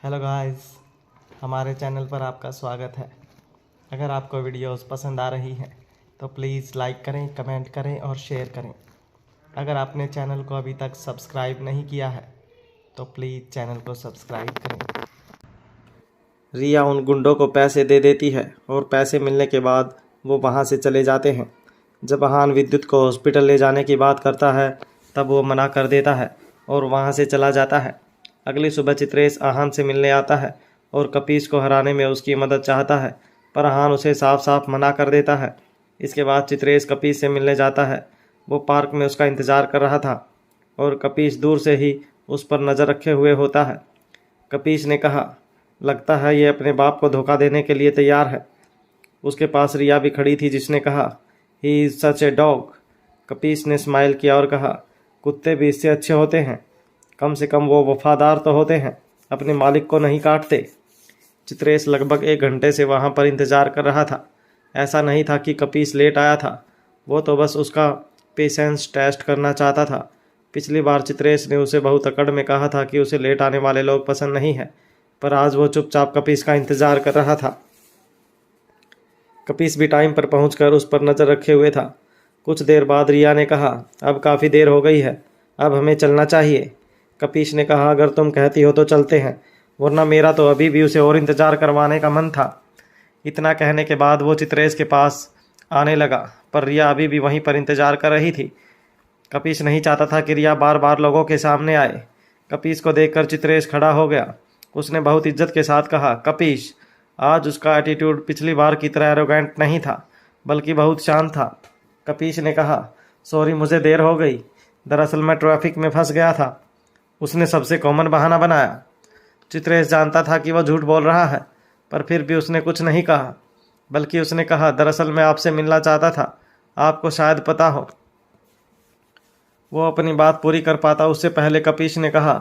Hello guys, हमारे channel पर आपका स्वागत है। अगर आपको वीडियोस पसंद आ रही हैं तो प्लीज़ लाइक करें, कमेंट करें और शेयर करें। अगर आपने चैनल को अभी तक सब्सक्राइब नहीं किया है तो प्लीज़ चैनल को सब्सक्राइब करें। रिया उन गुंडों को पैसे दे देती है और पैसे मिलने के बाद वो वहाँ से चले जाते हैं। जब अहान विद्युत को हॉस्पिटल ले जाने की बात करता है तब वो मना कर देता है और वहाँ से चला जाता है। अगली सुबह चित्रेश अहान से मिलने आता है और कपीस को हराने में उसकी मदद चाहता है, पर अहान उसे साफ साफ मना कर देता है। इसके बाद चित्रेश कपीस से मिलने जाता है। वो पार्क में उसका इंतज़ार कर रहा था और कपीस दूर से ही उस पर नज़र रखे हुए होता है। कपीस ने कहा, लगता है ये अपने बाप को धोखा देने के लिए तैयार है। उसके पास रिया भी खड़ी थी जिसने कहा, he is such a dog. कपीस ने स्माइल किया और कहा, कुत्ते भी इससे अच्छे होते हैं, कम से कम वो वफादार तो होते हैं, अपने मालिक को नहीं काटते। चित्रेश लगभग 1 घंटे से वहाँ पर इंतज़ार कर रहा था। ऐसा नहीं था कि कपीस लेट आया था, वो तो बस उसका पेशेंस टेस्ट करना चाहता था। पिछली बार चित्रेश ने उसे बहुत अकड़ में कहा था कि उसे लेट आने वाले लोग पसंद नहीं है, पर आज वो चुपचाप कपीस का इंतज़ार कर रहा था। कपीस भी टाइम पर पहुंचकर उस पर नज़र रखे हुए था। कुछ देर बाद रिया ने कहा, अब काफ़ी देर हो गई है, अब हमें चलना चाहिए। कपीस ने कहा, अगर तुम कहती हो तो चलते हैं, वरना मेरा तो अभी भी उसे और इंतज़ार करवाने का मन था। इतना कहने के बाद वो चित्रेश के पास आने लगा, पर रिया अभी भी वहीं पर इंतज़ार कर रही थी। कपीस नहीं चाहता था कि रिया बार बार लोगों के सामने आए। कपीस को देखकर चित्रेश खड़ा हो गया। उसने बहुत इज्जत के साथ कहा, कपीस। आज उसका एटीट्यूड पिछली बार की तरह एरोगेंट नहीं था, बल्कि बहुत शांत था। कपीस ने कहा, सॉरी, मुझे देर हो गई, दरअसल मैं ट्रैफिक में फंस गया था। उसने सबसे कॉमन बहाना बनाया। चित्रेश जानता था कि वह झूठ बोल रहा है, पर फिर भी उसने कुछ नहीं कहा, बल्कि उसने कहा, दरअसल मैं आपसे मिलना चाहता था, आपको शायद पता हो। वो अपनी बात पूरी कर पाता उससे पहले कपीस ने कहा,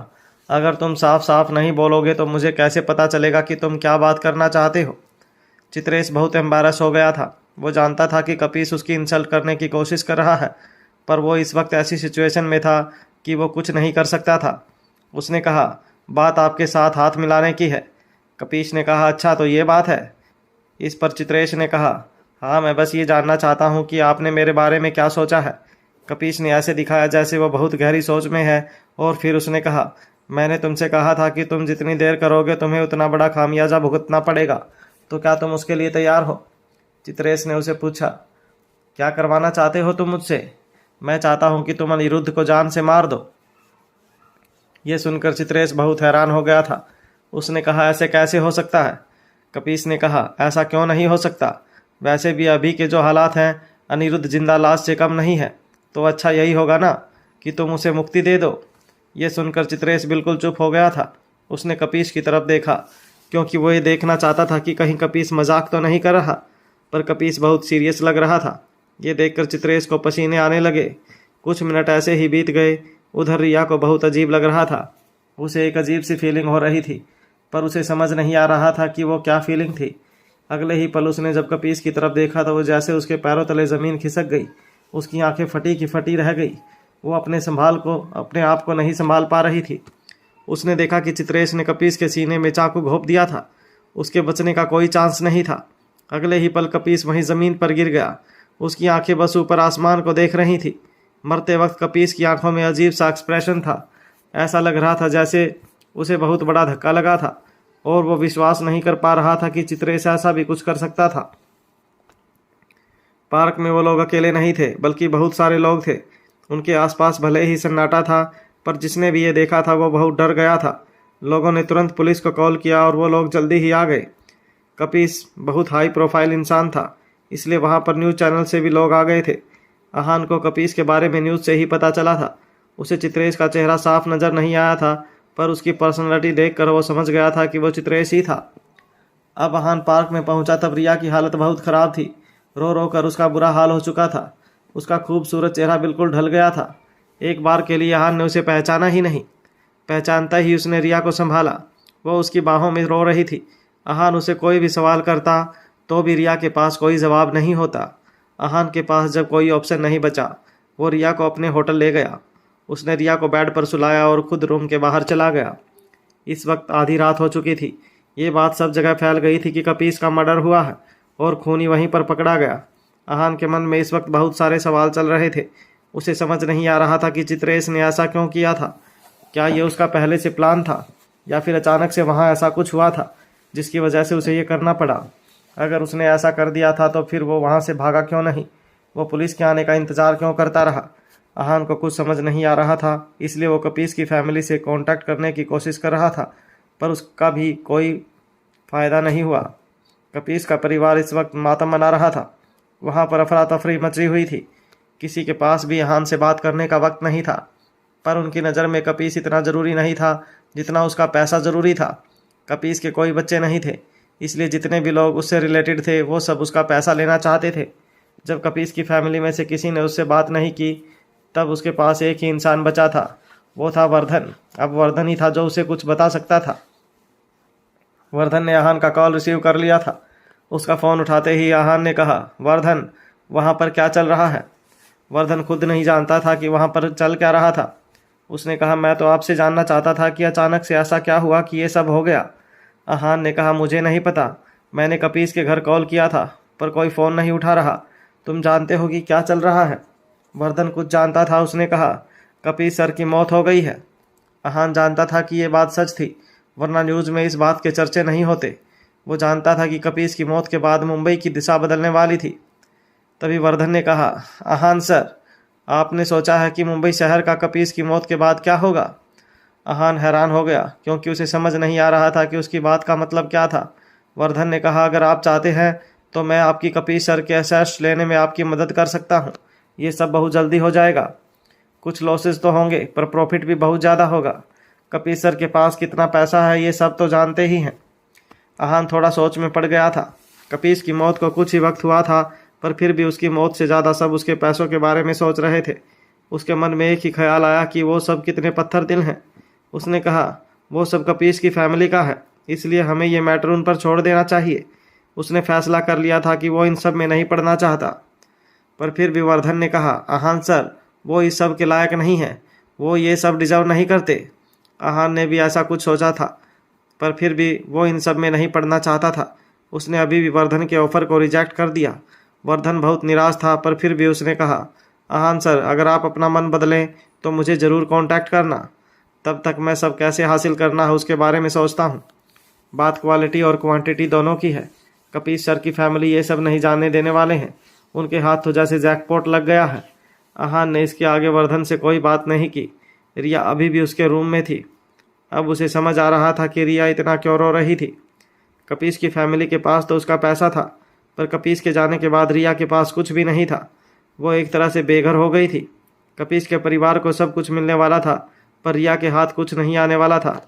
अगर तुम साफ साफ नहीं बोलोगे तो मुझे कैसे पता चलेगा कि तुम क्या बात करना चाहते हो। चित्रेश बहुत एम्बैरस हो गया था। वो जानता था कि कपीस उसकी इंसल्ट करने की कोशिश कर रहा है, पर वो इस वक्त ऐसी सिचुएशन में था कि वो कुछ नहीं कर सकता था। उसने कहा, बात आपके साथ हाथ मिलाने की है। कपीस ने कहा, अच्छा तो ये बात है। इस पर चित्रेश ने कहा, हाँ, मैं बस ये जानना चाहता हूँ कि आपने मेरे बारे में क्या सोचा है। कपीस ने ऐसे दिखाया जैसे वो बहुत गहरी सोच में है और फिर उसने कहा, मैंने तुमसे कहा था कि तुम जितनी देर करोगे तुम्हें उतना बड़ा खामियाजा भुगतना पड़ेगा, तो क्या तुम उसके लिए तैयार हो। चित्रेश ने उसे पूछा, क्या करवाना चाहते हो तुम मुझसे। मैं चाहता हूँ कि तुम अनिरुद्ध को जान से मार दो। ये सुनकर चित्रेश बहुत हैरान हो गया था। उसने कहा, ऐसे कैसे हो सकता है। कपीस ने कहा, ऐसा क्यों नहीं हो सकता, वैसे भी अभी के जो हालात हैं अनिरुद्ध जिंदा लाश से कम नहीं है, तो अच्छा यही होगा ना कि तुम उसे मुक्ति दे दो। ये सुनकर चित्रेश बिल्कुल चुप हो गया था। उसने कपीस की तरफ देखा, क्योंकि वो ये देखना चाहता था कि कहीं कपीस मजाक तो नहीं कर रहा, पर कपीस बहुत सीरियस लग रहा था। ये देखकर चित्रेश को पसीने आने लगे। कुछ मिनट ऐसे ही बीत गए। उधर रिया को बहुत अजीब लग रहा था। उसे एक अजीब सी फीलिंग हो रही थी, पर उसे समझ नहीं आ रहा था कि वो क्या फीलिंग थी। अगले ही पल उसने जब कपीस की तरफ देखा तो वो जैसे उसके पैरों तले ज़मीन खिसक गई। उसकी आंखें फटी की फटी रह गई। वो अपने आप को नहीं संभाल पा रही थी। उसने देखा कि चित्रेश ने कपीस के सीने में चाकू घोंप दिया था। उसके बचने का कोई चांस नहीं था। अगले ही पल कपीस वहीं ज़मीन पर गिर गया। उसकी आंखें बस ऊपर आसमान को देख रही थी। मरते वक्त कपीस की आंखों में अजीब सा एक्सप्रेशन था। ऐसा लग रहा था जैसे उसे बहुत बड़ा धक्का लगा था और वो विश्वास नहीं कर पा रहा था कि चित्रेश ऐसा भी कुछ कर सकता था। पार्क में वो लोग अकेले नहीं थे, बल्कि बहुत सारे लोग थे। उनके आसपास भले ही सन्नाटा था, पर जिसने भी ये देखा था वो बहुत डर गया था। लोगों ने तुरंत पुलिस को कॉल किया और वो लोग जल्दी ही आ गए। कपीस बहुत हाई प्रोफाइल इंसान था, इसलिए वहाँ पर न्यूज़ चैनल से भी लोग आ गए थे। अहान को कपीस के बारे में न्यूज़ से ही पता चला था। उसे चित्रेश का चेहरा साफ नज़र नहीं आया था, पर उसकी पर्सनैलिटी देखकर वो समझ गया था कि वो चित्रेश ही था। अब अहान पार्क में पहुंचा तब रिया की हालत बहुत ख़राब थी। रो रो कर उसका बुरा हाल हो चुका था। उसका खूबसूरत चेहरा बिल्कुल ढल गया था। एक बार के लिए अहान ने उसे पहचाना ही नहीं। पहचानता ही उसने रिया को संभाला। वो उसकी बाहों में रो रही थी। अहान उसे कोई भी सवाल करता तो भी रिया के पास कोई जवाब नहीं होता। अहान के पास जब कोई ऑप्शन नहीं बचा, वो रिया को अपने होटल ले गया। उसने रिया को बेड पर सुलाया और खुद रूम के बाहर चला गया। इस वक्त आधी रात हो चुकी थी। ये बात सब जगह फैल गई थी कि कपीस का मर्डर हुआ है और खूनी वहीं पर पकड़ा गया। अहान के मन में इस वक्त बहुत सारे सवाल चल रहे थे। उसे समझ नहीं आ रहा था कि चित्रेश ने ऐसा क्यों किया था। क्या ये उसका पहले से प्लान था या फिर अचानक से वहाँ ऐसा कुछ हुआ था जिसकी वजह से उसे ये करना पड़ा। अगर उसने ऐसा कर दिया था तो फिर वो वहाँ से भागा क्यों नहीं, वो पुलिस के आने का इंतज़ार क्यों करता रहा। अहान को कुछ समझ नहीं आ रहा था, इसलिए वो कपीस की फैमिली से कांटेक्ट करने की कोशिश कर रहा था, पर उसका भी कोई फ़ायदा नहीं हुआ। कपीस का परिवार इस वक्त मातम मना रहा था। वहाँ पर अफरा तफरी मची हुई थी। किसी के पास भी अहान से बात करने का वक्त नहीं था, पर उनकी नज़र में कपीस इतना ज़रूरी नहीं था जितना उसका पैसा ज़रूरी था। कपीस के कोई बच्चे नहीं थे, इसलिए जितने भी लोग उससे रिलेटेड थे वो सब उसका पैसा लेना चाहते थे। जब कपीस की फैमिली में से किसी ने उससे बात नहीं की, तब उसके पास एक ही इंसान बचा था, वो था वर्धन। अब वर्धन ही था जो उसे कुछ बता सकता था। वर्धन ने अहान का कॉल रिसीव कर लिया था। उसका फ़ोन उठाते ही अहान ने कहा, वर्धन, वहाँ पर क्या चल रहा है। वर्धन खुद नहीं जानता था कि वहाँ पर चल क्या रहा था। उसने कहा, मैं तो आपसे जानना चाहता था कि अचानक से ऐसा क्या हुआ कि ये सब हो गया। अहान ने कहा, मुझे नहीं पता। मैंने कपीस के घर कॉल किया था पर कोई फ़ोन नहीं उठा रहा। तुम जानते हो कि क्या चल रहा है। वर्धन कुछ जानता था। उसने कहा, कपीस सर की मौत हो गई है। अहान जानता था कि ये बात सच थी, वरना न्यूज़ में इस बात के चर्चे नहीं होते। वो जानता था कि कपीस की मौत के बाद मुंबई की दिशा बदलने वाली थी। तभी वर्धन ने कहा, अहान सर, आपने सोचा है कि मुंबई शहर का कपीस की मौत के बाद क्या होगा। अहान हैरान हो गया क्योंकि उसे समझ नहीं आ रहा था कि उसकी बात का मतलब क्या था। वर्धन ने कहा, अगर आप चाहते हैं तो मैं आपकी कपीस सर के अरेस्ट लेने में आपकी मदद कर सकता हूँ। ये सब बहुत जल्दी हो जाएगा। कुछ लॉसेस तो होंगे पर प्रॉफिट भी बहुत ज़्यादा होगा। कपीस सर के पास कितना पैसा है ये सब तो जानते ही हैं। अहान थोड़ा सोच में पड़ गया था। कपीस की मौत को कुछ ही वक्त हुआ था, पर फिर भी उसकी मौत से ज़्यादा सब उसके पैसों के बारे में सोच रहे थे। उसके मन में एक ही ख्याल आया कि वो सब कितने पत्थर दिल हैं। उसने कहा, वो सब कपीस की फैमिली का है, इसलिए हमें ये मैटर उन पर छोड़ देना चाहिए। उसने फैसला कर लिया था कि वो इन सब में नहीं पड़ना चाहता। पर फिर भी वर्धन ने कहा, अहान सर, वो इस सब के लायक नहीं है, वो ये सब डिजर्व नहीं करते। अहान ने भी ऐसा कुछ सोचा था, पर फिर भी वो इन सब में नहीं पड़ना चाहता था। उसने अभी भी वर्धन के ऑफ़र को रिजेक्ट कर दिया। वर्धन बहुत निराश था, पर फिर भी उसने कहा, अहान सर, अगर आप अपना मन बदलें तो मुझे ज़रूर कांटेक्ट करना। तब तक मैं सब कैसे हासिल करना है उसके बारे में सोचता हूँ। बात क्वालिटी और क्वांटिटी दोनों की है। कपीस सर की फैमिली ये सब नहीं जानने देने वाले हैं। उनके हाथ तो जैसे जैकपॉट लग गया है। अहान ने इसके आगे वर्धन से कोई बात नहीं की। रिया अभी भी उसके रूम में थी। अब उसे समझ आ रहा था कि रिया इतना क्यों रो रही थी। कपीस की फैमिली के पास तो उसका पैसा था, पर कपीस के जाने के बाद रिया के पास कुछ भी नहीं था। वो एक तरह से बेघर हो गई थी। कपीस के परिवार को सब कुछ मिलने वाला था, पर रिया के हाथ कुछ नहीं आने वाला था।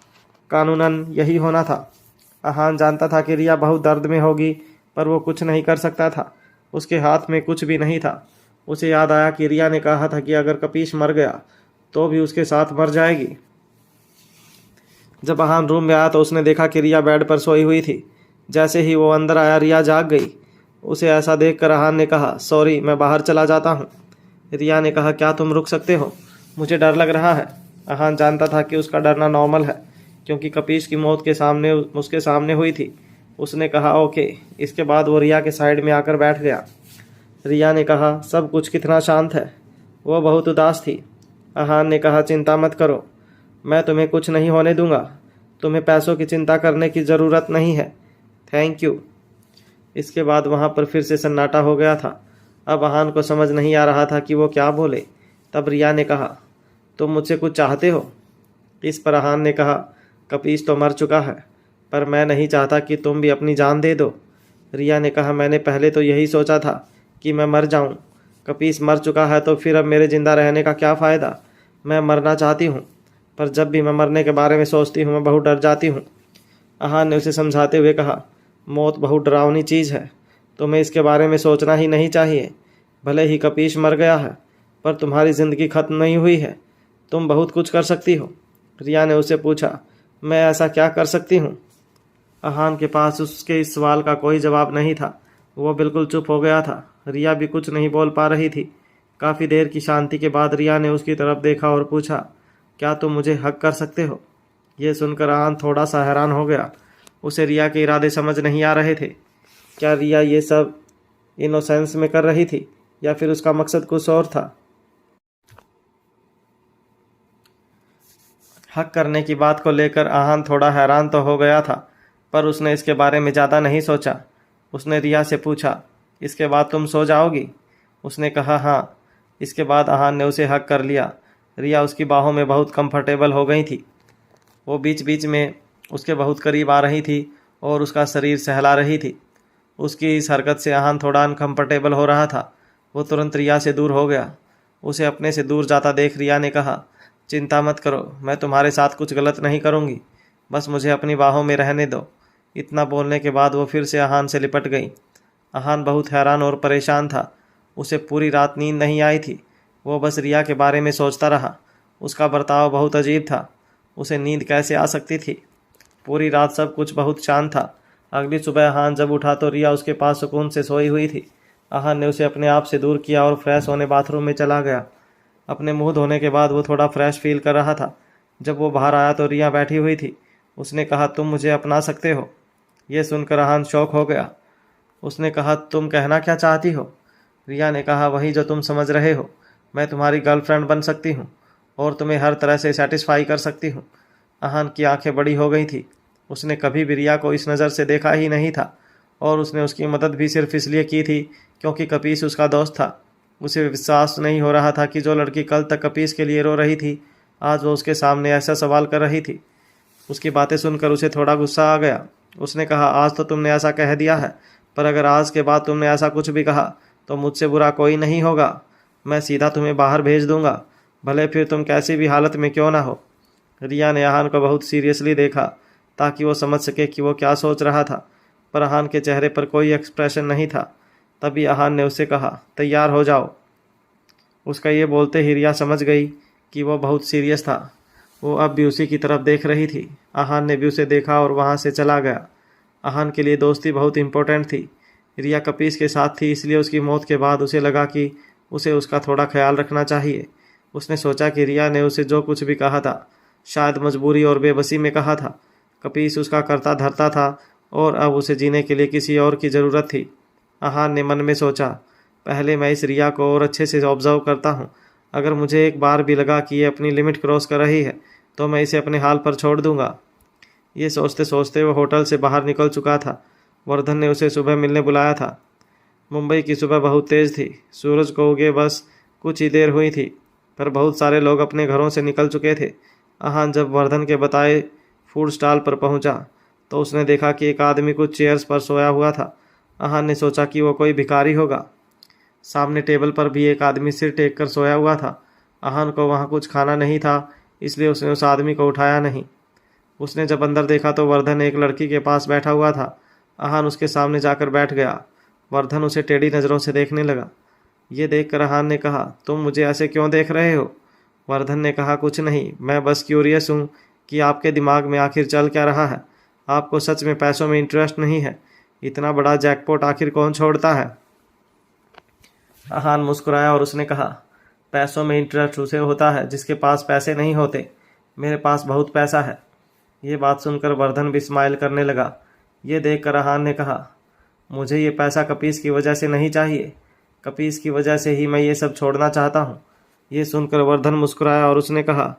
कानूनन यही होना था। अहान जानता था कि रिया बहुत दर्द में होगी, पर वो कुछ नहीं कर सकता था। उसके हाथ में कुछ भी नहीं था। उसे याद आया कि रिया ने कहा था कि अगर कपीस मर गया तो भी उसके साथ मर जाएगी। जब अहान रूम में आया तो उसने देखा कि रिया बेड पर सोई हुई थी। जैसे ही वो अंदर आया, रिया जाग गई। उसे ऐसा देखकर अहान ने कहा, सॉरी, मैं बाहर चला जाता हूँ। रिया ने कहा, क्या तुम रुक सकते हो, मुझे डर लग रहा है। अहान जानता था कि उसका डरना नॉर्मल है, क्योंकि कपीस की मौत के सामने उसके सामने हुई थी। उसने कहा, ओके। इसके बाद वो रिया के साइड में आकर बैठ गया। रिया ने कहा, सब कुछ कितना शांत है। वो बहुत उदास थी। अहान ने कहा, चिंता मत करो, मैं तुम्हें कुछ नहीं होने दूंगा। तुम्हें पैसों की चिंता करने की ज़रूरत नहीं है। Thank you. इसके बाद वहाँ पर फिर से सन्नाटा हो गया था। अब अहान को समझ नहीं आ रहा था कि वो क्या बोले। तब रिया ने कहा, तुम मुझसे कुछ चाहते हो। इस पर अहान ने कहा, कपीस तो मर चुका है, पर मैं नहीं चाहता कि तुम भी अपनी जान दे दो। रिया ने कहा, मैंने पहले तो यही सोचा था कि मैं मर जाऊं। कपीस मर चुका है तो फिर अब मेरे ज़िंदा रहने का क्या फ़ायदा। मैं मरना चाहती हूं, पर जब भी मैं मरने के बारे में सोचती हूँ मैं बहुत डर जाती हूँ। अहान ने उसे समझाते हुए कहा, मौत बहुत डरावनी चीज़ है, तुम्हें इसके बारे में सोचना ही नहीं चाहिए। भले ही कपीस मर गया है, पर तुम्हारी ज़िंदगी ख़त्म नहीं हुई है। तुम बहुत कुछ कर सकती हो। रिया ने उससे पूछा, मैं ऐसा क्या कर सकती हूँ। अहान के पास उसके इस सवाल का कोई जवाब नहीं था। वो बिल्कुल चुप हो गया था। रिया भी कुछ नहीं बोल पा रही थी। काफ़ी देर की शांति के बाद रिया ने उसकी तरफ देखा और पूछा, क्या तुम मुझे हक कर सकते हो। ये सुनकर आहान थोड़ा सा हैरान हो गया। उसे रिया के इरादे समझ नहीं आ रहे थे। क्या रिया ये सब इनोसेंस में कर रही थी या फिर उसका मकसद कुछ और था? हक करने की बात को लेकर आहान थोड़ा हैरान तो हो गया था, पर उसने इसके बारे में ज़्यादा नहीं सोचा। उसने रिया से पूछा, इसके बाद तुम सो जाओगी? उसने कहा हाँ। इसके बाद आहान ने उसे हक कर लिया। रिया उसकी बाहों में बहुत कंफर्टेबल हो गई थी। वो बीच बीच में उसके बहुत करीब आ रही थी और उसका शरीर सहला रही थी। उसकी इस हरकत से आहान थोड़ा अनकंफर्टेबल हो रहा था। वो तुरंत रिया से दूर हो गया। उसे अपने से दूर जाता देख रिया ने कहा, चिंता मत करो, मैं तुम्हारे साथ कुछ गलत नहीं करूँगी, बस मुझे अपनी बाहों में रहने दो। इतना बोलने के बाद वो फिर से आहान से लिपट गई। आहान बहुत हैरान और परेशान था। उसे पूरी रात नींद नहीं आई थी। वो बस रिया के बारे में सोचता रहा। उसका बर्ताव बहुत अजीब था। उसे नींद कैसे आ सकती थी? पूरी रात सब कुछ बहुत शांत था। अगली सुबह आहान जब उठा तो रिया उसके पास सुकून से सोई हुई थी। आहान ने उसे अपने आप से दूर किया और फ्रेश होने बाथरूम में चला गया। अपने मुंह धोने के बाद वो थोड़ा फ्रेश फील कर रहा था। जब वो बाहर आया तो रिया बैठी हुई थी। उसने कहा, तुम मुझे अपना सकते हो? यह सुनकर आहान शौक हो गया। उसने कहा, तुम कहना क्या चाहती हो? रिया ने कहा, वही जो तुम समझ रहे हो। मैं तुम्हारी गर्लफ्रेंड बन सकती हूँ और तुम्हें हर तरह से सेटिस्फाई कर सकती हूँ। आहान की आंखें बड़ी हो गई थी। उसने कभी भी रिया को इस नज़र से देखा ही नहीं था और उसने उसकी मदद भी सिर्फ इसलिए की थी क्योंकि कपीस उसका दोस्त था। उसे विश्वास नहीं हो रहा था कि जो लड़की कल तक कपीस के लिए रो रही थी, आज वो उसके सामने ऐसा सवाल कर रही थी। उसकी बातें सुनकर उसे थोड़ा गुस्सा आ गया। उसने कहा, आज तो तुमने ऐसा कह दिया है, पर अगर आज के बाद तुमने ऐसा कुछ भी कहा तो मुझसे बुरा कोई नहीं होगा। मैं सीधा तुम्हें बाहर भेज दूंगा, भले फिर तुम कैसी भी हालत में क्यों ना हो। रिया ने आहान को बहुत सीरियसली देखा ताकि वो समझ सके कि वो क्या सोच रहा था, पर आहान के चेहरे पर कोई एक्सप्रेशन नहीं था। तभी आहान ने उससे कहा, तैयार हो जाओ। उसका ये बोलते ही रिया समझ गई कि वो बहुत सीरियस था। वो अब भी उसी की तरफ देख रही थी। आहान ने भी उसे देखा और वहाँ से चला गया। आहान के लिए दोस्ती बहुत इम्पोर्टेंट थी। रिया कपीस के साथ थी, इसलिए उसकी मौत के बाद उसे लगा कि उसे उसका थोड़ा ख्याल रखना चाहिए। उसने सोचा कि रिया ने उसे जो कुछ भी कहा था शायद मजबूरी और बेबसी में कहा था। कपीस उसका करता धरता था और अब उसे जीने के लिए किसी और की ज़रूरत थी। आहान ने मन में सोचा, पहले मैं इस रिया को और अच्छे से ऑब्जर्व करता हूँ। अगर मुझे एक बार भी लगा कि ये अपनी लिमिट क्रॉस कर रही है तो मैं इसे अपने हाल पर छोड़ दूंगा। ये सोचते सोचते वो होटल से बाहर निकल चुका था। वर्धन ने उसे सुबह मिलने बुलाया था। मुंबई की सुबह बहुत तेज़ थी। सूरज को उगे बस कुछ ही देर हुई थी, पर बहुत सारे लोग अपने घरों से निकल चुके थे। आहान जब वर्धन के बताए फूड स्टॉल पर पहुंचा तो उसने देखा कि एक आदमी कुछ चेयर्स पर सोया हुआ था। आहान ने सोचा कि वो कोई भिखारी होगा। सामने टेबल पर भी एक आदमी सिर टेक कर सोया हुआ था। आहान को वहाँ कुछ खाना नहीं था, इसलिए उसने उस आदमी को उठाया नहीं। उसने जब अंदर देखा तो वर्धन एक लड़की के पास बैठा हुआ था। आहान उसके सामने जाकर बैठ गया। वर्धन उसे टेढ़ी नज़रों से देखने लगा। ये देखकर आहान ने कहा, तुम मुझे ऐसे क्यों देख रहे हो? वर्धन ने कहा, कुछ नहीं, मैं बस क्यूरियस हूँ कि आपके दिमाग में आखिर चल क्या रहा है। आपको सच में पैसों में इंटरेस्ट नहीं है? इतना बड़ा जैकपॉट आखिर कौन छोड़ता है? आहान मुस्कुराया और उसने कहा, पैसों में इंटरेस्ट उसे होता है जिसके पास पैसे नहीं होते। मेरे पास बहुत पैसा है। ये बात सुनकर वर्धन भी स्माइल करने लगा। ये देखकर आहान ने कहा, मुझे ये पैसा कपीस की वजह से नहीं चाहिए। कपीस की वजह से ही मैं ये सब छोड़ना चाहता हूँ। ये सुनकर वर्धन मुस्कुराया और उसने कहा,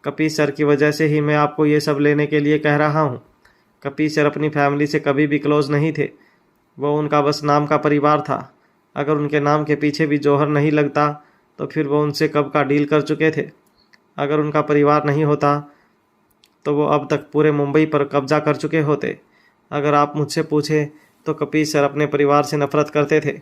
कपीस सर की वजह से ही मैं आपको ये सब लेने के लिए कह रहा हूँ। कपीस सर अपनी फैमिली से कभी भी क्लोज नहीं थे। वो उनका बस नाम का परिवार था। अगर उनके नाम के पीछे भी जौहर नहीं लगता तो फिर वो उनसे कब का डील कर चुके थे। अगर उनका परिवार नहीं होता तो वो अब तक पूरे मुंबई पर कब्जा कर चुके होते। अगर आप मुझसे पूछें तो कपीस सर अपने परिवार से नफरत करते थे।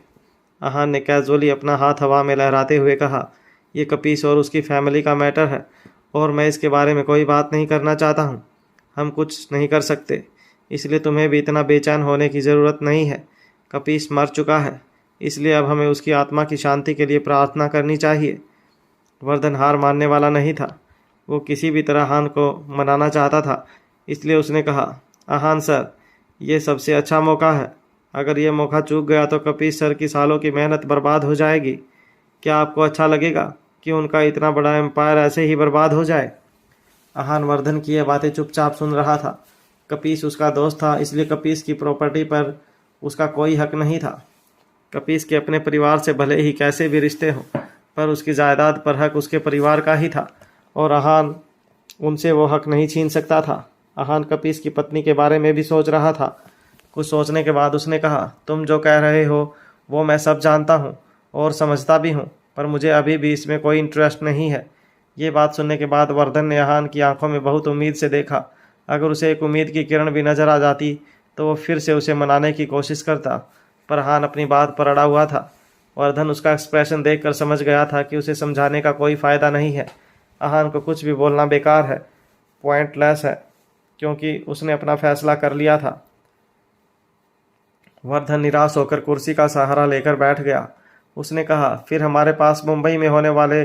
आहान ने कैजुअली अपना हाथ हवा में लहराते हुए कहा, ये कपीस और उसकी फैमिली का मैटर है और मैं इसके बारे में कोई बात नहीं करना चाहता हूँ। हम कुछ नहीं कर सकते, इसलिए तुम्हें भी इतना बेचैन होने की ज़रूरत नहीं है। कपीस मर चुका है, इसलिए अब हमें उसकी आत्मा की शांति के लिए प्रार्थना करनी चाहिए। वर्धन हार मानने वाला नहीं था। वो किसी भी तरह आहान को मनाना चाहता था, इसलिए उसने कहा, आहान सर, ये सबसे अच्छा मौका है। अगर ये मौका चूक गया तो कपीस सर की सालों की मेहनत बर्बाद हो जाएगी। क्या आपको अच्छा लगेगा कि उनका इतना बड़ा एम्पायर ऐसे ही बर्बाद हो जाए? आहान वर्धन की यह बातें चुपचाप सुन रहा था। कपीस उसका दोस्त था, इसलिए कपीस की प्रॉपर्टी पर उसका कोई हक नहीं था। कपीस के अपने परिवार से भले ही कैसे भी रिश्ते हों, पर उसकी जायदाद पर हक उसके परिवार का ही था और आहान उनसे वो हक नहीं छीन सकता था। आहान कपीस की पत्नी के बारे में भी सोच रहा था। कुछ सोचने के बाद उसने कहा, तुम जो कह रहे हो वो मैं सब जानता हूँ और समझता भी हूँ, पर मुझे अभी भी इसमें कोई इंटरेस्ट नहीं है। ये बात सुनने के बाद वर्धन ने आहान की आंखों में बहुत उम्मीद से देखा। अगर उसे एक उम्मीद की किरण भी नजर आ जाती तो वो फिर से उसे मनाने की कोशिश करता, पर आहान अपनी बात पर अड़ा हुआ था। वर्धन उसका एक्सप्रेशन देखकर समझ गया था कि उसे समझाने का कोई फ़ायदा नहीं है। आहान को कुछ भी बोलना बेकार है, पॉइंटलेस है, क्योंकि उसने अपना फैसला कर लिया था। वर्धन निराश होकर कुर्सी का सहारा लेकर बैठ गया। उसने कहा, फिर हमारे पास मुंबई में होने वाले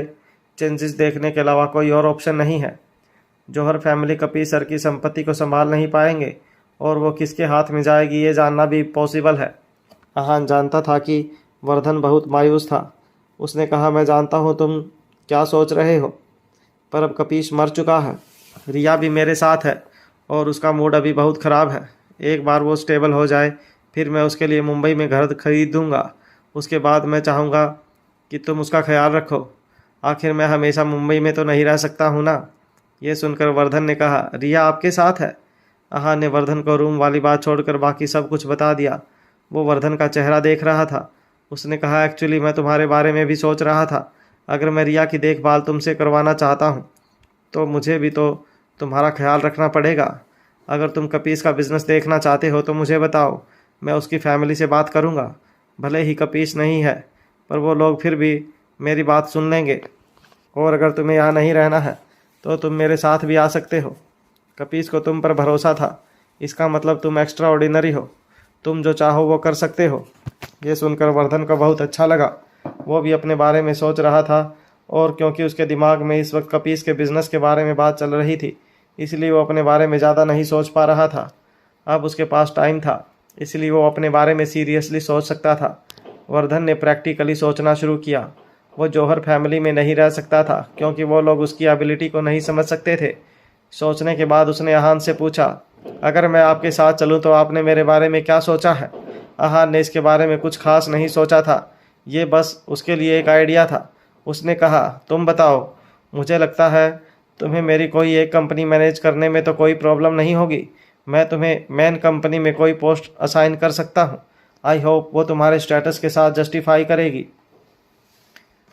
चेंजेस देखने के अलावा कोई और ऑप्शन नहीं है। जौहर फैमिली कपीस सर की संपत्ति को संभाल नहीं पाएंगे और वो किसके हाथ में जाएगी ये जानना भी पॉसिबल है। आहान जानता था कि वर्धन बहुत मायूस था। उसने कहा, मैं जानता हूँ तुम क्या सोच रहे हो, पर अब कपीस मर चुका है। रिया भी मेरे साथ है और उसका मूड अभी बहुत ख़राब है। एक बार वो स्टेबल हो जाए फिर मैं उसके लिए मुंबई में घर खरीद दूँगा। उसके बाद मैं चाहूँगा कि तुम उसका ख्याल रखो। आखिर मैं हमेशा मुंबई में तो नहीं रह सकता हूँ ना। ये सुनकर वर्धन ने कहा, रिया आपके साथ है? आहान ने वर्धन को रूम वाली बात छोड़कर बाकी सब कुछ बता दिया। वो वर्धन का चेहरा देख रहा था। उसने कहा, एक्चुअली मैं तुम्हारे बारे में भी सोच रहा था। अगर मैं रिया की देखभाल तुमसे करवाना चाहता हूँ तो मुझे भी तो तुम्हारा ख्याल रखना पड़ेगा। अगर तुम कपीस का बिज़नेस देखना चाहते हो तो मुझे बताओ, मैं उसकी फैमिली से बात करूँगा। भले ही कपीस नहीं है, पर वो लोग फिर भी मेरी बात सुन लेंगे। और अगर तुम्हें यहाँ नहीं रहना है तो तुम मेरे साथ भी आ सकते हो। कपीस को तुम पर भरोसा था, इसका मतलब तुम एक्स्ट्रा ऑर्डिनरी हो। तुम जो चाहो वो कर सकते हो। ये सुनकर वर्धन को बहुत अच्छा लगा। वो भी अपने बारे में सोच रहा था और क्योंकि उसके दिमाग में इस वक्त कपीस के बिज़नेस के बारे में बात चल रही थी, इसलिए वो अपने बारे में ज़्यादा नहीं सोच पा रहा था। अब उसके पास टाइम था, इसलिए वो अपने बारे में सीरियसली सोच सकता था। वर्धन ने प्रैक्टिकली सोचना शुरू किया। वो जौहर फैमिली में नहीं रह सकता था क्योंकि वो लोग उसकी एबिलिटी को नहीं समझ सकते थे। सोचने के बाद उसने आहान से पूछा, अगर मैं आपके साथ चलूं तो आपने मेरे बारे में क्या सोचा है? आहान ने इसके बारे में कुछ खास नहीं सोचा था, ये बस उसके लिए एक आइडिया था। उसने कहा, तुम बताओ, मुझे लगता है तुम्हें मेरी कोई एक कंपनी मैनेज करने में तो कोई प्रॉब्लम नहीं होगी। मैं तुम्हें मेन कंपनी में कोई पोस्ट असाइन कर सकता हूँ। आई होप वो तुम्हारे स्टेटस के साथ जस्टिफाई करेगी।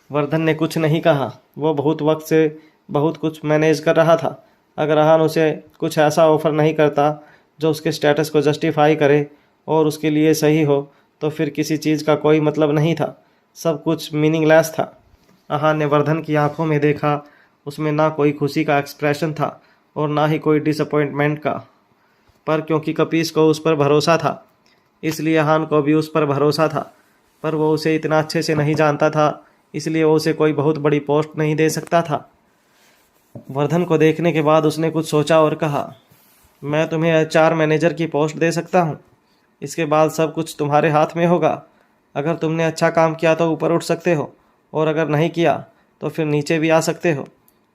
वर्धन ने कुछ नहीं कहा। वो बहुत वक्त से बहुत कुछ मैनेज कर रहा था। अगर आहान उसे कुछ ऐसा ऑफ़र नहीं करता जो उसके स्टेटस को जस्टिफाई करे और उसके लिए सही हो, तो फिर किसी चीज़ का कोई मतलब नहीं था। सब कुछ मीनिंगलेस था। आहान ने वर्धन की आंखों में देखा। उसमें ना कोई खुशी का एक्सप्रेशन था और ना ही कोई डिसअपॉइंटमेंट का। पर क्योंकि कपीस को उस पर भरोसा था, इसलिए आहान को भी उस पर भरोसा था। पर वो उसे इतना अच्छे से नहीं जानता था, इसलिए वो उसे कोई बहुत बड़ी पोस्ट नहीं दे सकता था। वर्धन को देखने के बाद उसने कुछ सोचा और कहा, मैं तुम्हें एचआर मैनेजर की पोस्ट दे सकता हूँ। इसके बाद सब कुछ तुम्हारे हाथ में होगा। अगर तुमने अच्छा काम किया तो ऊपर उठ सकते हो और अगर नहीं किया तो फिर नीचे भी आ सकते हो।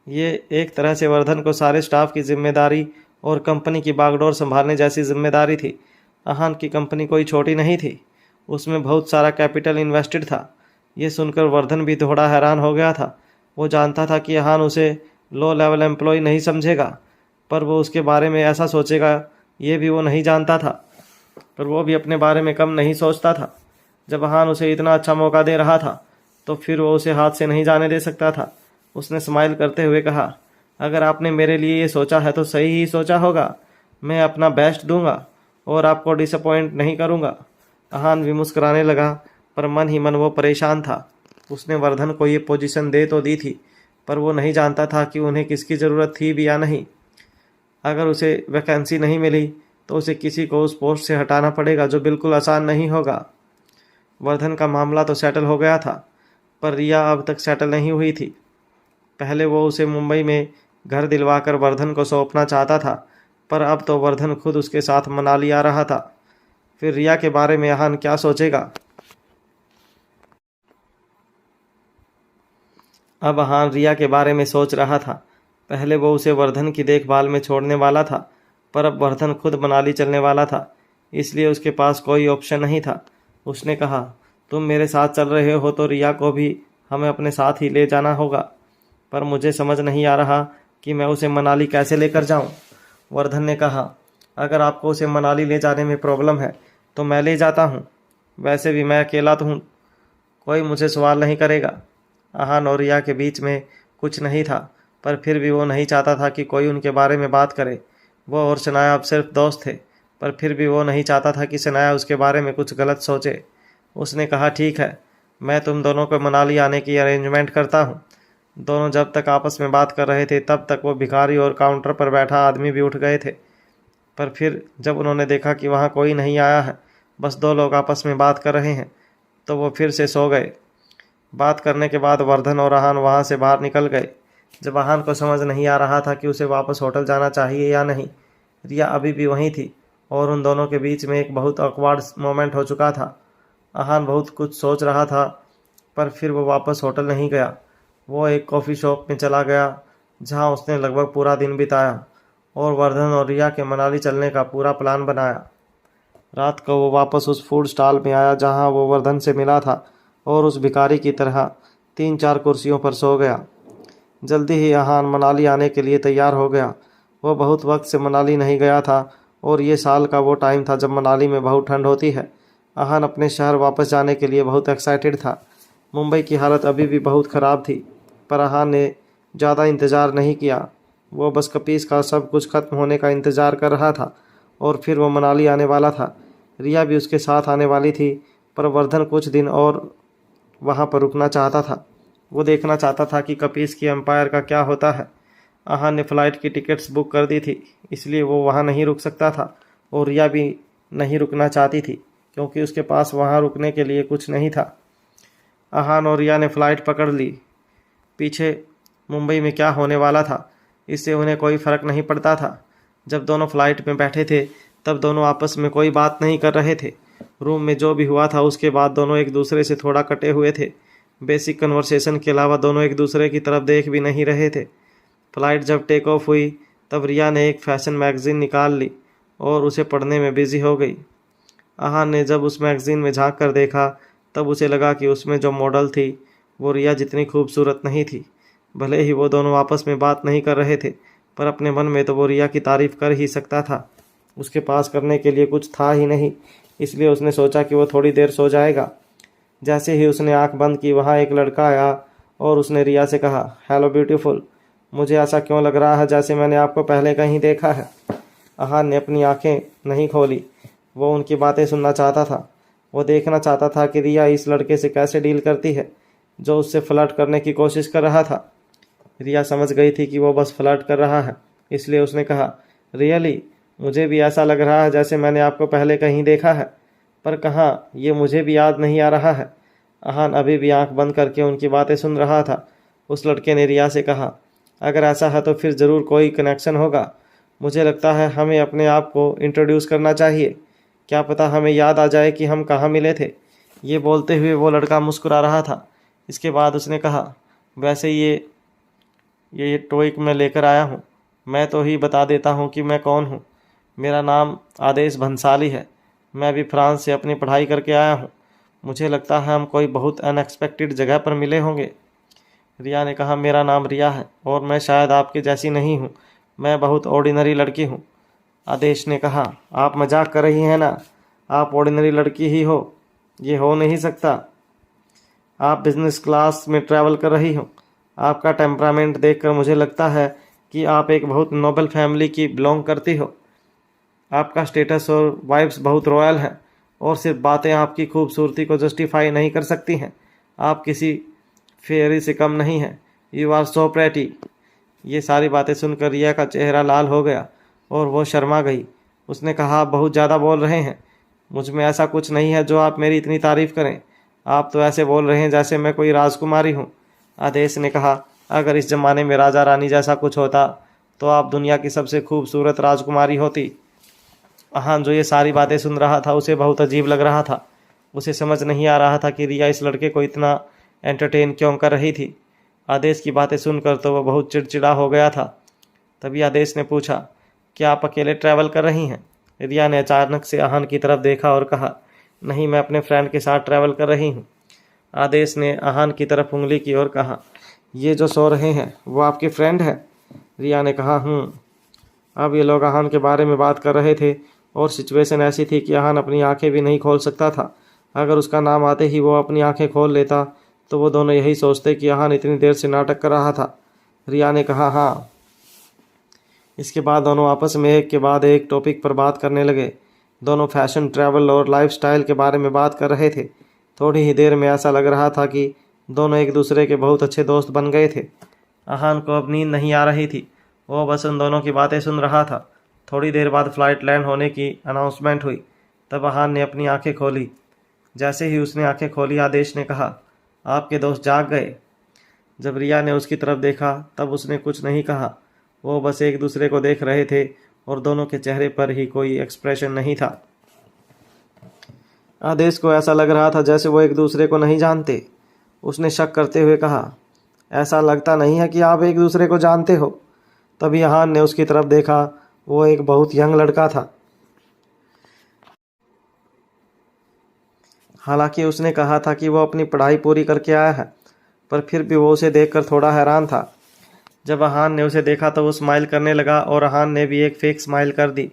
ये एक तरह से वर्धन को सारे स्टाफ की जिम्मेदारी और कंपनी की बागडोर संभालने जैसी जिम्मेदारी थी। आहान की कंपनी कोई छोटी नहीं थी, उसमें बहुत सारा कैपिटल इन्वेस्टेड था। ये सुनकर वर्धन भी थोड़ा हैरान हो गया था। वो जानता था कि आहान उसे लो लेवल एम्प्लॉय नहीं समझेगा, पर वो उसके बारे में ऐसा सोचेगा ये भी वो नहीं जानता था। पर वो भी अपने बारे में कम नहीं सोचता था। जब आहान उसे इतना अच्छा मौका दे रहा था तो फिर वो उसे हाथ से नहीं जाने दे सकता था। उसने स्माइल करते हुए कहा, अगर आपने मेरे लिए ये सोचा है तो सही ही सोचा होगा। मैं अपना बेस्ट दूंगा और आपको डिसअपॉइंट नहीं करूंगा। आहान भी मुस्कुराने लगा, पर मन ही मन वो परेशान था। उसने वर्धन को ये पोजीशन दे तो दी थी, पर वो नहीं जानता था कि उन्हें किसकी ज़रूरत थी भी या नहीं। अगर उसे वैकेंसी नहीं मिली तो उसे किसी को उस पोस्ट से हटाना पड़ेगा, जो बिल्कुल आसान नहीं होगा। वर्धन का मामला तो सेटल हो गया था, पर रिया अब तक सेटल नहीं हुई थी। पहले वो उसे मुंबई में घर दिलवाकर वर्धन को सौंपना चाहता था, पर अब तो वर्धन खुद उसके साथ मनाली आ रहा था। फिर रिया के बारे में आहान क्या सोचेगा? अब आहान रिया के बारे में सोच रहा था। पहले वो उसे वर्धन की देखभाल में छोड़ने वाला था, पर अब वर्धन खुद मनाली चलने वाला था, इसलिए उसके पास कोई ऑप्शन नहीं था। उसने कहा, तुम मेरे साथ चल रहे हो तो रिया को भी हमें अपने साथ ही ले जाना होगा, पर मुझे समझ नहीं आ रहा कि मैं उसे मनाली कैसे लेकर जाऊं। वर्धन ने कहा, अगर आपको उसे मनाली ले जाने में प्रॉब्लम है तो मैं ले जाता हूं। वैसे भी मैं अकेला तो हूँ, कोई मुझे सवाल नहीं करेगा। आहान और रिया के बीच में कुछ नहीं था, पर फिर भी वो नहीं चाहता था कि कोई उनके बारे में बात करे। वो और शनाया अब सिर्फ दोस्त थे, पर फिर भी वो नहीं चाहता था कि शनाया उसके बारे में कुछ गलत सोचे। उसने कहा, ठीक है, मैं तुम दोनों को मनाली आने की अरेंजमेंट करता हूँ। दोनों जब तक आपस में बात कर रहे थे तब तक वो भिखारी और काउंटर पर बैठा आदमी भी उठ गए थे, पर फिर जब उन्होंने देखा कि वहाँ कोई नहीं आया है, बस दो लोग आपस में बात कर रहे हैं, तो वो फिर से सो गए। बात करने के बाद वर्धन और आहान वहाँ से बाहर निकल गए। जब आहान को समझ नहीं आ रहा था कि उसे वापस होटल जाना चाहिए या नहीं, रिया अभी भी वहीं थी और उन दोनों के बीच में एक बहुत ऑकवर्ड मोमेंट हो चुका था। आहान बहुत कुछ सोच रहा था, पर फिर वो वापस होटल नहीं गया। वो एक कॉफ़ी शॉप में चला गया जहाँ उसने लगभग पूरा दिन बिताया और वर्धन और रिया के मनाली चलने का पूरा प्लान बनाया। रात को वो वापस उस फूड स्टॉल में आया जहाँ वो वर्धन से मिला था और उस भिखारी की तरह 3-4 कुर्सियों पर सो गया। जल्दी ही आहान मनाली आने के लिए तैयार हो गया। वो बहुत वक्त से मनाली नहीं गया था और ये साल का वो टाइम था जब मनाली में बहुत ठंड होती है। आहान अपने शहर वापस जाने के लिए बहुत एक्साइटेड था। मुंबई की हालत अभी भी बहुत ख़राब थी, पर आहान ने ज़्यादा इंतज़ार नहीं किया। वो बस कपीस का सब कुछ खत्म होने का इंतज़ार कर रहा था और फिर वो मनाली आने वाला था। रिया भी उसके साथ आने वाली थी, पर वर्धन कुछ दिन और वहाँ पर रुकना चाहता था। वो देखना चाहता था कि कपीस की एम्पायर का क्या होता है। आहान ने फ़्लाइट की टिकट्स बुक कर दी थी, इसलिए वो वहाँ नहीं रुक सकता था और रिया भी नहीं रुकना चाहती थी क्योंकि उसके पास वहाँ रुकने के लिए कुछ नहीं था। आहान और रिया ने फ़्लाइट पकड़ ली। पीछे मुंबई में क्या होने वाला था इससे उन्हें कोई फ़र्क नहीं पड़ता था। जब दोनों फ़्लाइट में बैठे थे तब दोनों आपस में कोई बात नहीं कर रहे थे। रूम में जो भी हुआ था उसके बाद दोनों एक दूसरे से थोड़ा कटे हुए थे। बेसिक कन्वर्सेशन के अलावा दोनों एक दूसरे की तरफ देख भी नहीं रहे थे। फ़्लाइट जब टेक ऑफ हुई तब रिया ने एक फ़ैशन मैगज़ीन निकाल ली और उसे पढ़ने में बिज़ी हो गई। आहान ने जब उस मैगज़ीन में झांक कर देखा तब उसे लगा कि उसमें जो मॉडल थी वो रिया जितनी खूबसूरत नहीं थी। भले ही वो दोनों आपस में बात नहीं कर रहे थे, पर अपने मन में तो वो रिया की तारीफ़ कर ही सकता था। उसके पास करने के लिए कुछ था ही नहीं, इसलिए उसने सोचा कि वो थोड़ी देर सो जाएगा। जैसे ही उसने आंख बंद की वहाँ एक लड़का आया और उसने रिया से कहा, हेलो ब्यूटीफुल, मुझे ऐसा क्यों लग रहा है जैसे मैंने आपको पहले कहीं देखा है। आहान ने अपनी आंखें नहीं खोली। वो उनकी बातें सुनना चाहता था। वो देखना चाहता था कि रिया इस लड़के से कैसे डील करती है जो उससे फ्लर्ट करने की कोशिश कर रहा था। रिया समझ गई थी कि वो बस फ्लर्ट कर रहा है, इसलिए उसने कहा, रियली, मुझे भी ऐसा लग रहा है जैसे मैंने आपको पहले कहीं देखा है, पर कहाँ, ये मुझे भी याद नहीं आ रहा है। आहान अभी भी आंख बंद करके उनकी बातें सुन रहा था। उस लड़के ने रिया से कहा, अगर ऐसा है तो फिर ज़रूर कोई कनेक्शन होगा। मुझे लगता है हमें अपने आप को इंट्रोड्यूस करना चाहिए। क्या पता हमें याद आ जाए कि हम कहाँ मिले थे। ये बोलते हुए वो लड़का मुस्कुरा रहा था। इसके बाद उसने कहा, वैसे ये टॉपिक मैं लेकर आया हूँ। मैं तो ही बता देता हूँ कि मैं कौन हूँ। मेरा नाम आदेश भंसाली है। मैं अभी फ्रांस से अपनी पढ़ाई करके आया हूँ। मुझे लगता है हम कोई बहुत अनएक्सपेक्टेड जगह पर मिले होंगे। रिया ने कहा, मेरा नाम रिया है और मैं शायद आपके जैसी नहीं हूँ। मैं बहुत ऑर्डिनरी लड़की हूँ। आदेश ने कहा, आप मजाक कर रही हैं ना? आप ऑर्डिनरी लड़की ही हो, ये हो नहीं सकता। आप बिजनेस क्लास में ट्रैवल कर रही हो। आपका टेम्परामेंट देखकर मुझे लगता है कि आप एक बहुत नोबल फैमिली की बिलोंग करती हो। आपका स्टेटस और वाइब्स बहुत रॉयल हैं और सिर्फ बातें आपकी खूबसूरती को जस्टिफाई नहीं कर सकती हैं। आप किसी फेयरी से कम नहीं हैं। You are so pretty. ये सारी बातें सुनकर रिया का चेहरा लाल हो गया और वो शर्मा गई। उसने कहा, आप बहुत ज़्यादा बोल रहे हैं। मुझ में ऐसा कुछ नहीं है जो आप मेरी इतनी तारीफ़ करें। आप तो ऐसे बोल रहे हैं जैसे मैं कोई राजकुमारी हूँ। आदेश ने कहा, अगर इस ज़माने में राजा रानी जैसा कुछ होता तो आप दुनिया की सबसे खूबसूरत राजकुमारी होती। आहान जो ये सारी बातें सुन रहा था उसे बहुत अजीब लग रहा था। उसे समझ नहीं आ रहा था कि रिया इस लड़के को इतना एंटरटेन क्यों कर रही थी। आदेश की बातें सुनकर तो वह बहुत चिड़चिड़ा हो गया था। तभी आदेश ने पूछा, क्या आप अकेले ट्रैवल कर रही हैं? रिया ने अचानक से आहान की तरफ देखा और कहा, नहीं, मैं अपने फ्रेंड के साथ ट्रैवल कर रही हूँ। आदेश ने आहान की तरफ उंगली की और कहा, ये जो सो रहे हैं वो आपके फ्रेंड है? रिया ने कहा, अब ये लोग आहान के बारे में बात कर रहे थे और सिचुएशन ऐसी थी कि आहान अपनी आंखें भी नहीं खोल सकता था। अगर उसका नाम आते ही वो अपनी आंखें खोल लेता तो वो दोनों यही सोचते कि आहान इतनी देर से नाटक कर रहा था। रिया ने कहा, हाँ। इसके बाद दोनों आपस में एक के बाद एक टॉपिक पर बात करने लगे। दोनों फैशन, ट्रैवल और लाइफस्टाइल के बारे में बात कर रहे थे। थोड़ी ही देर में ऐसा लग रहा था कि दोनों एक दूसरे के बहुत अच्छे दोस्त बन गए थे। आहान को अब नींद नहीं आ रही थी, वो बस उन दोनों की बातें सुन रहा था। थोड़ी देर बाद फ्लाइट लैंड होने की अनाउंसमेंट हुई। तब आहान ने अपनी आंखें खोली। जैसे ही उसने आंखें खोली, आदेश ने कहा, आपके दोस्त जाग गए। जब रिया ने उसकी तरफ देखा तब उसने कुछ नहीं कहा। वो बस एक दूसरे को देख रहे थे और दोनों के चेहरे पर ही कोई एक्सप्रेशन नहीं था। आदेश को ऐसा लग रहा था जैसे वो एक दूसरे को नहीं जानते। उसने शक करते हुए कहा, ऐसा लगता नहीं है कि आप एक दूसरे को जानते हो। तभी आहान ने उसकी तरफ देखा। वो एक बहुत यंग लड़का था। हालांकि उसने कहा था कि वो अपनी पढ़ाई पूरी करके आया है, पर फिर भी वो उसे देखकर थोड़ा हैरान था। जब आहान ने उसे देखा तो वो स्माइल करने लगा और आहान ने भी एक फेक स्माइल कर दी।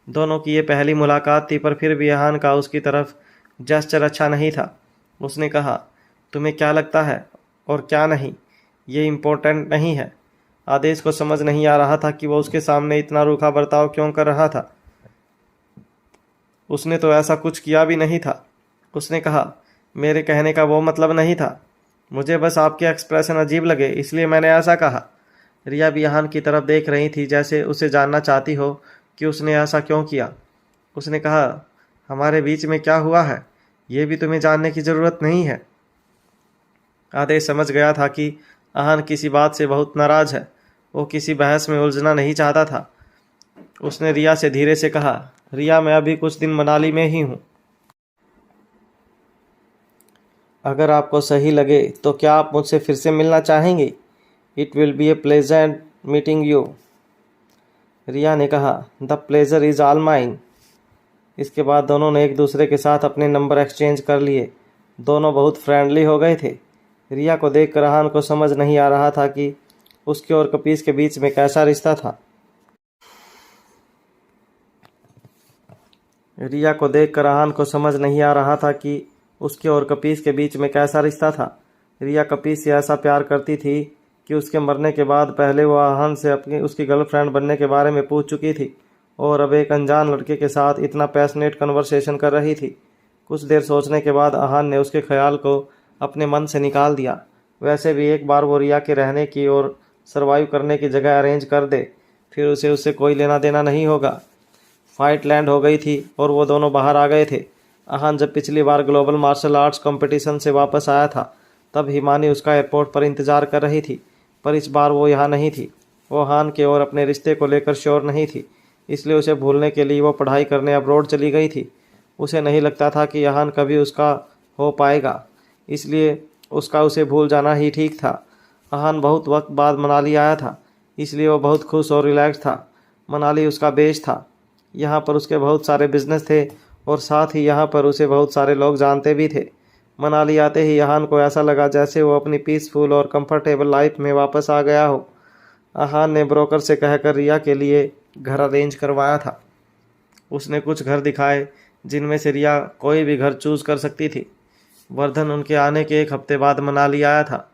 दोनों की ये पहली मुलाकात थी, पर फिर भी आहान का उसकी तरफ जेस्चर अच्छा नहीं था। उसने कहा, तुम्हें क्या लगता है और क्या नहीं, ये इम्पोर्टेंट नहीं है। आदेश को समझ नहीं आ रहा था कि वो उसके सामने इतना रूखा बर्ताव क्यों कर रहा था। उसने तो ऐसा कुछ किया भी नहीं था। उसने कहा, मेरे कहने का वो मतलब नहीं था, मुझे बस आपके एक्सप्रेशन अजीब लगे इसलिए मैंने ऐसा कहा। रिया भी आहान की तरफ देख रही थी, जैसे उसे जानना चाहती हो कि उसने ऐसा क्यों किया। उसने कहा, हमारे बीच में क्या हुआ है ये भी तुम्हें जानने की ज़रूरत नहीं है। आदेश समझ गया था कि आहान किसी बात से बहुत नाराज है। वो किसी बहस में उलझना नहीं चाहता था। उसने रिया से धीरे से कहा, रिया, मैं अभी कुछ दिन मनाली में ही हूँ। अगर आपको सही लगे तो क्या आप मुझसे फिर से मिलना चाहेंगी? It will be a pleasant meeting you. Riya ने कहा, the pleasure is all mine. इसके बाद दोनों ने एक दूसरे के साथ अपने नंबर एक्सचेंज कर लिए। दोनों बहुत फ्रेंडली हो गए थे। रिया को देखकर आहान को समझ नहीं आ रहा था कि उसके और कपीस के बीच में कैसा रिश्ता था। रिया को देखकर आहान को समझ नहीं आ रहा था कि उसके और कपीस के बीच में कैसा रिश्ता था। रिया कपीस से ऐसा प्यार करती थी कि उसके मरने के बाद पहले वो आहान से अपनी उसकी गर्लफ्रेंड बनने के बारे में पूछ चुकी थी और अब एक अनजान लड़के के साथ इतना पैशनेट कन्वर्सेशन कर रही थी। कुछ देर सोचने के बाद आहान ने उसके ख्याल को अपने मन से निकाल दिया। वैसे भी एक बार वो रिया के रहने की और सरवाइव करने की जगह अरेंज कर दे, फिर उसे उससे कोई लेना देना नहीं होगा। फाइट लैंड हो गई थी और वो दोनों बाहर आ गए थे। आहान जब पिछली बार ग्लोबल मार्शल आर्ट्स कंपटीशन से वापस आया था तब हिमानी उसका एयरपोर्ट पर इंतज़ार कर रही थी, पर इस बार वो यहाँ नहीं थी। वो आहान के और अपने रिश्ते को लेकर श्योर नहीं थी, इसलिए उसे भूलने के लिए वो पढ़ाई करने अब्रॉड चली गई थी। उसे नहीं लगता था कि आहान कभी उसका हो पाएगा, इसलिए उसका उसे भूल जाना ही ठीक था। आहान बहुत वक्त बाद मनाली आया था, इसलिए वो बहुत खुश और रिलैक्स था। मनाली उसका बेस था। यहाँ पर उसके बहुत सारे बिजनेस थे और साथ ही यहाँ पर उसे बहुत सारे लोग जानते भी थे। मनाली आते ही आहान को ऐसा लगा जैसे वो अपनी पीसफुल और कंफर्टेबल लाइफ में वापस आ गया हो। आहान ने ब्रोकर से कहकर रिया के लिए घर अरेंज करवाया था। उसने कुछ घर दिखाए जिनमें से रिया कोई भी घर चूज़ कर सकती थी। वर्धन उनके आने के एक हफ्ते बाद मनाली आया था।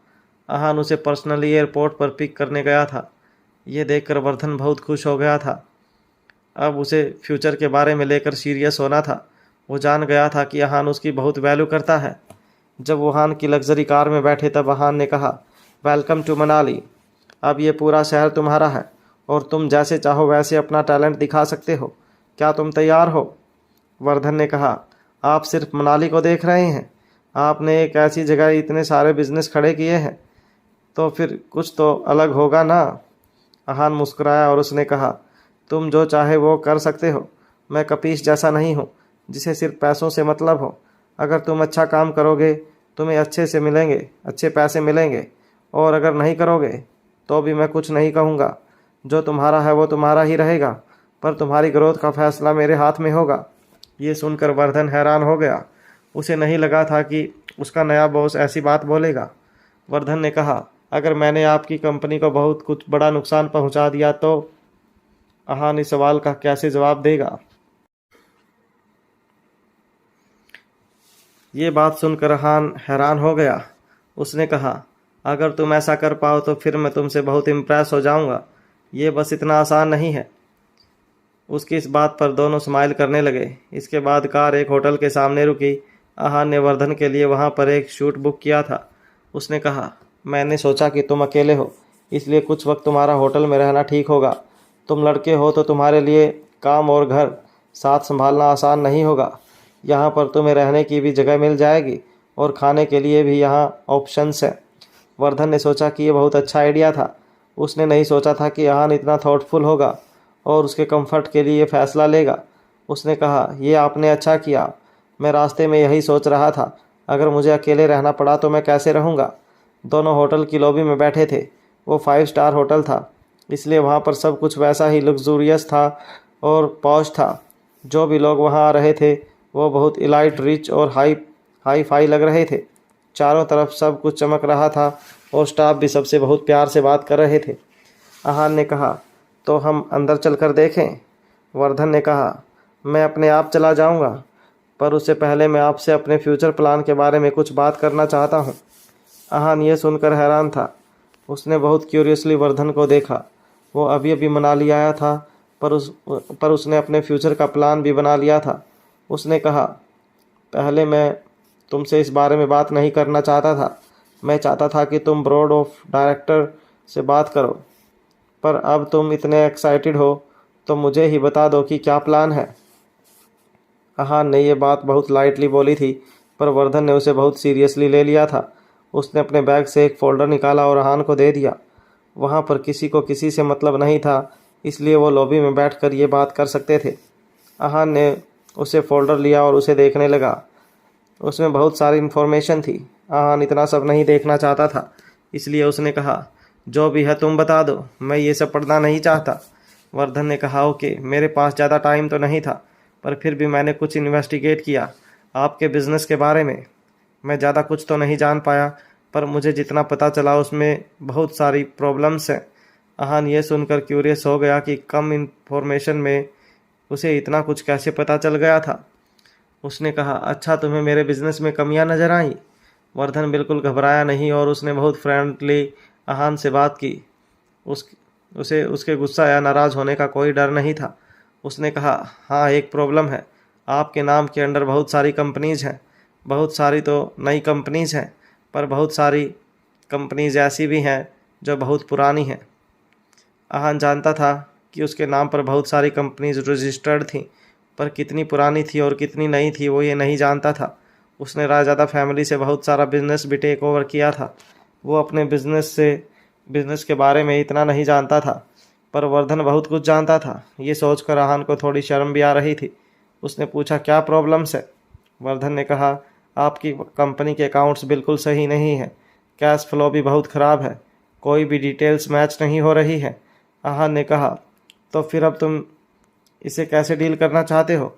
आहान उसे पर्सनली एयरपोर्ट पर पिक करने गया था। ये देखकर वर्धन बहुत खुश हो गया था। अब उसे फ्यूचर के बारे में लेकर सीरियस होना था। वो जान गया था कि आहान उसकी बहुत वैल्यू करता है। जब वो आहान की लग्जरी कार में बैठे तब आहान ने कहा, वेलकम टू मनाली। अब ये पूरा शहर तुम्हारा है और तुम जैसे चाहो वैसे अपना टैलेंट दिखा सकते हो। क्या तुम तैयार हो? वर्धन ने कहा, आप सिर्फ मनाली को देख रहे हैं? आपने एक ऐसी जगह इतने सारे बिजनेस खड़े किए हैं, तो फिर कुछ तो अलग होगा ना। आहान मुस्कुराया और उसने कहा, तुम जो चाहे वो कर सकते हो। मैं कपीस जैसा नहीं हूँ जिसे सिर्फ पैसों से मतलब हो। अगर तुम अच्छा काम करोगे तुम्हें अच्छे पैसे मिलेंगे और अगर नहीं करोगे तो भी मैं कुछ नहीं कहूँगा। जो तुम्हारा है वो तुम्हारा ही रहेगा, पर तुम्हारी ग्रोथ का फैसला मेरे हाथ में होगा। ये सुनकर वर्धन हैरान हो गया। उसे नहीं लगा था कि उसका नया बॉस ऐसी बात बोलेगा। वर्धन ने कहा, अगर मैंने आपकी कंपनी को बहुत कुछ बड़ा नुकसान पहुंचा दिया तो? आहान इस सवाल का कैसे जवाब देगा। ये बात सुनकर आहान हैरान हो गया। उसने कहा, अगर तुम ऐसा कर पाओ तो फिर मैं तुमसे बहुत इम्प्रेस हो जाऊंगा। ये बस इतना आसान नहीं है। उसकी इस बात पर दोनों स्माइल करने लगे। इसके बाद कार एक होटल के सामने रुकी। आहान ने वर्धन के लिए वहां पर एक शूट बुक किया था। उसने कहा, मैंने सोचा कि तुम अकेले हो, इसलिए कुछ वक्त तुम्हारा होटल में रहना ठीक होगा। तुम लड़के हो तो तुम्हारे लिए काम और घर साथ संभालना आसान नहीं होगा। यहाँ पर तुम्हें रहने की भी जगह मिल जाएगी और खाने के लिए भी यहाँ ऑप्शंस हैं। वर्धन ने सोचा कि ये बहुत अच्छा आइडिया था। उसने नहीं सोचा था कि आहान इतना थॉटफुल होगा और उसके कंफर्ट के लिए फैसला लेगा। उसने कहा, यह आपने अच्छा किया। मैं रास्ते में यही सोच रहा था, अगर मुझे अकेले रहना पड़ा तो मैं कैसे रहूँगा। दोनों होटल की लॉबी में बैठे थे। वो 5 स्टार होटल था, इसलिए वहाँ पर सब कुछ वैसा ही लग्जूरियस था और पॉश था। जो भी लोग वहाँ आ रहे थे वो बहुत इलाइट, रिच और हाई फाई लग रहे थे। चारों तरफ सब कुछ चमक रहा था और स्टाफ भी सबसे बहुत प्यार से बात कर रहे थे। आहान ने कहा, तो हम अंदर चलकर देखें। वर्धन ने कहा, मैं अपने आप चला जाऊंगा, पर उससे पहले मैं आपसे अपने फ्यूचर प्लान के बारे में कुछ बात करना चाहता हूँ। आहान ये सुनकर हैरान था। उसने बहुत क्यूरियसली वर्धन को देखा। वो अभी अभी मनाली आया था, पर उसने अपने फ्यूचर का प्लान भी बना लिया था। उसने कहा, पहले मैं तुमसे इस बारे में बात नहीं करना चाहता था। मैं चाहता था कि तुम बोर्ड ऑफ डायरेक्टर से बात करो, पर अब तुम इतने एक्साइटेड हो तो मुझे ही बता दो कि क्या प्लान है। आहान ने ये बात बहुत लाइटली बोली थी, पर वर्धन ने उसे बहुत सीरियसली ले लिया था। उसने अपने बैग से एक फ़ोल्डर निकाला और आहान को दे दिया। वहाँ पर किसी को किसी से मतलब नहीं था, इसलिए वो लॉबी में बैठकर ये बात कर सकते थे। आहान ने उसे फ़ोल्डर लिया और उसे देखने लगा। उसमें बहुत सारी इन्फॉर्मेशन थी। आहान इतना सब नहीं देखना चाहता था, इसलिए उसने कहा, जो भी है तुम बता दो, मैं ये सब पढ़ना नहीं चाहता। वर्धन ने कहा, ओके, मेरे पास ज़्यादा टाइम तो नहीं था, पर फिर भी मैंने कुछ इन्वेस्टिगेट किया आपके बिज़नेस के बारे में। मैं ज़्यादा कुछ तो नहीं जान पाया, पर मुझे जितना पता चला उसमें बहुत सारी प्रॉब्लम्स हैं। आहान ये सुनकर क्यूरियस हो गया कि कम इन्फॉर्मेशन में उसे इतना कुछ कैसे पता चल गया था। उसने कहा, अच्छा, तुम्हें मेरे बिज़नेस में कमियां नज़र आईं? वर्धन बिल्कुल घबराया नहीं और उसने बहुत फ्रेंडली आहान से बात की। उसे उसके गुस्सा या नाराज़ होने का कोई डर नहीं था। उसने कहा, हाँ, एक प्रॉब्लम है। आपके नाम के अंडर बहुत सारी कंपनीज़ हैं। बहुत सारी तो नई कंपनीज़ हैं, पर बहुत सारी कंपनीज़ ऐसी भी हैं जो बहुत पुरानी हैं। आहान जानता था कि उसके नाम पर बहुत सारी कंपनीज रजिस्टर्ड थीं, पर कितनी पुरानी थी और कितनी नई थी वो ये नहीं जानता था। उसने रायजादा फैमिली से बहुत सारा बिजनेस भी टेक ओवर किया था। वो अपने बिजनेस के बारे में इतना नहीं जानता था, पर वर्धन बहुत कुछ जानता था। ये सोचकर आहान को थोड़ी शर्म भी आ रही थी। उसने पूछा, क्या प्रॉब्लम्स है? वर्धन ने कहा, आपकी कंपनी के अकाउंट्स बिल्कुल सही नहीं हैं। कैश फ्लो भी बहुत ख़राब है। कोई भी डिटेल्स मैच नहीं हो रही है। आहान ने कहा, तो फिर अब तुम इसे कैसे डील करना चाहते हो?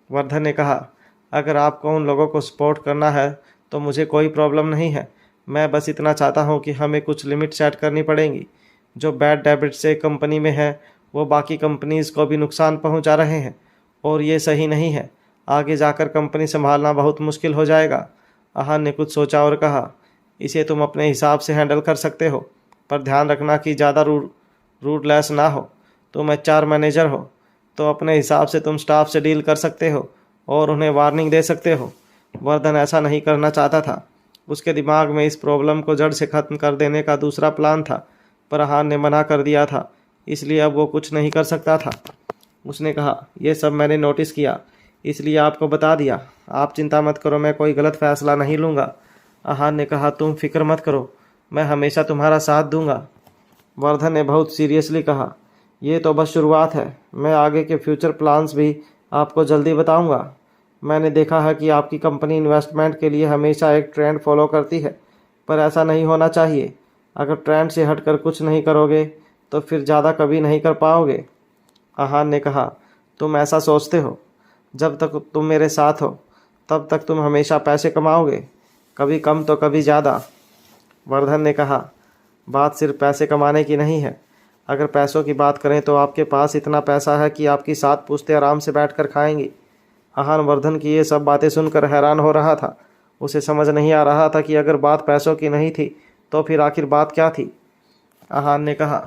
वर्धन ने कहा, अगर आपको उन लोगों को सपोर्ट करना है तो मुझे कोई प्रॉब्लम नहीं है। मैं बस इतना चाहता हूँ कि हमें कुछ लिमिट सेट करनी पड़ेंगी। जो बैड डेबिट से कंपनी में है वो बाकी कंपनीज़ को भी नुकसान पहुँचा रहे हैं और ये सही नहीं है। आगे जाकर कंपनी संभालना बहुत मुश्किल हो जाएगा। आहान ने कुछ सोचा और कहा, इसे तुम अपने हिसाब से हैंडल कर सकते हो, पर ध्यान रखना कि ज़्यादा रूडलेस ना हो। तुम HR मैनेजर हो तो अपने हिसाब से तुम स्टाफ से डील कर सकते हो और उन्हें वार्निंग दे सकते हो। वर्धन ऐसा नहीं करना चाहता था। उसके दिमाग में इस प्रॉब्लम को जड़ से ख़त्म कर देने का दूसरा प्लान था, पर आहान ने मना कर दिया था, इसलिए अब वो कुछ नहीं कर सकता था। उसने कहा, यह सब मैंने नोटिस किया, इसलिए आपको बता दिया। आप चिंता मत करो, मैं कोई गलत फ़ैसला नहीं लूँगा। आहान ने कहा, तुम फिक्र मत करो, मैं हमेशा तुम्हारा साथ दूंगा। वर्धन ने बहुत सीरियसली कहा, ये तो बस शुरुआत है। मैं आगे के फ्यूचर प्लान्स भी आपको जल्दी बताऊंगा। मैंने देखा है कि आपकी कंपनी इन्वेस्टमेंट के लिए हमेशा एक ट्रेंड फॉलो करती है, पर ऐसा नहीं होना चाहिए। अगर ट्रेंड से हटकर कुछ नहीं करोगे तो फिर ज़्यादा कभी नहीं कर पाओगे। आहान ने कहा, तुम ऐसा सोचते हो? जब तक तुम मेरे साथ हो तब तक तुम हमेशा पैसे कमाओगे, कभी कम तो कभी ज़्यादा। वर्धन ने कहा, बात सिर्फ पैसे कमाने की नहीं है। अगर पैसों की बात करें तो आपके पास इतना पैसा है कि आपकी 7 पुश्तें आराम से बैठकर खाएंगी। आहान वर्धन की ये सब बातें सुनकर हैरान हो रहा था। उसे समझ नहीं आ रहा था कि अगर बात पैसों की नहीं थी तो फिर आखिर बात क्या थी। आहान ने कहा,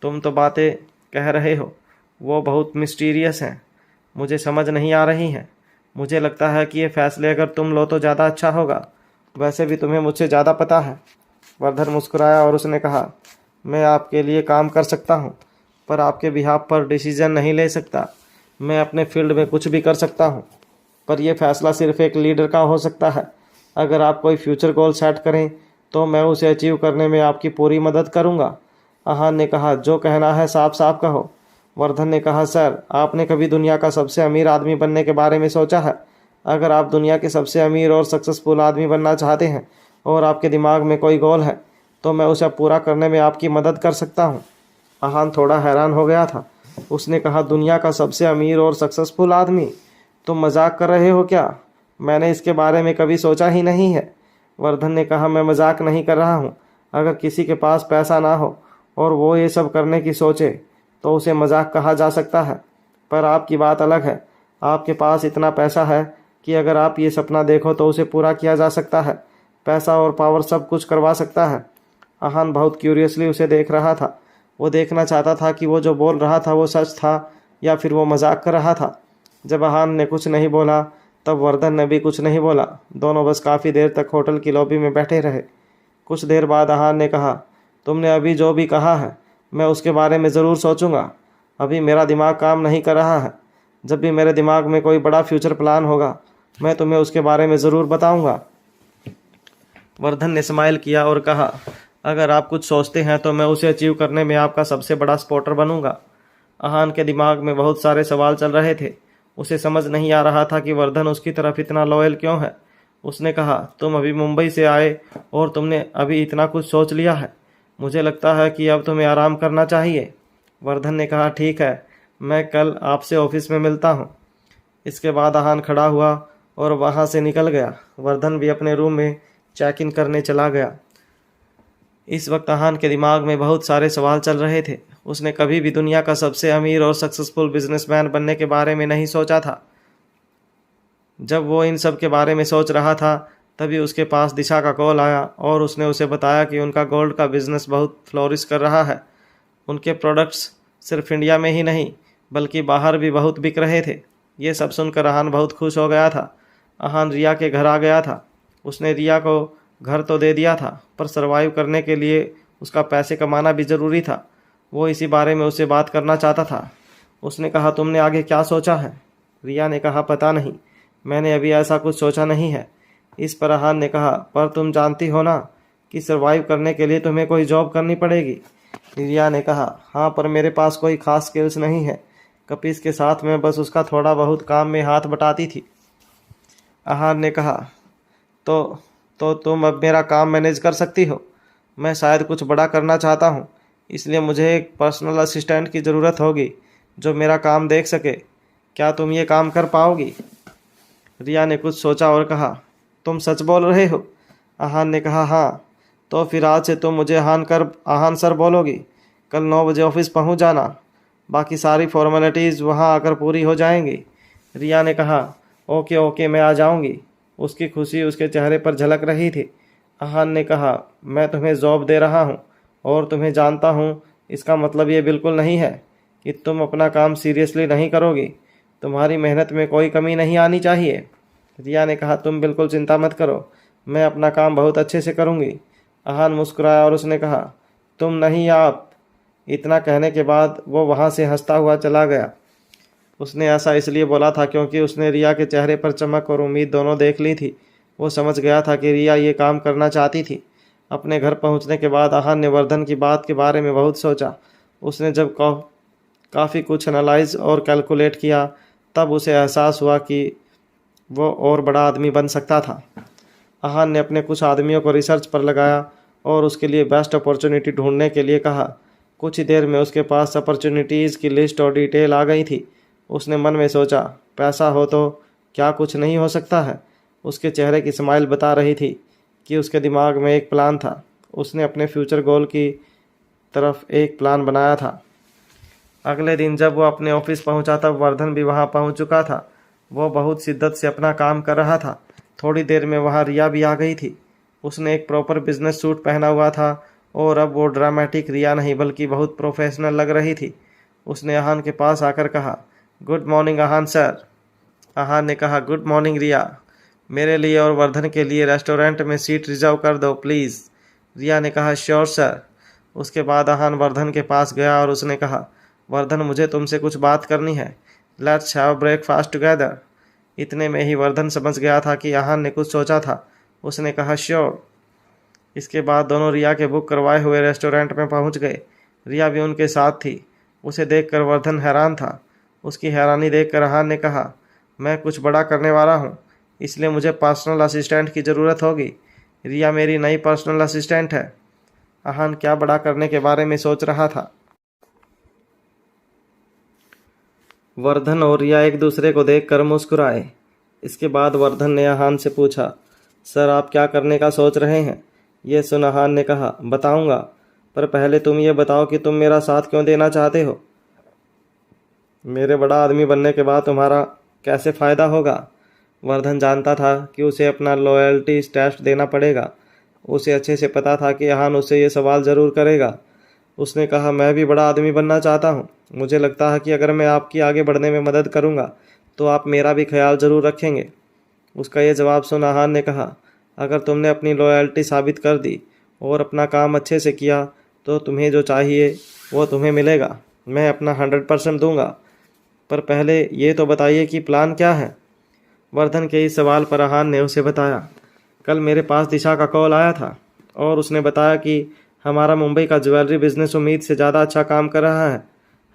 तुम तो बातें कह रहे हो वो बहुत मिस्टीरियस हैं, मुझे समझ नहीं आ रही हैं। मुझे लगता है कि ये फैसले अगर तुम लो तो ज़्यादा अच्छा होगा। वैसे भी तुम्हें मुझसे ज़्यादा पता है। वर्धन मुस्कुराया और उसने कहा, मैं आपके लिए काम कर सकता हूँ पर आपके बिहाफ पर डिसीजन नहीं ले सकता। मैं अपने फील्ड में कुछ भी कर सकता हूँ पर यह फैसला सिर्फ एक लीडर का हो सकता है। अगर आप कोई फ्यूचर गोल सेट करें तो मैं उसे अचीव करने में आपकी पूरी मदद करूँगा। आहान ने कहा, जो कहना है साफ साफ कहो। वर्धन ने कहा, सर आपने कभी दुनिया का सबसे अमीर आदमी बनने के बारे में सोचा है? अगर आप दुनिया के सबसे अमीर और सक्सेसफुल आदमी बनना चाहते हैं और आपके दिमाग में कोई गोल है तो मैं उसे पूरा करने में आपकी मदद कर सकता हूँ। आहान थोड़ा हैरान हो गया था। उसने कहा, दुनिया का सबसे अमीर और सक्सेसफुल आदमी? तुम मजाक कर रहे हो क्या? मैंने इसके बारे में कभी सोचा ही नहीं है। वर्धन ने कहा, मैं मजाक नहीं कर रहा हूँ। अगर किसी के पास पैसा ना हो और वो ये सब करने की सोचे तो उसे मजाक कहा जा सकता है, पर आपकी बात अलग है। आपके पास इतना पैसा है कि अगर आप ये सपना देखो तो उसे पूरा किया जा सकता है। पैसा और पावर सब कुछ करवा सकता है। आहान बहुत क्यूरियसली उसे देख रहा था। वो देखना चाहता था कि वो जो बोल रहा था वो सच था या फिर वो मजाक कर रहा था। जब आहान ने कुछ नहीं बोला तब वर्धन ने भी कुछ नहीं बोला। दोनों बस काफ़ी देर तक होटल की लॉबी में बैठे रहे। कुछ देर बाद आहान ने कहा, तुमने अभी जो भी कहा है मैं उसके बारे में ज़रूर सोचूंगा। अभी मेरा दिमाग काम नहीं कर रहा है। जब भी मेरे दिमाग में कोई बड़ा फ्यूचर प्लान होगा मैं तुम्हें उसके बारे में ज़रूर बताऊंगा। वर्धन ने स्माइल किया और कहा, अगर आप कुछ सोचते हैं तो मैं उसे अचीव करने में आपका सबसे बड़ा सपोर्टर बनूंगा। आहान के दिमाग में बहुत सारे सवाल चल रहे थे। उसे समझ नहीं आ रहा था कि वर्धन उसकी तरफ इतना लॉयल क्यों है। उसने कहा, तुम अभी मुंबई से आए और तुमने अभी इतना कुछ सोच लिया है। मुझे लगता है कि अब तुम्हें आराम करना चाहिए। वर्धन ने कहा, ठीक है, मैं कल आपसे ऑफिस में मिलता हूँ। इसके बाद आहान खड़ा हुआ और वहाँ से निकल गया। वर्धन भी अपने रूम में चेक इन करने चला गया। इस वक्त आहान के दिमाग में बहुत सारे सवाल चल रहे थे। उसने कभी भी दुनिया का सबसे अमीर और सक्सेसफुल बिजनेसमैन बनने के बारे में नहीं सोचा था। जब वो इन सब के बारे में सोच रहा था तभी उसके पास दिशा का कॉल आया और उसने उसे बताया कि उनका गोल्ड का बिजनेस बहुत फ्लोरिश कर रहा है। उनके प्रोडक्ट्स सिर्फ इंडिया में ही नहीं बल्कि बाहर भी बहुत बिक रहे थे। ये सब सुनकर आहान बहुत खुश हो गया था। आहान रिया के घर आ गया था। उसने रिया को घर तो दे दिया था पर सरवाइव करने के लिए उसका पैसे कमाना भी ज़रूरी था। वो इसी बारे में उससे बात करना चाहता था। उसने कहा, तुमने आगे क्या सोचा है? रिया ने कहा, पता नहीं, मैंने अभी ऐसा कुछ सोचा नहीं है। इस पर आहान ने कहा, पर तुम जानती हो ना कि सरवाइव करने के लिए तुम्हें कोई जॉब करनी पड़ेगी। रिया ने कहा, हाँ, पर मेरे पास कोई ख़ास स्किल्स नहीं है। कपीस के साथ मैं बस उसका थोड़ा बहुत काम में हाथ बटाती थी। आहान ने कहा, तो तुम अब मेरा काम मैनेज कर सकती हो। मैं शायद कुछ बड़ा करना चाहता हूँ, इसलिए मुझे एक पर्सनल असिस्टेंट की ज़रूरत होगी जो मेरा काम देख सके। क्या तुम ये काम कर पाओगी? रिया ने कुछ सोचा और कहा, तुम सच बोल रहे हो? आहान ने कहा, हाँ। तो फिर आज से तुम मुझे आहान सर बोलोगी। कल 9 बजे ऑफिस पहुँच जाना। बाकी सारी फॉर्मेलिटीज़ वहाँ आकर पूरी हो जाएंगी। रिया ने कहा, ओके ओके, मैं आ जाऊँगी। उसकी खुशी उसके चेहरे पर झलक रही थी। आहान ने कहा, मैं तुम्हें जॉब दे रहा हूँ और तुम्हें जानता हूँ, इसका मतलब ये बिल्कुल नहीं है कि तुम अपना काम सीरियसली नहीं करोगी। तुम्हारी मेहनत में कोई कमी नहीं आनी चाहिए। रिया ने कहा, तुम बिल्कुल चिंता मत करो, मैं अपना काम बहुत अच्छे से करूँगी। आहान मुस्कुराया और उसने कहा, तुम नहीं, आप। इतना कहने के बाद वो वहाँ से हंसता हुआ चला गया। उसने ऐसा इसलिए बोला था क्योंकि उसने रिया के चेहरे पर चमक और उम्मीद दोनों देख ली थी। वो समझ गया था कि रिया ये काम करना चाहती थी। अपने घर पहुंचने के बाद आहान ने वर्धन की बात के बारे में बहुत सोचा। उसने जब काफ़ी कुछ एनालाइज और कैलकुलेट किया तब उसे एहसास हुआ कि वो और बड़ा आदमी बन सकता था। आहान ने अपने कुछ आदमियों को रिसर्च पर लगाया और उसके लिए बेस्ट अपॉर्चुनिटी ढूंढने के लिए कहा। कुछ ही देर में उसके पास अपॉर्चुनिटीज़ की लिस्ट और डिटेल आ गई थी। उसने मन में सोचा, पैसा हो तो क्या कुछ नहीं हो सकता है। उसके चेहरे की स्माइल बता रही थी कि उसके दिमाग में एक प्लान था। उसने अपने फ्यूचर गोल की तरफ एक प्लान बनाया था। अगले दिन जब वो अपने ऑफिस पहुंचा तब वर्धन भी वहां पहुंच चुका था। वो बहुत शिद्दत से अपना काम कर रहा था। थोड़ी देर में वहां रिया भी आ गई थी। उसने एक प्रॉपर बिजनेस सूट पहना हुआ था और अब वो ड्रामेटिक रिया नहीं बल्कि बहुत प्रोफेशनल लग रही थी। उसने आहान के पास आकर कहा, गुड मॉर्निंग आहान सर। आहान ने कहा, गुड मॉर्निंग रिया। मेरे लिए और वर्धन के लिए रेस्टोरेंट में सीट रिजर्व कर दो प्लीज़। रिया ने कहा, श्योर सर। उसके बाद आहान वर्धन के पास गया और उसने कहा, वर्धन मुझे तुमसे कुछ बात करनी है। Let's have breakfast together. इतने में ही वर्धन समझ गया था कि आहान ने कुछ सोचा था। उसने कहा, श्योर। इसके बाद दोनों रिया के बुक करवाए हुए रेस्टोरेंट में पहुंच गए। रिया भी उनके साथ थी। उसे देखकर वर्धन हैरान था। उसकी हैरानी देखकर आहान ने कहा, मैं कुछ बड़ा करने वाला हूँ, इसलिए मुझे पर्सनल असिस्टेंट की ज़रूरत होगी। रिया मेरी नई पर्सनल असिस्टेंट है। आहान क्या बड़ा करने के बारे में सोच रहा था। वर्धन और रिया एक दूसरे को देखकर मुस्कुराए। इसके बाद वर्धन ने आहान से पूछा, सर आप क्या करने का सोच रहे हैं। ये सुन आहान ने कहा, बताऊंगा, पर पहले तुम ये बताओ कि तुम मेरा साथ क्यों देना चाहते हो। मेरे बड़ा आदमी बनने के बाद तुम्हारा कैसे फ़ायदा होगा। वर्धन जानता था कि उसे अपना लॉयल्टी टेस्ट देना पड़ेगा। उसे अच्छे से पता था कि आहान उससे ये सवाल ज़रूर करेगा। उसने कहा, मैं भी बड़ा आदमी बनना चाहता हूँ। मुझे लगता है कि अगर मैं आपकी आगे बढ़ने में मदद करूँगा तो आप मेरा भी ख्याल ज़रूर रखेंगे। उसका ये जवाब सुन आहान ने कहा, अगर तुमने अपनी लॉयल्टी साबित कर दी और अपना काम अच्छे से किया तो तुम्हें जो चाहिए वो तुम्हें मिलेगा। मैं अपना 100% दूंगा। पर पहले ये तो बताइए कि प्लान क्या है। वर्धन के इस सवाल पर आहान ने उसे बताया, कल मेरे पास दिशा का कॉल आया था और उसने बताया कि हमारा मुंबई का ज्वेलरी बिजनेस उम्मीद से ज़्यादा अच्छा काम कर रहा है।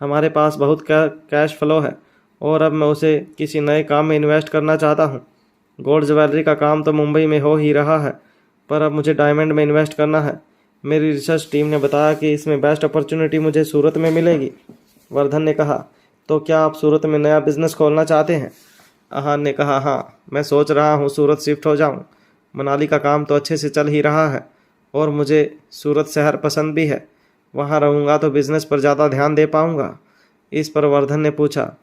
हमारे पास बहुत कैश फ्लो है और अब मैं उसे किसी नए काम में इन्वेस्ट करना चाहता हूँ। गोल्ड ज्वेलरी का काम तो मुंबई में हो ही रहा है, पर अब मुझे डायमंड में इन्वेस्ट करना है। मेरी रिसर्च टीम ने बताया कि इसमें बेस्ट अपॉर्चुनिटी मुझे सूरत में मिलेगी। वर्धन ने कहा, तो क्या आप सूरत में नया बिजनेस खोलना चाहते हैं। आहान ने कहा, हाँ, मैं सोच रहा हूँ सूरत शिफ्ट हो जाऊँ। मनाली का काम तो अच्छे से चल ही रहा है और मुझे सूरत शहर पसंद भी है। वहाँ रहूँगा तो बिज़नेस पर ज़्यादा ध्यान दे पाऊँगा। इस पर वर्धन ने पूछा,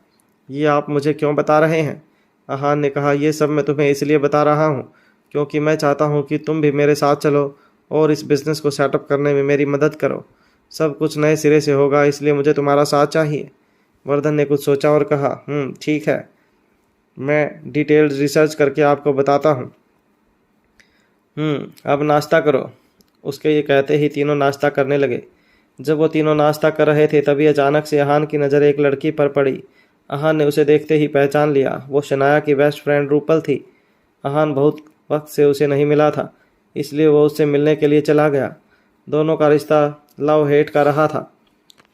ये आप मुझे क्यों बता रहे हैं। आहान ने कहा, ये सब मैं तुम्हें इसलिए बता रहा हूँ क्योंकि मैं चाहता हूँ कि तुम भी मेरे साथ चलो और इस बिज़नेस को सेटअप करने में मेरी मदद करो। सब कुछ नए सिरे से होगा, इसलिए मुझे तुम्हारा साथ चाहिए। वर्धन ने कुछ सोचा और कहा, ठीक है, मैं डिटेल्ड रिसर्च करके आपको बताता हूँ। अब नाश्ता करो। उसके ये कहते ही तीनों नाश्ता करने लगे। जब वो तीनों नाश्ता कर रहे थे तभी अचानक से आहान की नज़र एक लड़की पर पड़ी। आहान ने उसे देखते ही पहचान लिया। वो शनाया की बेस्ट फ्रेंड रूपल थी। आहान बहुत वक्त से उसे नहीं मिला था, इसलिए वो उससे मिलने के लिए चला गया। दोनों का रिश्ता लव हेट का रहा था।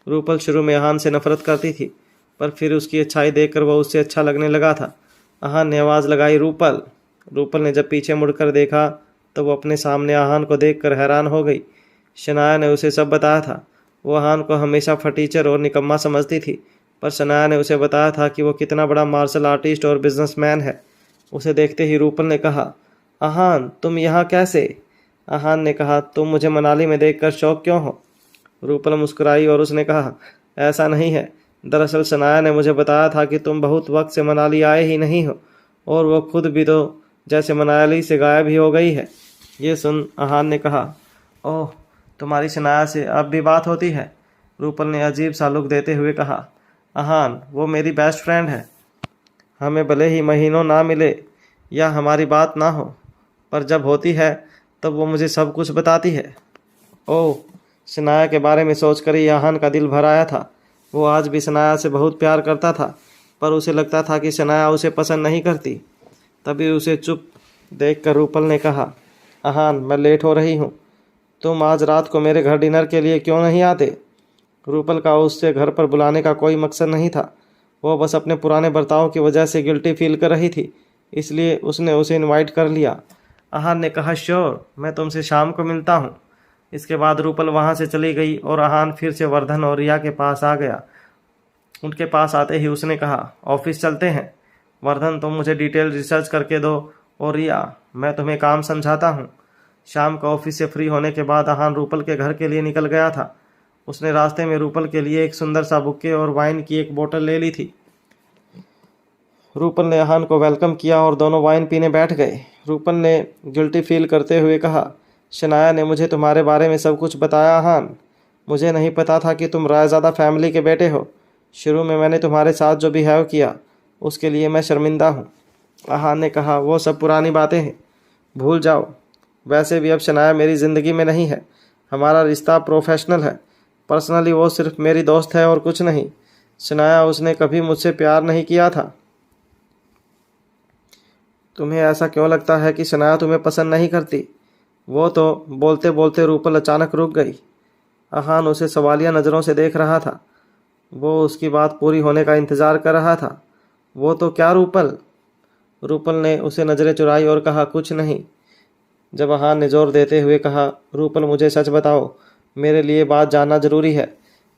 रूपल शुरू में आहान से नफरत करती थी, पर फिर उसकी अच्छाई देखकर वह उससे अच्छा लगने लगा था। आहान ने आवाज़ लगाई, रूपल। रूपल ने जब पीछे मुड़कर देखा तो वो अपने सामने आहान को देखकर हैरान हो गई। शनाया ने उसे सब बताया था। वो आहान को हमेशा फटीचर और निकम्मा समझती थी, पर शनाया ने उसे बताया था कि वो कितना बड़ा मार्शल आर्टिस्ट और बिजनेसमैन है। उसे देखते ही रूपल ने कहा, आहान तुम यहाँ कैसे। आहान ने कहा, तुम मुझे मनाली में देखकर शौक क्यों हो। रूपल मुस्कुराई और उसने कहा, ऐसा नहीं है, दरअसल शनाया ने मुझे बताया था कि तुम बहुत वक्त से मनाली आए ही नहीं हो और वो खुद भी तो जैसे मनाली से गायब ही हो गई है। ये सुन आहान ने कहा, ओह, तुम्हारी शनाया से अब भी बात होती है। रूपल ने अजीब सा लुक देते हुए कहा, आहान वो मेरी बेस्ट फ्रेंड है। हमें भले ही महीनों ना मिले या हमारी बात ना हो, पर जब होती है तब वो मुझे सब कुछ बताती है। ओह, शनाया के बारे में सोचकर ही आहान का दिल भर आया था। वो आज भी शनाया से बहुत प्यार करता था, पर उसे लगता था कि शनाया उसे पसंद नहीं करती। तभी उसे चुप देखकर रूपल ने कहा, आहान मैं लेट हो रही हूँ, तुम आज रात को मेरे घर डिनर के लिए क्यों नहीं आते। रूपल का उससे घर पर बुलाने का कोई मकसद नहीं था। वो बस अपने पुराने बर्ताव की वजह से गिल्टी फील कर रही थी, इसलिए उसने उसे इनवाइट कर लिया। आहान ने कहा, श्योर, मैं तुमसे शाम को मिलता हूँ। इसके बाद रूपल वहाँ से चली गई और आहान फिर से वर्धन और रिया के पास आ गया। उनके पास आते ही उसने कहा, ऑफिस चलते हैं। वर्धन, तुम मुझे डिटेल रिसर्च करके दो, और रिया, मैं तुम्हें काम समझाता हूँ। शाम को ऑफिस से फ्री होने के बाद आहान रूपल के घर के लिए निकल गया था। उसने रास्ते में रूपल के लिए एक सुंदर सा बुक्के और वाइन की एक बोतल ले ली थी। रूपल ने आहान को वेलकम किया और दोनों वाइन पीने बैठ गए। रूपल ने गिल्टी फील करते हुए कहा, शनाया ने मुझे तुम्हारे बारे में सब कुछ बताया आहान। मुझे नहीं पता था कि तुम रायज़ादा फैमिली के बेटे हो। शुरू में मैंने तुम्हारे साथ जो बिहेव किया उसके लिए मैं शर्मिंदा हूँ। आहान ने कहा, वो सब पुरानी बातें हैं, भूल जाओ। वैसे भी अब शनाया मेरी ज़िंदगी में नहीं है। हमारा रिश्ता प्रोफेशनल है। पर्सनली वो सिर्फ मेरी दोस्त है और कुछ नहीं। शनाया, उसने कभी मुझसे प्यार नहीं किया था। तुम्हें ऐसा क्यों लगता है कि शनाया तुम्हें पसंद नहीं करती? वो तो बोलते बोलते रूपल अचानक रुक गई। आहान उसे सवालिया नज़रों से देख रहा था। वो उसकी बात पूरी होने का इंतज़ार कर रहा था। वो तो क्या रूपल? रूपल ने उसे नज़रें चुराई और कहा, कुछ नहीं। जब आहान ने जोर देते हुए कहा, रूपल मुझे सच बताओ, मेरे लिए बात जानना ज़रूरी है।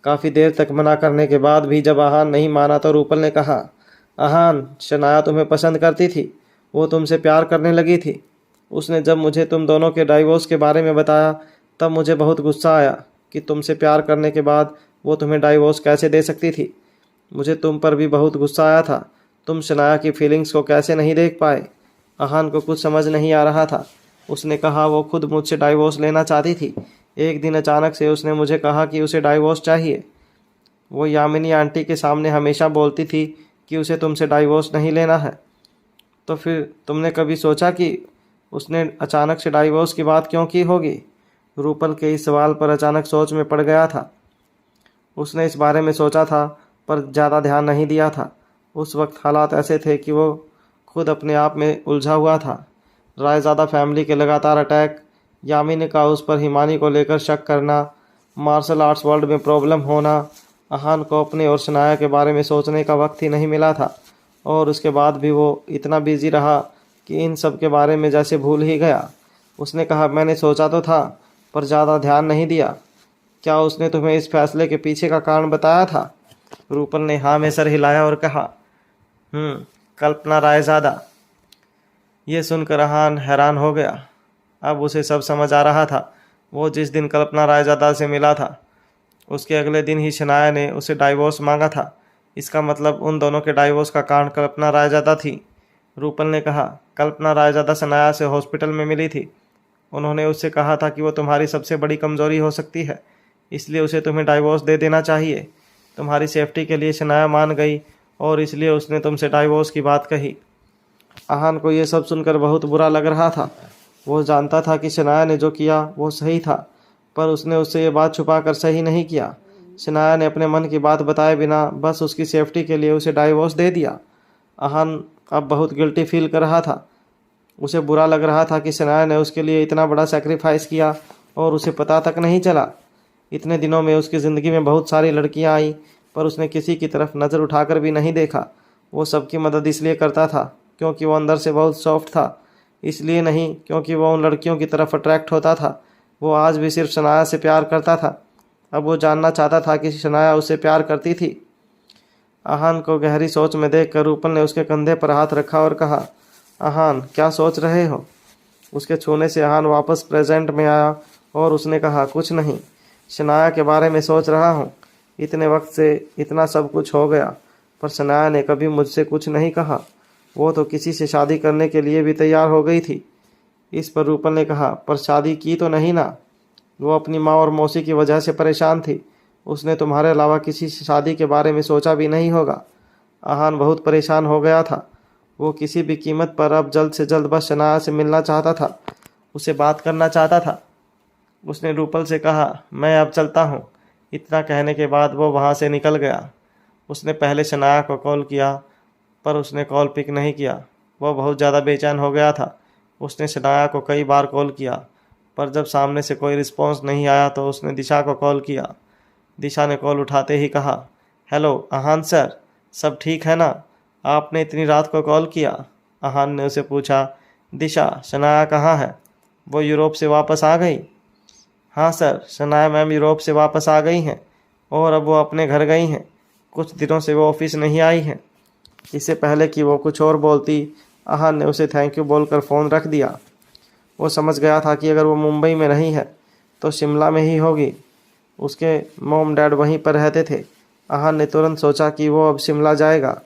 काफ़ी देर तक मना करने के बाद भी जब आहान नहीं माना तो रूपल ने कहा, आहान, शनाया तुम्हें पसंद करती थी। वो तुमसे प्यार करने लगी थी। उसने जब मुझे तुम दोनों के डाइवोर्स के बारे में बताया तब मुझे बहुत गुस्सा आया कि तुमसे प्यार करने के बाद वो तुम्हें डाइवोर्स कैसे दे सकती थी। मुझे तुम पर भी बहुत गुस्सा आया था। तुम शनाया की फीलिंग्स को कैसे नहीं देख पाए? आहान को कुछ समझ नहीं आ रहा था। उसने कहा, वो खुद मुझसे डाइवोर्स लेना चाहती थी। एक दिन अचानक से उसने मुझे कहा कि उसे डाइवोर्स चाहिए। वो यामिनी आंटी के सामने हमेशा बोलती थी कि उसे तुमसे डाइवोर्स नहीं लेना है। तो फिर तुमने कभी सोचा कि उसने अचानक से डाइवोर्स की बात क्यों की होगी? रूपल के इस सवाल पर अचानक सोच में पड़ गया था। उसने इस बारे में सोचा था पर ज़्यादा ध्यान नहीं दिया था। उस वक्त हालात ऐसे थे कि वो खुद अपने आप में उलझा हुआ था। रायज़ादा फैमिली के लगातार अटैक, यामिनी का उस पर हिमानी को लेकर शक करना, मार्शल आर्ट्स वर्ल्ड में प्रॉब्लम होना। आहान को अपने और शनाया के बारे में सोचने का वक्त ही नहीं मिला था, और उसके बाद भी वो इतना बिजी रहा कि इन सब के बारे में जैसे भूल ही गया। उसने कहा, मैंने सोचा तो था पर ज़्यादा ध्यान नहीं दिया। क्या उसने तुम्हें इस फैसले के पीछे का कारण बताया था? रूपल ने हाँ में सर हिलाया और कहा, कल्पना रायज़ादा। ये सुनकर आहान हैरान हो गया। अब उसे सब समझ आ रहा था। वो जिस दिन कल्पना रायज़ादा से मिला था उसके अगले दिन ही शनाया ने उसे डाइवोर्स मांगा था। इसका मतलब उन दोनों के डाइवोर्स का कारण कल्पना रायज़ादा थी। रूपल ने कहा, कल्पना रायज़ादा शनाया से हॉस्पिटल में मिली थी। उन्होंने उससे कहा था कि वो तुम्हारी सबसे बड़ी कमज़ोरी हो सकती है, इसलिए उसे तुम्हें डाइवोर्स दे देना चाहिए। तुम्हारी सेफ्टी के लिए शनाया मान गई और इसलिए उसने तुमसे डाइवोर्स की बात कही। आहान को ये सब सुनकर बहुत बुरा लग रहा था। वो जानता था कि शनाया ने जो किया वो सही था, पर उसने उससे ये बात छुपा कर सही नहीं किया। शनाया ने अपने मन की बात बताए बिना बस उसकी सेफ्टी के लिए उसे डाइवोर्स दे दिया। आहान अब बहुत गिल्टी फील कर रहा था। उसे बुरा लग रहा था कि शनाया ने उसके लिए इतना बड़ा सेक्रीफाइस किया और उसे पता तक नहीं चला। इतने दिनों में उसकी ज़िंदगी में बहुत सारी लड़कियां आई पर उसने किसी की तरफ नज़र उठाकर भी नहीं देखा। वो सबकी मदद इसलिए करता था क्योंकि वो अंदर से बहुत सॉफ्ट था, इसलिए नहीं क्योंकि वो उन लड़कियों की तरफ अट्रैक्ट होता था। वो आज भी सिर्फ शनाया से प्यार करता था। अब वो जानना चाहता था कि शनाया उससे प्यार करती थी। आहान को गहरी सोच में देखकर रूपल ने उसके कंधे पर हाथ रखा और कहा, आहान, क्या सोच रहे हो? उसके छूने से आहान वापस प्रेजेंट में आया और उसने कहा, कुछ नहीं, शनाया के बारे में सोच रहा हूँ। इतने वक्त से इतना सब कुछ हो गया पर शनाया ने कभी मुझसे कुछ नहीं कहा। वो तो किसी से शादी करने के लिए भी तैयार हो गई थी। इस पर रूपल ने कहा, पर शादी की तो नहीं ना? वो अपनी माँ और मौसी की वजह से परेशान थी। उसने तुम्हारे अलावा किसी से शादी के बारे में सोचा भी नहीं होगा। आहान बहुत परेशान हो गया था। वो किसी भी कीमत पर अब जल्द से जल्द बस शनाया से मिलना चाहता था, उसे बात करना चाहता था। उसने रूपल से कहा, मैं अब चलता हूँ। इतना कहने के बाद वो वहाँ से निकल गया। उसने पहले शनाया को कॉल किया पर उसने कॉल पिक नहीं किया। वह बहुत ज़्यादा बेचैन हो गया था। उसने शनाया को कई बार कॉल किया पर जब सामने से कोई रिस्पॉन्स नहीं आया तो उसने दिशा को कॉल किया। दिशा ने कॉल उठाते ही कहा, हेलो आहान सर, सब ठीक है ना? आपने इतनी रात को कॉल किया? आहान ने उसे पूछा। दिशा, शनाया कहाँ है? वो यूरोप से वापस आ गई? हाँ सर, शनाया मैम यूरोप से वापस आ गई हैं और अब वो अपने घर गई हैं। कुछ दिनों से वो ऑफिस नहीं आई हैं। इससे पहले कि वो कुछ और बोलती, आहान ने उसे थैंक यू बोलकर फ़ोन रख दिया। वो समझ गया था कि अगर वो मुंबई में नहीं है तो शिमला में ही होगी। उसके मॉम डैड वहीं पर रहते थे। आहान ने तुरंत सोचा कि वो अब शिमला जाएगा।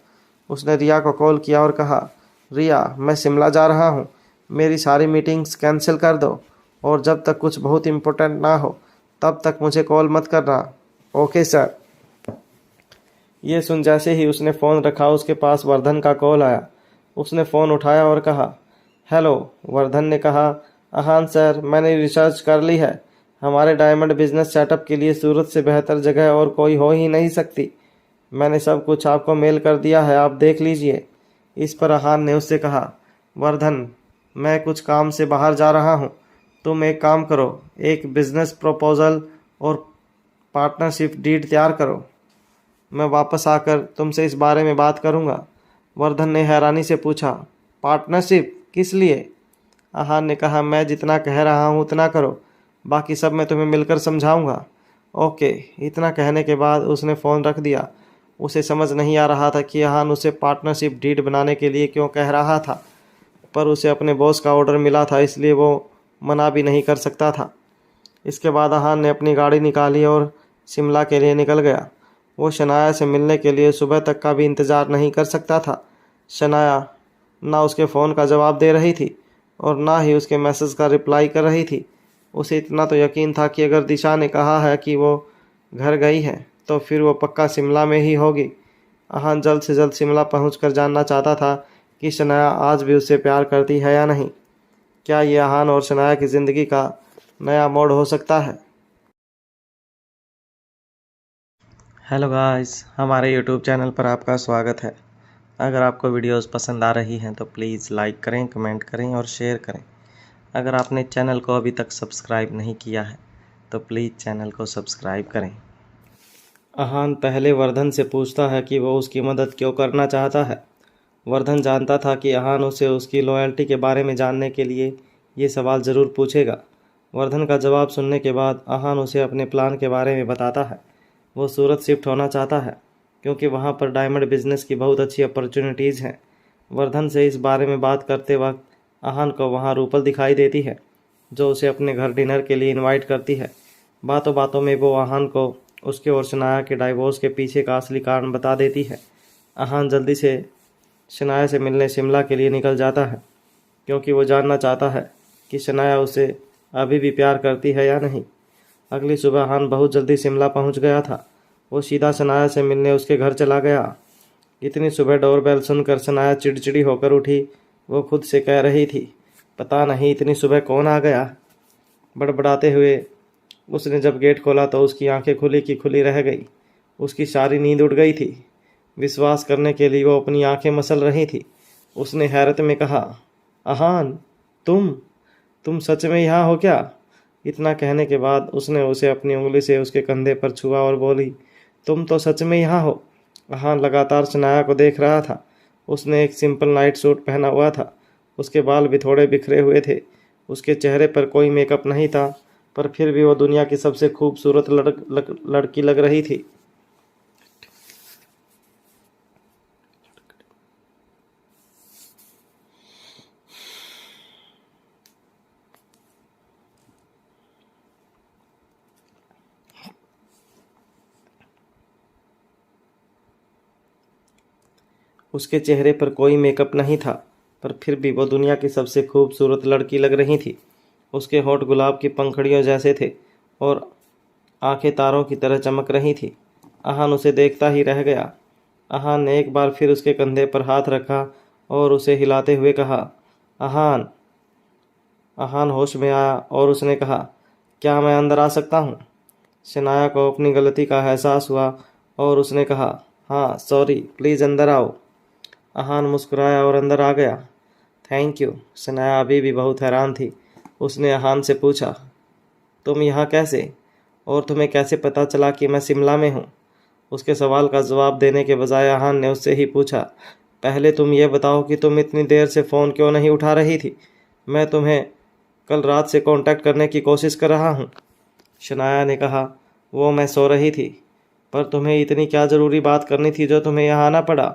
उसने रिया को कॉल किया और कहा, रिया, मैं शिमला जा रहा हूँ, मेरी सारी मीटिंग्स कैंसिल कर दो और जब तक कुछ बहुत इम्पोर्टेंट ना हो तब तक मुझे कॉल मत करना। Okay sir. ये सुन जैसे ही उसने फ़ोन रखा, उसके पास वर्धन का कॉल आया। उसने फ़ोन उठाया और कहा, हेलो। वर्धन ने कहा, आहान सर, मैंने रिसर्च कर ली है। हमारे डायमंड बिजनेस सेटअप के लिए सूरत से बेहतर जगह और कोई हो ही नहीं सकती। मैंने सब कुछ आपको मेल कर दिया है, आप देख लीजिए। इस पर आहान ने उससे कहा, वर्धन, मैं कुछ काम से बाहर जा रहा हूँ। तुम एक काम करो, एक बिजनेस प्रपोजल और पार्टनरशिप डीड तैयार करो। मैं वापस आकर तुमसे इस बारे में बात करूँगा। वर्धन ने हैरानी से पूछा, पार्टनरशिप किस लिए? आहान ने कहा, मैं जितना कह रहा हूँ उतना करो, बाकी सब मैं तुम्हें मिलकर समझाऊंगा। ओके। इतना कहने के बाद उसने फ़ोन रख दिया। उसे समझ नहीं आ रहा था कि आहान उसे पार्टनरशिप डीड बनाने के लिए क्यों कह रहा था, पर उसे अपने बॉस का ऑर्डर मिला था, इसलिए वो मना भी नहीं कर सकता था। इसके बाद आहान ने अपनी गाड़ी निकाली और शिमला के लिए निकल गया। वो शनाया से मिलने के लिए सुबह तक का भी इंतज़ार नहीं कर सकता था। शनाया ना उसके फ़ोन का जवाब दे रही थी और ना ही उसके मैसेज का रिप्लाई कर रही थी। उसे इतना तो यकीन था कि अगर दिशा ने कहा है कि वो घर गई है तो फिर वो पक्का शिमला में ही होगी। आहान जल्द से जल्द शिमला पहुंचकर जानना चाहता था कि शनाया आज भी उससे प्यार करती है या नहीं। क्या ये आहान और शनाया की ज़िंदगी का नया मोड़ हो सकता है? हेलो गाइस, हमारे यूट्यूब चैनल पर आपका स्वागत है। अगर आपको वीडियोस पसंद आ रही हैं तो प्लीज़ लाइक करें, कमेंट करें और शेयर करें। अगर आपने चैनल को अभी तक सब्सक्राइब नहीं किया है तो प्लीज़ चैनल को सब्सक्राइब करें। आहान पहले वर्धन से पूछता है कि वो उसकी मदद क्यों करना चाहता है। वर्धन जानता था कि आहान उसे उसकी लॉयल्टी के बारे में जानने के लिए ये सवाल ज़रूर पूछेगा। वर्धन का जवाब सुनने के बाद आहान उसे अपने प्लान के बारे में बताता है। वो सूरत शिफ्ट होना चाहता है क्योंकि वहाँ पर डायमंड बिजनेस की बहुत अच्छी अपॉर्चुनिटीज़ हैं। वर्धन से इस बारे में बात करते वक्त आहान को वहाँ रूपल दिखाई देती है, जो उसे अपने घर डिनर के लिए इनवाइट करती है। बातों बातों में वो आहान को उसके और शनाया के डाइवोर्स के पीछे का असली कारण बता देती है। आहान जल्दी से शनाया से मिलने शिमला के लिए निकल जाता है क्योंकि वो जानना चाहता है कि शनाया उसे अभी भी प्यार करती है या नहीं। अगली सुबह आहान बहुत जल्दी शिमला पहुंच गया था। वो सीधा शनाया से मिलने उसके घर चला गया। इतनी सुबह डोरबेल सुनकर शनाया चिड़चिड़ी होकर उठी। वो खुद से कह रही थी, पता नहीं इतनी सुबह कौन आ गया। बड़बड़ाते हुए उसने जब गेट खोला तो उसकी आंखें खुली की खुली रह गई। उसकी सारी नींद उड़ गई थी। विश्वास करने के लिए वो अपनी आंखें मसल रही थी। उसने हैरत में कहा, आहान, तुम सच में यहाँ हो क्या? इतना कहने के बाद उसने उसे अपनी उंगली से उसके कंधे पर छुआ और बोली, तुम तो सच में यहाँ हो। आहान लगातार शनाया को देख रहा था। उसने एक सिंपल नाइट सूट पहना हुआ था। उसके बाल भी थोड़े बिखरे हुए थे। उसके चेहरे पर कोई मेकअप नहीं था, पर फिर भी वो दुनिया की सबसे खूबसूरत लड़की लग रही थी। उसके चेहरे पर कोई मेकअप नहीं था, पर फिर भी वो दुनिया की सबसे खूबसूरत लड़की लग रही थी। उसके होंठ गुलाब की पंखड़ियों जैसे थे और आंखें तारों की तरह चमक रही थी। आहान उसे देखता ही रह गया। आहान ने एक बार फिर उसके कंधे पर हाथ रखा और उसे हिलाते हुए कहा, आहान। आहान होश में आया और उसने कहा, क्या मैं अंदर आ सकता हूँ? शनाया को अपनी गलती का एहसास हुआ और उसने कहा, हाँ सॉरी, प्लीज़ अंदर आओ। आहान मुस्कुराया और अंदर आ गया। Thank you. शनाया अभी भी बहुत हैरान थी। उसने आहान से पूछा, तुम यहाँ कैसे? और तुम्हें कैसे पता चला कि मैं शिमला में हूँ? उसके सवाल का जवाब देने के बजाय आहान ने उससे ही पूछा, पहले तुम ये बताओ कि तुम इतनी देर से फ़ोन क्यों नहीं उठा रही थी? मैं तुम्हें कल रात से कांटेक्ट करने की कोशिश कर रहा हूँ। शनाया ने कहा, वो मैं सो रही थी। पर तुम्हें इतनी क्या ज़रूरी बात करनी थी जो तुम्हें यहाँ आना पड़ा?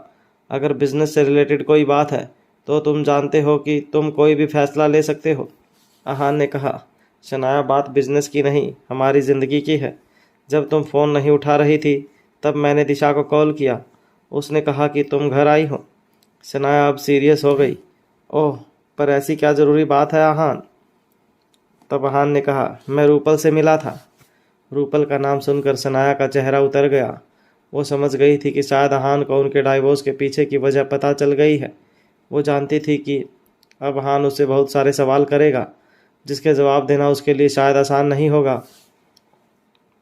अगर बिजनेस से रिलेटेड कोई बात है तो तुम जानते हो कि तुम कोई भी फैसला ले सकते हो। आहान ने कहा, शनाया बात बिजनेस की नहीं, हमारी ज़िंदगी की है। जब तुम फ़ोन नहीं उठा रही थी तब मैंने दिशा को कॉल किया। उसने कहा कि तुम घर आई हो। शनाया अब सीरियस हो गई। ओह, पर ऐसी क्या ज़रूरी बात है आहान? तब आहान ने कहा, मैं रूपल से मिला था। रूपल का नाम सुनकर शनाया का चेहरा उतर गया। वो समझ गई थी कि शायद आहान को उनके डाइवोर्स के पीछे की वजह पता चल गई है। वो जानती थी कि अब आहान उससे बहुत सारे सवाल करेगा जिसके जवाब देना उसके लिए शायद आसान नहीं होगा।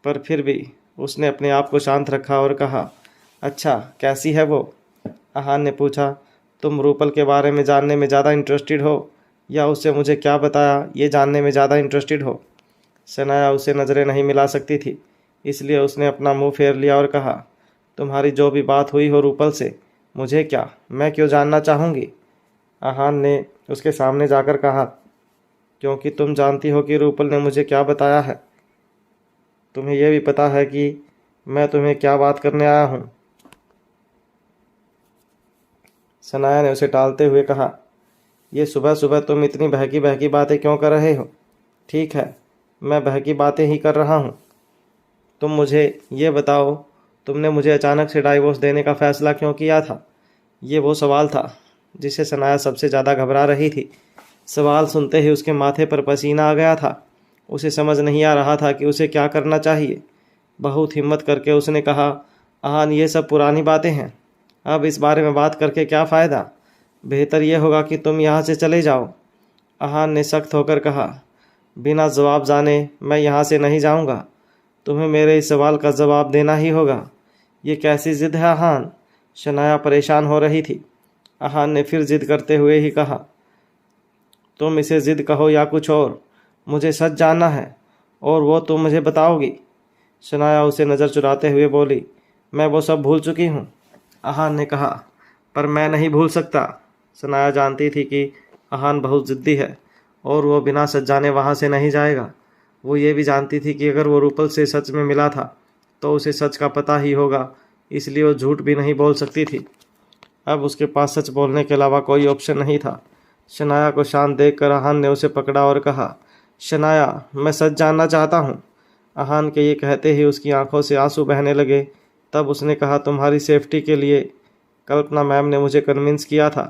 पर फिर भी उसने अपने आप को शांत रखा और कहा, अच्छा, कैसी है वो? आहान ने पूछा, तुम रूपल के बारे में जानने में ज़्यादा इंटरेस्टेड हो या उससे मुझे क्या बताया ये जानने में ज़्यादा इंटरेस्टेड हो? शनाया उसे नज़रें नहीं मिला सकती थी, इसलिए उसने अपना मुंह फेर लिया और कहा, तुम्हारी जो भी बात हुई हो रूपल से, मुझे क्या, मैं क्यों जानना चाहूँगी? आहान ने उसके सामने जाकर कहा, क्योंकि तुम जानती हो कि रूपल ने मुझे क्या बताया है। तुम्हें यह भी पता है कि मैं तुम्हें क्या बात करने आया हूँ। शनाया ने उसे टालते हुए कहा, ये सुबह सुबह तुम इतनी बहकी बहकी बातें क्यों कर रहे हो? ठीक है, मैं बहकी बातें ही कर रहा हूँ। तुम मुझे ये बताओ, तुमने मुझे अचानक से डाइवोर्स देने का फ़ैसला क्यों किया था? ये वो सवाल था जिससे शनाया सबसे ज़्यादा घबरा रही थी। सवाल सुनते ही उसके माथे पर पसीना आ गया था। उसे समझ नहीं आ रहा था कि उसे क्या करना चाहिए। बहुत हिम्मत करके उसने कहा, आहान, ये सब पुरानी बातें हैं। अब इस बारे में बात करके क्या फ़ायदा? बेहतर यह होगा कि तुम यहाँ से चले जाओ। आहान ने सख्त होकर कहा, बिना जवाब जाने मैं यहाँ से नहीं जाऊँगा। तुम्हें मेरे इस सवाल का जवाब देना ही होगा। ये कैसी ज़िद है आहान? शनाया परेशान हो रही थी। आहान ने फिर ज़िद करते हुए ही कहा, तुम इसे ज़िद कहो या कुछ और, मुझे सच जानना है और वो तुम मुझे बताओगी। शनाया उसे नज़र चुराते हुए बोली, मैं वो सब भूल चुकी हूँ। आहान ने कहा, पर मैं नहीं भूल सकता। शनाया जानती थी कि आहान बहुत ज़िद्दी है और वो बिना सच जाने वहाँ से नहीं जाएगा। वो ये भी जानती थी कि अगर वो रूपल से सच में मिला था तो उसे सच का पता ही होगा, इसलिए वो झूठ भी नहीं बोल सकती थी। अब उसके पास सच बोलने के अलावा कोई ऑप्शन नहीं था। शनाया को शांत देखकर आहान ने उसे पकड़ा और कहा, शनाया, मैं सच जानना चाहता हूँ। आहान के ये कहते ही उसकी आंखों से आंसू बहने लगे। तब उसने कहा, तुम्हारी सेफ्टी के लिए कल्पना मैम ने मुझे कन्विंस किया था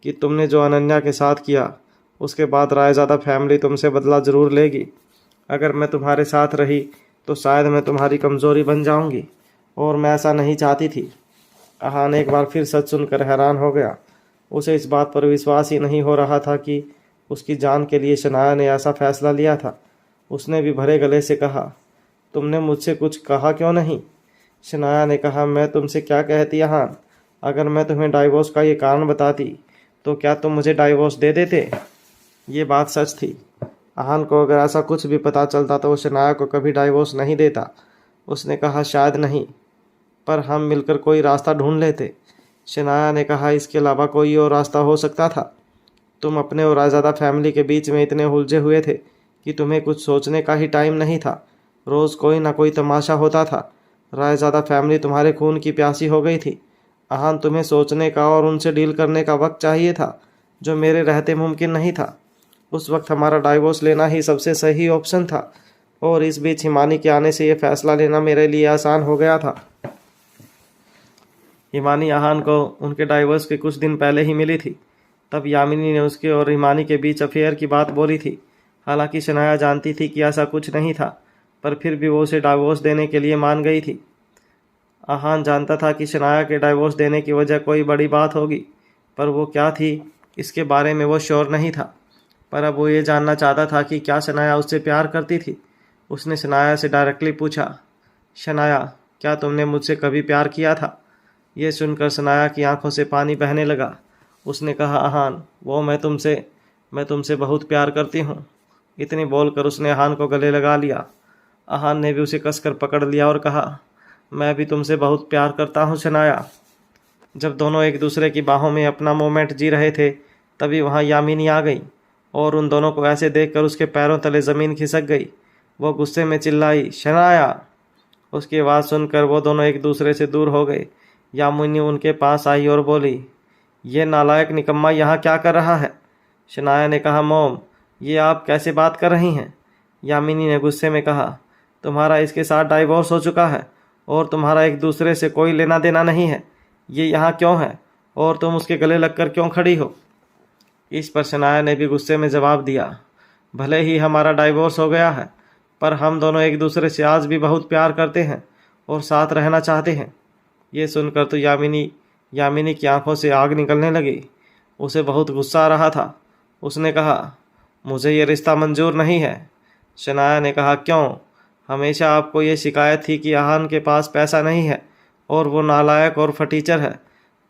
कि तुमने जो अनन्या के साथ किया उसके बाद रायज़ादा फैमिली तुमसे बदला ज़रूर लेगी। अगर मैं तुम्हारे साथ रही तो शायद मैं तुम्हारी कमज़ोरी बन जाऊंगी और मैं ऐसा नहीं चाहती थी। आहान एक बार फिर सच सुनकर हैरान हो गया। उसे इस बात पर विश्वास ही नहीं हो रहा था कि उसकी जान के लिए शनाया ने ऐसा फैसला लिया था। उसने भी भरे गले से कहा, तुमने मुझसे कुछ कहा क्यों नहीं? शनाया ने कहा, मैं तुमसे क्या कहती आहान? अगर मैं तुम्हें डाइवोर्स का ये कारण बताती तो क्या तुम मुझे डाइवोर्स दे देते? ये बात सच थी। आहान को अगर ऐसा कुछ भी पता चलता तो वो शनाया को कभी डाइवोर्स नहीं देता। उसने कहा, शायद नहीं, पर हम मिलकर कोई रास्ता ढूंढ लेते। शनाया ने कहा, इसके अलावा कोई और रास्ता हो सकता था? तुम अपने और रायज़ादा फैमिली के बीच में इतने उलझे हुए थे कि तुम्हें कुछ सोचने का ही टाइम नहीं था। रोज़ कोई ना कोई तमाशा होता था। रायज़ादा फैमिली तुम्हारे खून की प्यासी हो गई थी। आहान, तुम्हें सोचने का और उनसे डील करने का वक्त चाहिए था, जो मेरे रहते मुमकिन नहीं था। उस वक्त हमारा डाइवोर्स लेना ही सबसे सही ऑप्शन था और इस बीच हिमानी के आने से यह फ़ैसला लेना मेरे लिए आसान हो गया था। हिमानी आहान को उनके डाइवोर्स के कुछ दिन पहले ही मिली थी। तब यामिनी ने उसके और हिमानी के बीच अफेयर की बात बोली थी। हालांकि शनाया जानती थी कि ऐसा कुछ नहीं था, पर फिर भी वो उसे डाइवोर्स देने के लिए मान गई थी। आहान जानता था कि शनाया के डाइवोर्स देने की वजह कोई बड़ी बात होगी, पर वो क्या थी इसके बारे में वो श्योर नहीं था। पर अब वो ये जानना चाहता था कि क्या शनाया उससे प्यार करती थी। उसने शनाया से डायरेक्टली पूछा, शनाया, क्या तुमने मुझसे कभी प्यार किया था? ये सुनकर शनाया की आंखों से पानी बहने लगा। उसने कहा, आहान, वो मैं तुमसे बहुत प्यार करती हूँ। इतनी बोलकर उसने आहान को गले लगा लिया। आहान ने भी उसे कसकर पकड़ लिया और कहा, मैं भी तुमसे बहुत प्यार करता हूँ शनाया। जब दोनों एक दूसरे की बाहों में अपना मोमेंट जी रहे थे तभी वहाँ यामिनी आ गई और उन दोनों को ऐसे देखकर उसके पैरों तले ज़मीन खिसक गई। वो गुस्से में चिल्लाई, शनाया। उसकी आवाज़ सुनकर वो दोनों एक दूसरे से दूर हो गए। यामिनी उनके पास आई और बोली, ये नालायक निकम्मा यहाँ क्या कर रहा है? शनाया ने कहा, मोम, ये आप कैसे बात कर रही हैं? यामिनी ने गुस्से में कहा, तुम्हारा इसके साथ डाइवोर्स हो चुका है और तुम्हारा एक दूसरे से कोई लेना देना नहीं है। ये यहाँ क्यों है और तुम उसके गले लगकर क्यों खड़ी हो? इस पर शनाया ने भी गुस्से में जवाब दिया, भले ही हमारा डाइवोर्स हो गया है, पर हम दोनों एक दूसरे से आज भी बहुत प्यार करते हैं और साथ रहना चाहते हैं। ये सुनकर तो यामिनी की आंखों से आग निकलने लगी। उसे बहुत गुस्सा आ रहा था। उसने कहा, मुझे ये रिश्ता मंजूर नहीं है। शनाया ने कहा, क्यों? हमेशा आपको ये शिकायत थी कि आहान के पास पैसा नहीं है और वो नालायक और फटीचर है,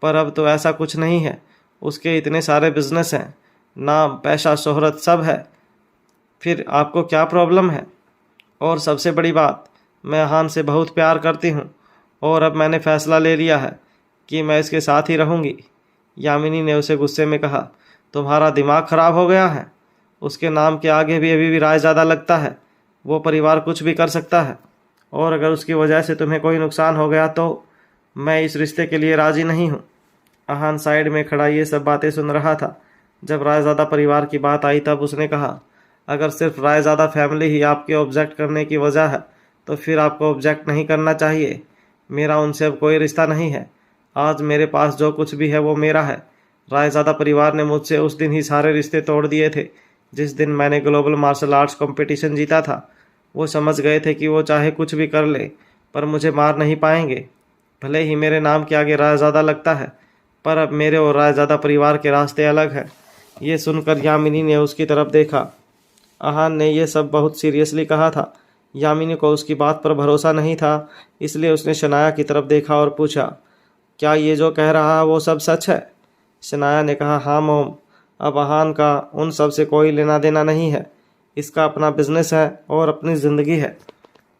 पर अब तो ऐसा कुछ नहीं है। उसके इतने सारे बिजनेस हैं, नाम, पैसा, शोहरत सब है। फिर आपको क्या प्रॉब्लम है? और सबसे बड़ी बात, मैं आहान से बहुत प्यार करती हूँ और अब मैंने फैसला ले लिया है कि मैं इसके साथ ही रहूँगी। यामिनी ने उसे गुस्से में कहा, तुम्हारा दिमाग खराब हो गया है? उसके नाम के आगे भी अभी भी रायज़ादा लगता है। वो परिवार कुछ भी कर सकता है और अगर उसकी वजह से तुम्हें कोई नुकसान हो गया तो मैं इस रिश्ते के लिए राज़ी नहीं हूँ। आहान साइड में खड़ा ये सब बातें सुन रहा था। जब रायज़ादा परिवार की बात आई तब उसने कहा, अगर सिर्फ रायज़ादा फैमिली ही आपके ऑब्जेक्ट करने की वजह है तो फिर आपको ऑब्जेक्ट नहीं करना चाहिए। मेरा उनसे अब कोई रिश्ता नहीं है। आज मेरे पास जो कुछ भी है वो मेरा है। रायज़ादा परिवार ने मुझसे उस दिन ही सारे रिश्ते तोड़ दिए थे जिस दिन मैंने ग्लोबल मार्शल आर्ट्स कंपटीशन जीता था। वो समझ गए थे कि वो चाहे कुछ भी कर ले पर मुझे मार नहीं पाएंगे। भले ही मेरे नाम के आगे रायज़ादा लगता है, पर अब मेरे और रायज़ादा परिवार के रास्ते अलग हैं। ये सुनकर यामिनी ने उसकी तरफ देखा। आहान ने यह सब बहुत सीरियसली कहा था। यामिनी को उसकी बात पर भरोसा नहीं था, इसलिए उसने शनाया की तरफ देखा और पूछा, क्या ये जो कह रहा है वो सब सच है? शनाया ने कहा, हाँ मोम, अब आहान का उन सब से कोई लेना देना नहीं है। इसका अपना बिजनेस है और अपनी ज़िंदगी है।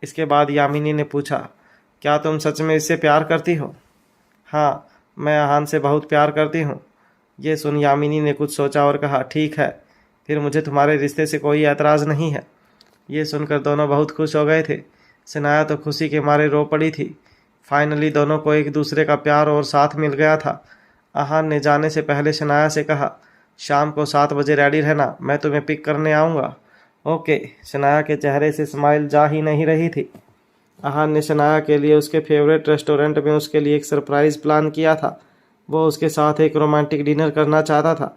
इसके बाद यामिनी ने पूछा, क्या तुम सच में इससे प्यार करती हो? हाँ, मैं आहान से बहुत प्यार करती हूँ। ये सुन यामिनी ने कुछ सोचा और कहा, ठीक है, फिर मुझे तुम्हारे रिश्ते से कोई एतराज़ नहीं है। ये सुनकर दोनों बहुत खुश हो गए थे। शनाया तो खुशी के मारे रो पड़ी थी। फाइनली दोनों को एक दूसरे का प्यार और साथ मिल गया था। आहान ने जाने से पहले शनाया से कहा, शाम को 7 बजे रेडी रहना, मैं तुम्हें पिक करने आऊँगा। ओके। शनाया के चेहरे से स्माइल जा ही नहीं रही थी। आहान ने शनाया के लिए उसके फेवरेट रेस्टोरेंट में उसके लिए एक सरप्राइज़ प्लान किया था। वो उसके साथ एक रोमांटिक डिनर करना चाहता था।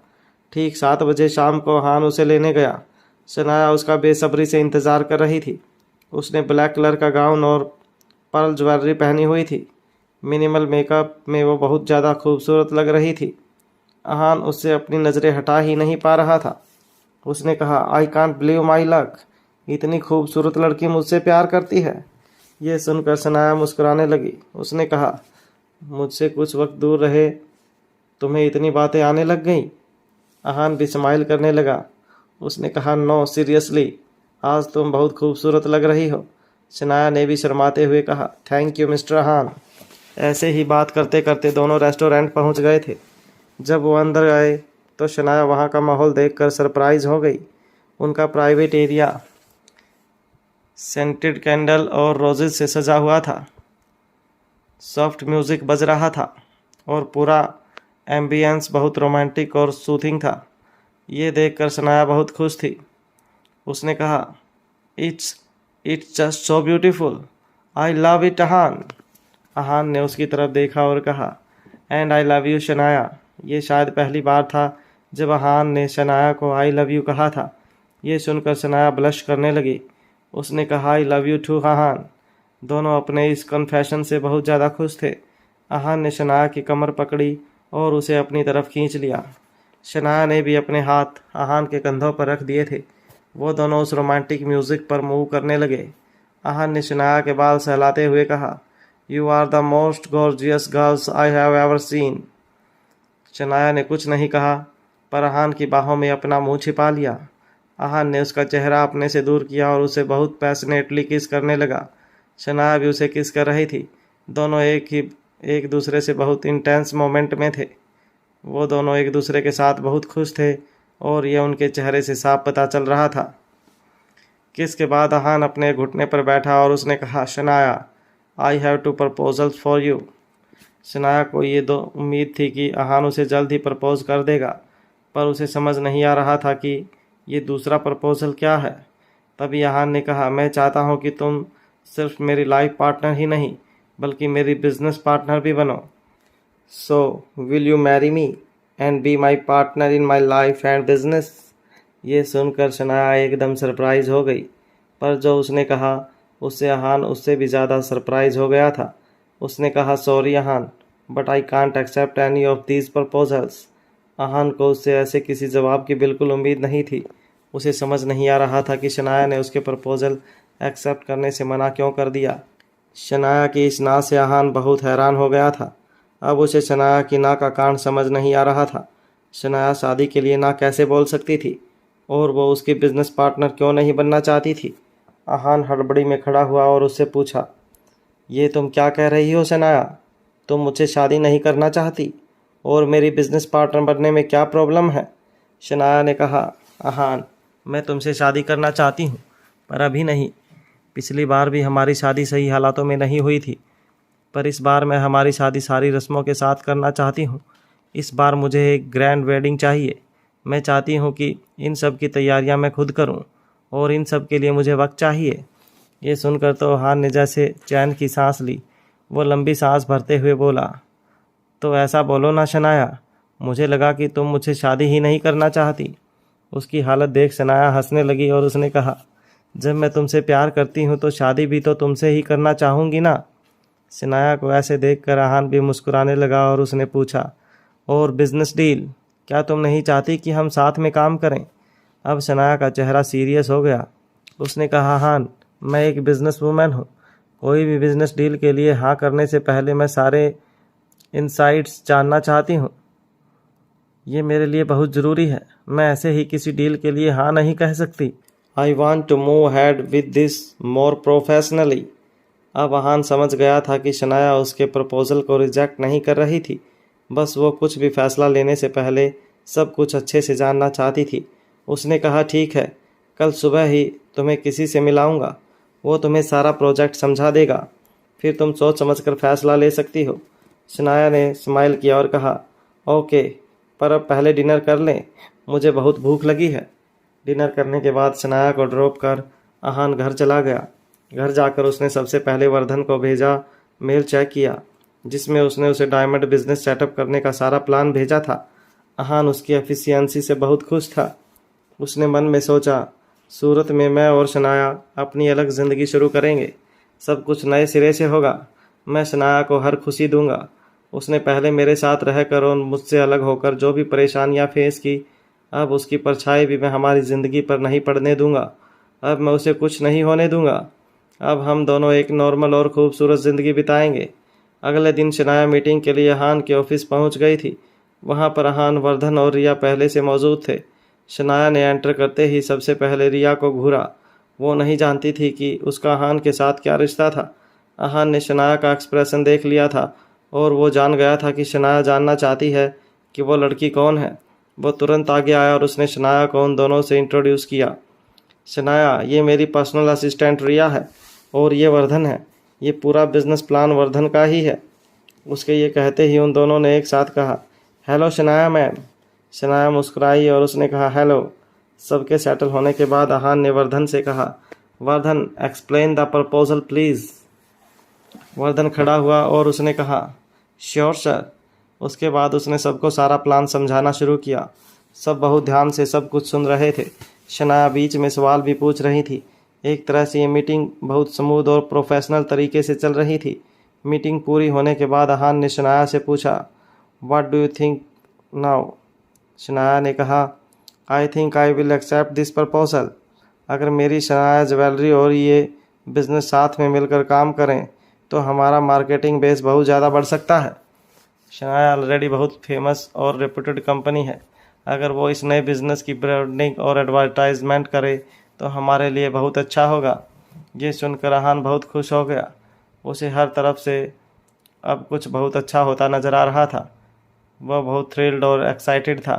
ठीक 7 बजे शाम को आहान उसे लेने गया। शनाया उसका बेसब्री से इंतज़ार कर रही थी। उसने ब्लैक कलर का गाउन और पर्ल ज्वेलरी पहनी हुई थी। मिनिमल मेकअप में वो बहुत ज़्यादा खूबसूरत लग रही थी। आहान उससे अपनी नज़रें हटा ही नहीं पा रहा था। उसने कहा, I can't believe my luck, इतनी खूबसूरत लड़की मुझसे प्यार करती है। ये सुनकर शनाया मुस्कुराने लगी। उसने कहा, मुझसे कुछ वक्त दूर रहे तुम्हें इतनी बातें आने लग गई? आहान भी स्माइल करने लगा। उसने कहा, नो सीरियसली, आज तुम बहुत खूबसूरत लग रही हो। शनाया ने भी शर्माते हुए कहा, थैंक यू मिस्टर आहान। ऐसे ही बात करते करते दोनों रेस्टोरेंट पहुंच गए थे। जब वो अंदर आए तो शनाया वहां का माहौल देखकर सरप्राइज हो गई। उनका प्राइवेट एरिया सेंटेड कैंडल और रोजेज से सजा हुआ था। सॉफ्ट म्यूज़िक बज रहा था और पूरा एम्बियंस बहुत रोमांटिक और सूथिंग था। ये देखकर शनाया बहुत खुश थी। उसने कहा, it's it's just so beautiful, I love it Aahan. Aahan ने उसकी तरफ देखा और कहा, and I love you Shanaya. ये शायद पहली बार था जब आहान ने शनाया को आई लव यू कहा था। ये सुनकर शनाया ब्लश करने लगी। उसने कहा, आई लव यू टू आहान। दोनों अपने इस कन्फेशन से बहुत ज़्यादा खुश थे। आहान ने शनाया की कमर पकड़ी और उसे अपनी तरफ खींच लिया। शनाया ने भी अपने हाथ आहान के कंधों पर रख दिए थे। वो दोनों उस रोमांटिक म्यूज़िक पर मूव करने लगे। आहान ने शनाया के बाल सहलाते हुए कहा, you are the most gorgeous girls I have ever seen. Shanaya ने कुछ नहीं कहा पर आहान की बाहों में अपना मुंह छिपा लिया। आहान ने उसका चेहरा अपने से दूर किया और उसे बहुत पैशनेटली किस करने लगा। शनाया भी उसे किस कर रही थी। दोनों एक दूसरे से बहुत इंटेंस मोमेंट में थे। वो दोनों एक दूसरे के साथ बहुत खुश थे और यह उनके चेहरे से साफ पता चल रहा था। किसके बाद अहान अपने घुटने पर बैठा और उसने कहा, Shanaya, I have two proposals for you. Shanaya को ये दो उम्मीद थी कि अहान उसे जल्द ही प्रपोज कर देगा, पर उसे समझ नहीं आ रहा था कि ये दूसरा प्रपोजल क्या है। तभी अहान ने कहा, मैं चाहता हूँ कि तुम सिर्फ मेरी लाइफ पार्टनर ही नहीं बल्कि मेरी बिजनेस पार्टनर भी बनो। So will you marry me and be my partner in my life and business. ये सुनकर शनाया एकदम सरप्राइज हो गई, पर जो उसने कहा उससे अहान उससे भी ज़्यादा सरप्राइज हो गया था। उसने कहा, sorry Ahaan, but I can't accept any of these proposals. Ahaan को उससे ऐसे किसी जवाब की बिल्कुल उम्मीद नहीं थी। उसे समझ नहीं आ रहा था कि शनाया ने उसके प्रपोजल एक्सेप्ट करने से मना क्यों कर दिया। शनाया की इस ना से अहान बहुत हैरान हो गया था। अब उसे शनाया की ना का कारण समझ नहीं आ रहा था। शनाया शादी के लिए ना कैसे बोल सकती थी, और वो उसकी बिजनेस पार्टनर क्यों नहीं बनना चाहती थी। अहान हड़बड़ी में खड़ा हुआ और उससे पूछा, ये तुम क्या कह रही हो शनाया? तुम मुझसे शादी नहीं करना चाहती, और मेरी बिजनेस पार्टनर बनने में क्या प्रॉब्लम है? शनाया ने कहा, अहान, मैं तुमसे शादी करना चाहती हूँ, पर अभी नहीं। पिछली बार भी हमारी शादी सही हालातों में नहीं हुई थी, पर इस बार मैं हमारी शादी सारी रस्मों के साथ करना चाहती हूँ। इस बार मुझे एक ग्रैंड वेडिंग चाहिए। मैं चाहती हूँ कि इन सब की तैयारियाँ मैं खुद करूँ, और इन सब के लिए मुझे वक्त चाहिए। ये सुनकर तो अहान ने जैसे चैन की सांस ली। वो लंबी सांस भरते हुए बोला, तो ऐसा बोलो ना शनाया, मुझे लगा कि तुम मुझसे शादी ही नहीं करना चाहती। उसकी हालत देख शनाया हंसने लगी और उसने कहा, जब मैं तुमसे प्यार करती हूँ तो शादी भी तो तुमसे ही करना चाहूँगी ना। शनाया को ऐसे देखकर अहान भी मुस्कुराने लगा और उसने पूछा, और बिजनेस डील, क्या तुम नहीं चाहती कि हम साथ में काम करें? अब शनाया का चेहरा सीरियस हो गया। उसने कहा, अहान, मैं एक बिजनेस वूमेन हूँ। कोई भी बिजनेस डील के लिए हाँ करने से पहले मैं सारे इनसाइट्स जानना चाहती हूँ। ये मेरे लिए बहुत ज़रूरी है। मैं ऐसे ही किसी डील के लिए हाँ नहीं कह सकती। I want to move ahead with this more professionally. अब अहान समझ गया था कि शनाया उसके प्रपोजल को रिजेक्ट नहीं कर रही थी, बस वो कुछ भी फैसला लेने से पहले सब कुछ अच्छे से जानना चाहती थी। उसने कहा, ठीक है, कल सुबह ही तुम्हें किसी से मिलाऊंगा। वो तुम्हें सारा प्रोजेक्ट समझा देगा, फिर तुम सोच समझ कर फैसला ले सकती हो। शनाया ने स्माइल किया और कहा, ओके, पर अब पहले डिनर कर लें, मुझे बहुत भूख लगी है। डिनर करने के बाद शनाया को ड्रॉप कर अहान घर चला गया। घर जाकर उसने सबसे पहले वर्धन को भेजा मेल चेक किया, जिसमें उसने उसे डायमंड बिजनेस सेटअप करने का सारा प्लान भेजा था। अहान उसकी एफिशिएंसी से बहुत खुश था। उसने मन में सोचा, सूरत में मैं और शनाया अपनी अलग ज़िंदगी शुरू करेंगे। सब कुछ नए सिरे से होगा। मैं शनाया को हर खुशी दूंगा। उसने पहले मेरे साथ रहकर और मुझसे अलग होकर जो भी परेशानियां फेस की, अब उसकी परछाई भी मैं हमारी ज़िंदगी पर नहीं पड़ने दूंगा। अब मैं उसे कुछ नहीं होने दूंगा। अब हम दोनों एक नॉर्मल और खूबसूरत ज़िंदगी बिताएंगे। अगले दिन शनाया मीटिंग के लिए अहान के ऑफिस पहुंच गई थी। वहां पर अहान, वर्धन और रिया पहले से मौजूद थे। शनाया ने एंटर करते ही सबसे पहले रिया को घूरा। वो नहीं जानती थी कि उसका अहान के साथ क्या रिश्ता था। अहान ने शनाया का एक्सप्रेशन देख लिया था और वो जान गया था कि शनाया जानना चाहती है कि वो लड़की कौन है। वो तुरंत आगे आया और उसने शनाया को उन दोनों से इंट्रोड्यूस किया। शनाया, ये मेरी पर्सनल असिस्टेंट रिया है, और ये वर्धन है। ये पूरा बिजनेस प्लान वर्धन का ही है। उसके ये कहते ही उन दोनों ने एक साथ कहा, हेलो शनाया मैम। शनाया मुस्कुराई और उसने कहा, हेलो। सबके सेटल होने के बाद अहान ने वर्धन से कहा, Vardhan, explain the proposal please. Vardhan खड़ा हुआ और उसने कहा, श्योर सर। उसके बाद उसने सबको सारा प्लान समझाना शुरू किया। सब बहुत ध्यान से सब कुछ सुन रहे थे। शनाया बीच में सवाल भी पूछ रही थी। एक तरह से ये मीटिंग बहुत स्मूथ और प्रोफेशनल तरीके से चल रही थी। मीटिंग पूरी होने के बाद अहान ने शनाया से पूछा, what do you think now? Shanaya ने कहा, I think I will accept this proposal. अगर मेरी शनाया ज्वेलरी और ये बिज़नेस साथ में मिलकर काम करें तो हमारा मार्केटिंग बेस बहुत ज़्यादा बढ़ सकता है। शनाया ऑलरेडी बहुत फेमस और रेप्यूटेड कंपनी है। अगर वो इस नए बिज़नेस की ब्रांडिंग और एडवर्टाइजमेंट करे तो हमारे लिए बहुत अच्छा होगा। ये सुनकर अहान बहुत खुश हो गया। उसे हर तरफ से अब कुछ बहुत अच्छा होता नज़र आ रहा था। वह बहुत थ्रिल्ड और एक्साइटेड था।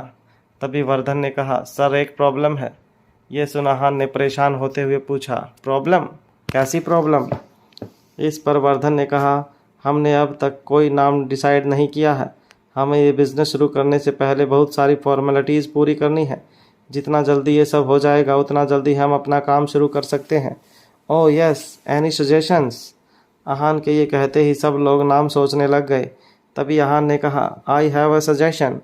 तभी वर्धन ने कहा, सर, एक प्रॉब्लम है। ये सुन अहान ने परेशान होते हुए पूछा, प्रॉब्लम? कैसी प्रॉब्लम? इस पर वर्धन ने कहा, हमने अब तक कोई नाम डिसाइड नहीं किया है। हमें ये बिज़नेस शुरू करने से पहले बहुत सारी फॉर्मेलिटीज़ पूरी करनी है। जितना जल्दी ये सब हो जाएगा उतना जल्दी हम अपना काम शुरू कर सकते हैं। Oh yes, any suggestions? Ahaan के ये कहते ही सब लोग नाम सोचने लग गए। तभी अहान ने कहा, आई हैव अ सजेशन।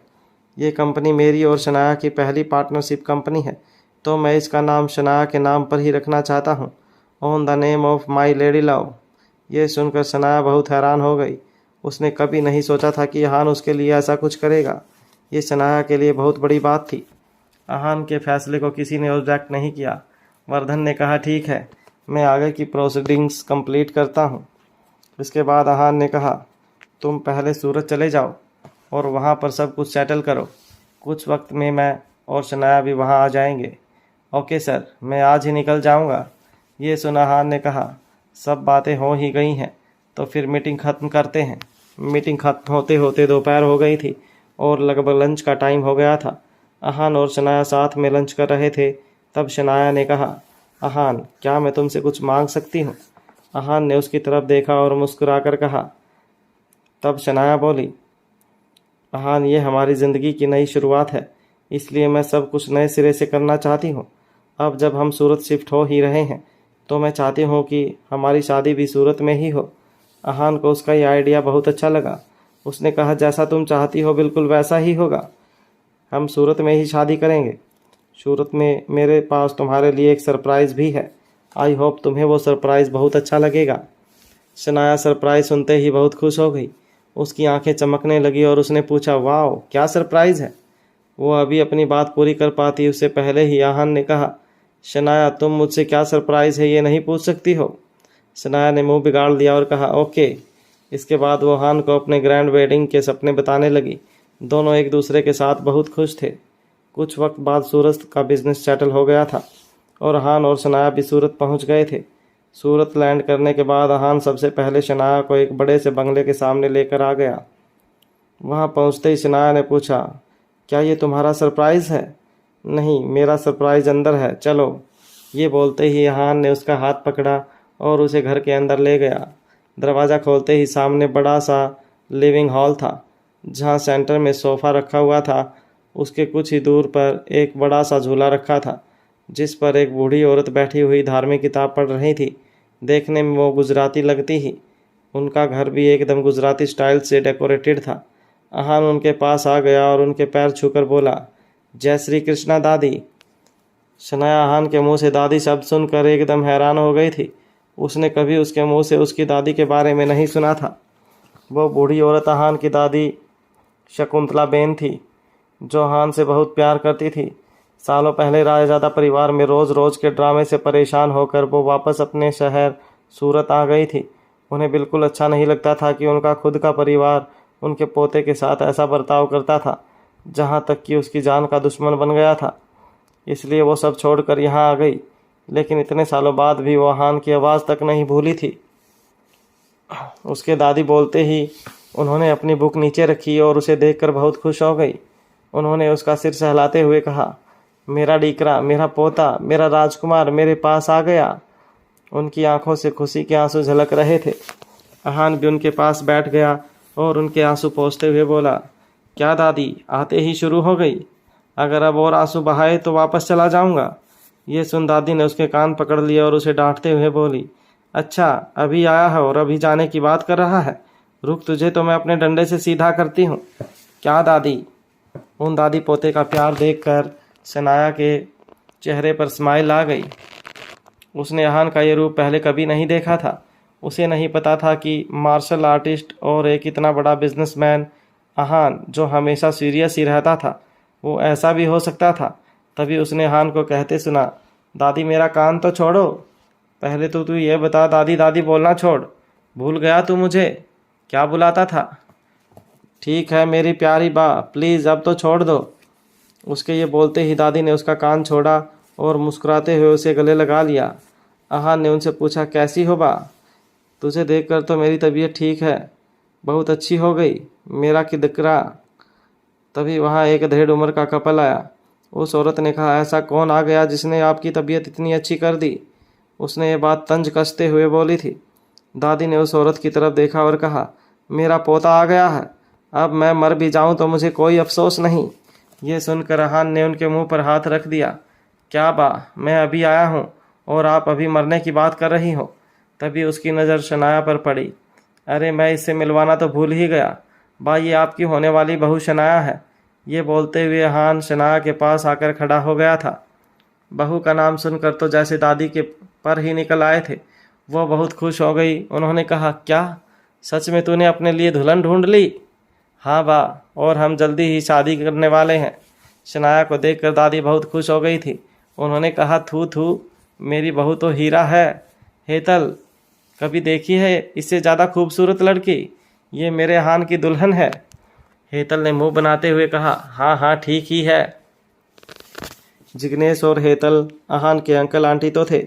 ये कंपनी मेरी और शनाया की पहली पार्टनरशिप कंपनी है, तो मैं इसका नाम शनाया के नाम पर ही रखना चाहता हूँ, on the name of my lady love. ये सुनकर शनाया बहुत हैरान हो गई। उसने कभी नहीं सोचा था कि अहान उसके लिए ऐसा कुछ करेगा। ये शनाया के लिए बहुत बड़ी बात थी। अहान के फैसले को किसी ने ऑब्जेक्ट नहीं किया। वर्धन ने कहा, ठीक है, मैं आगे की प्रोसीडिंग्स कंप्लीट करता हूँ। इसके बाद अहान ने कहा, तुम पहले सूरत चले जाओ और वहाँ पर सब कुछ सेटल करो। कुछ वक्त में मैं और शनाया भी वहाँ आ जाएंगे। ओके सर, मैं आज ही निकल जाऊँगा। ये सुन अहान ने कहा, सब बातें हो ही गई हैं तो फिर मीटिंग ख़त्म करते हैं। मीटिंग ख़त्म होते होते दोपहर हो गई थी और लगभग लंच का टाइम हो गया था। अहान और शनाया साथ में लंच कर रहे थे। तब शनाया ने कहा, अहान, क्या मैं तुमसे कुछ मांग सकती हूँ? अहान ने उसकी तरफ देखा और मुस्कुराकर कहा। तब शनाया बोली, अहान, ये हमारी ज़िंदगी की नई शुरुआत है, इसलिए मैं सब कुछ नए सिरे से करना चाहती हूँ। अब जब हम सूरत शिफ्ट हो ही रहे हैं तो मैं चाहती हूँ कि हमारी शादी भी सूरत में ही हो। अहान को उसका ये आइडिया बहुत अच्छा लगा। उसने कहा, जैसा तुम चाहती हो बिल्कुल वैसा ही होगा। हम सूरत में ही शादी करेंगे। सूरत में मेरे पास तुम्हारे लिए एक सरप्राइज़ भी है। आई होप तुम्हें वो सरप्राइज़ बहुत अच्छा लगेगा। शनाया सरप्राइज़ सुनते ही बहुत खुश हो गई। उसकी आंखें चमकने लगी और उसने पूछा, वाह, क्या सरप्राइज़ है? वो अभी अपनी बात पूरी कर पाती उससे पहले ही अहान ने कहा, शनाया, तुम मुझसे क्या सरप्राइज़ है ये नहीं पूछ सकती हो? शनाया ने मुंह बिगाड़ लिया और कहा, ओके। इसके बाद वो अहान को अपने ग्रैंड वेडिंग के सपने बताने लगी। दोनों एक दूसरे के साथ बहुत खुश थे। कुछ वक्त बाद सूरत का बिजनेस सेटल हो गया था और अहान और शनाया भी सूरत पहुंच गए थे। सूरत लैंड करने के बाद अहान सबसे पहले शनाया को एक बड़े से बंगले के सामने लेकर आ गया। वहां पहुंचते ही शनाया ने पूछा, क्या ये तुम्हारा सरप्राइज़ है? नहीं, मेरा सरप्राइज़ अंदर है, चलो। ये बोलते ही अहान ने उसका हाथ पकड़ा और उसे घर के अंदर ले गया। दरवाज़ा खोलते ही सामने बड़ा सा लिविंग हॉल था, जहाँ सेंटर में सोफ़ा रखा हुआ था। उसके कुछ ही दूर पर एक बड़ा सा झूला रखा था, जिस पर एक बूढ़ी औरत बैठी हुई धार्मिक किताब पढ़ रही थी। देखने में वो गुजराती लगती ही। उनका घर भी एकदम गुजराती स्टाइल से डेकोरेटेड था। अहान उनके पास आ गया और उनके पैर छूकर बोला, जय श्री कृष्णा दादी। शनाया अहान के मुंह से दादी शब्द सुनकर एकदम हैरान हो गई थी। उसने कभी उसके मुंह से उसकी दादी के बारे में नहीं सुना था। वो बूढ़ी औरत अहान की दादी शकुंतला बेन थी, जो अहान से बहुत प्यार करती थी। सालों पहले रायजादा परिवार में रोज़ रोज़ के ड्रामे से परेशान होकर वो वापस अपने शहर सूरत आ गई थी। उन्हें बिल्कुल अच्छा नहीं लगता था कि उनका खुद का परिवार उनके पोते के साथ ऐसा बर्ताव करता था, जहाँ तक कि उसकी जान का दुश्मन बन गया था। इसलिए वो सब छोड़कर यहाँ आ गई। लेकिन इतने सालों बाद भी वो अहान की आवाज़ तक नहीं भूली थी। उसके दादी बोलते ही उन्होंने अपनी बुक नीचे रखी और उसे देखकर बहुत खुश हो गई। उन्होंने उसका सिर सहलाते हुए कहा, मेरा डीकरा, मेरा पोता, मेरा राजकुमार मेरे पास आ गया। उनकी आंखों से खुशी के आंसू झलक रहे थे। अहान भी उनके पास बैठ गया और उनके आंसू पोंछते हुए बोला, क्या दादी, आते ही शुरू हो गई? अगर अब और आंसू बहाए तो वापस चला जाऊंगा। ये सुन दादी ने उसके कान पकड़ लिए और उसे डांटते हुए बोली, अच्छा, अभी आया है और अभी जाने की बात कर रहा है? रुक, तुझे तो मैं अपने डंडे से सीधा करती हूँ। क्या दादी? उन दादी पोते का प्यार देखकर शनाया के चेहरे पर स्माइल आ गई। उसने अहान का ये रूप पहले कभी नहीं देखा था। उसे नहीं पता था कि मार्शल आर्टिस्ट और एक इतना बड़ा बिजनेसमैन अहान, जो हमेशा सीरियस ही रहता था, वो ऐसा भी हो सकता था। तभी उसने अहान को कहते सुना, दादी, मेरा कान तो छोड़ो। पहले तो तू ये बता, दादी दादी बोलना छोड़। भूल गया तू मुझे? क्या बुलाता था? ठीक है मेरी प्यारी बा, प्लीज़ अब तो छोड़ दो। उसके ये बोलते ही दादी ने उसका कान छोड़ा और मुस्कुराते हुए उसे गले लगा लिया। अहान ने उनसे पूछा, कैसी हो बा? तुझे देखकर तो मेरी तबीयत ठीक है, बहुत अच्छी हो गई मेरा किदकरा। तभी वहाँ एक अधेड़ उम्र का कपल आया। उस औरत ने कहा, ऐसा कौन आ गया जिसने आपकी तबीयत इतनी अच्छी कर दी? उसने ये बात तंज कसते हुए बोली थी। दादी ने उस औरत की तरफ देखा और कहा, मेरा पोता आ गया है। अब मैं मर भी जाऊं तो मुझे कोई अफसोस नहीं। ये सुनकर अहान ने उनके मुंह पर हाथ रख दिया। क्या बा, मैं अभी आया हूँ और आप अभी मरने की बात कर रही हो? तभी उसकी नज़र शनाया पर पड़ी। अरे मैं इससे मिलवाना तो भूल ही गया। बा, ये आपकी होने वाली बहू शनाया है। ये बोलते हुए अहान शनाया के पास आकर खड़ा हो गया था। बहू का नाम सुनकर तो जैसे दादी के पर ही निकल आए थे। वो बहुत खुश हो गई। उन्होंने कहा, क्या सच में तूने अपने लिए दुल्हन ढूंढ ली? हाँ बा, और हम जल्दी ही शादी करने वाले हैं। शनाया को देखकर दादी बहुत खुश हो गई थी। उन्होंने कहा, थू थू, मेरी बहू तो हीरा है। हेतल, कभी देखी है इससे ज़्यादा खूबसूरत लड़की? ये मेरे अहान की दुल्हन है। हेतल ने मुंह बनाते हुए कहा, हाँ हाँ ठीक ही है। जिग्नेश और हेतल अहान के अंकल आंटी तो थे,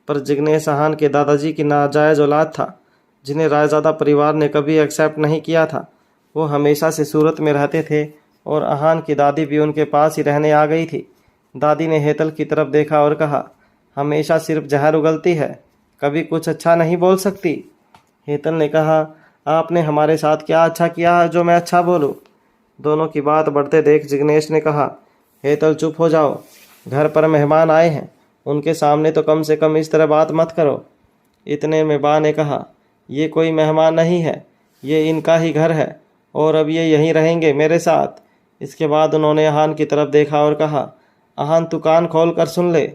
पर जिग्नेश अहान के दादाजी की नाजायज़ औलाद था, जिन्हें रायज़ादा परिवार ने कभी एक्सेप्ट नहीं किया था। वो हमेशा से सूरत में रहते थे और अहान की दादी भी उनके पास ही रहने आ गई थी। दादी ने हेतल की तरफ देखा और कहा, हमेशा सिर्फ जहर उगलती है, कभी कुछ अच्छा नहीं बोल सकती। हेतल ने कहा, आपने हमारे साथ क्या अच्छा किया है जो मैं अच्छा बोलूं? दोनों की बात बढ़ते देख जिग्नेश ने कहा, हेतल चुप हो जाओ, घर पर मेहमान आए हैं, उनके सामने तो कम से कम इस तरह बात मत करो। इतने में बा ने कहा, ये कोई मेहमान नहीं है, ये इनका ही घर है और अब ये यहीं रहेंगे मेरे साथ। इसके बाद उन्होंने अहान की तरफ देखा और कहा, अहान तू कान खोल कर सुन ले,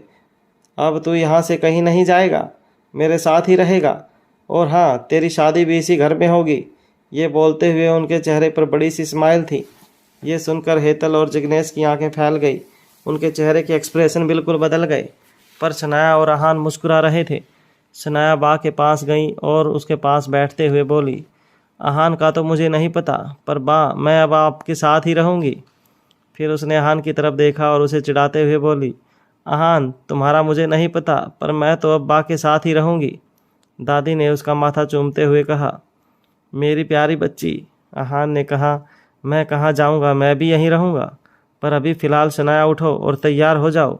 अब तू यहाँ से कहीं नहीं जाएगा, मेरे साथ ही रहेगा, और हाँ, तेरी शादी भी इसी घर में होगी। ये बोलते हुए उनके चेहरे पर बड़ी सी स्माइल थी। ये सुनकर हेतल और जिग्नेश की आंखें फैल गई। उनके चेहरे के एक्सप्रेशन बिल्कुल बदल गए। पर शनाया और अहान मुस्कुरा रहे थे। शनाया बा के पास गई और उसके पास बैठते हुए बोली, अहान का तो मुझे नहीं पता, पर बा, मैं अब आपके साथ ही रहूँगी। फिर उसने अहान की तरफ देखा और उसे चिढ़ाते हुए बोली, अहान, तुम्हारा मुझे नहीं पता, पर मैं तो अब बा के साथ ही रहूँगी। दादी ने उसका माथा चूमते हुए कहा, मेरी प्यारी बच्ची। अहान ने कहा, मैं कहाँ जाऊँगा, मैं भी यहीं रहूँगा, पर अभी फ़िलहाल शनाया उठो और तैयार हो जाओ,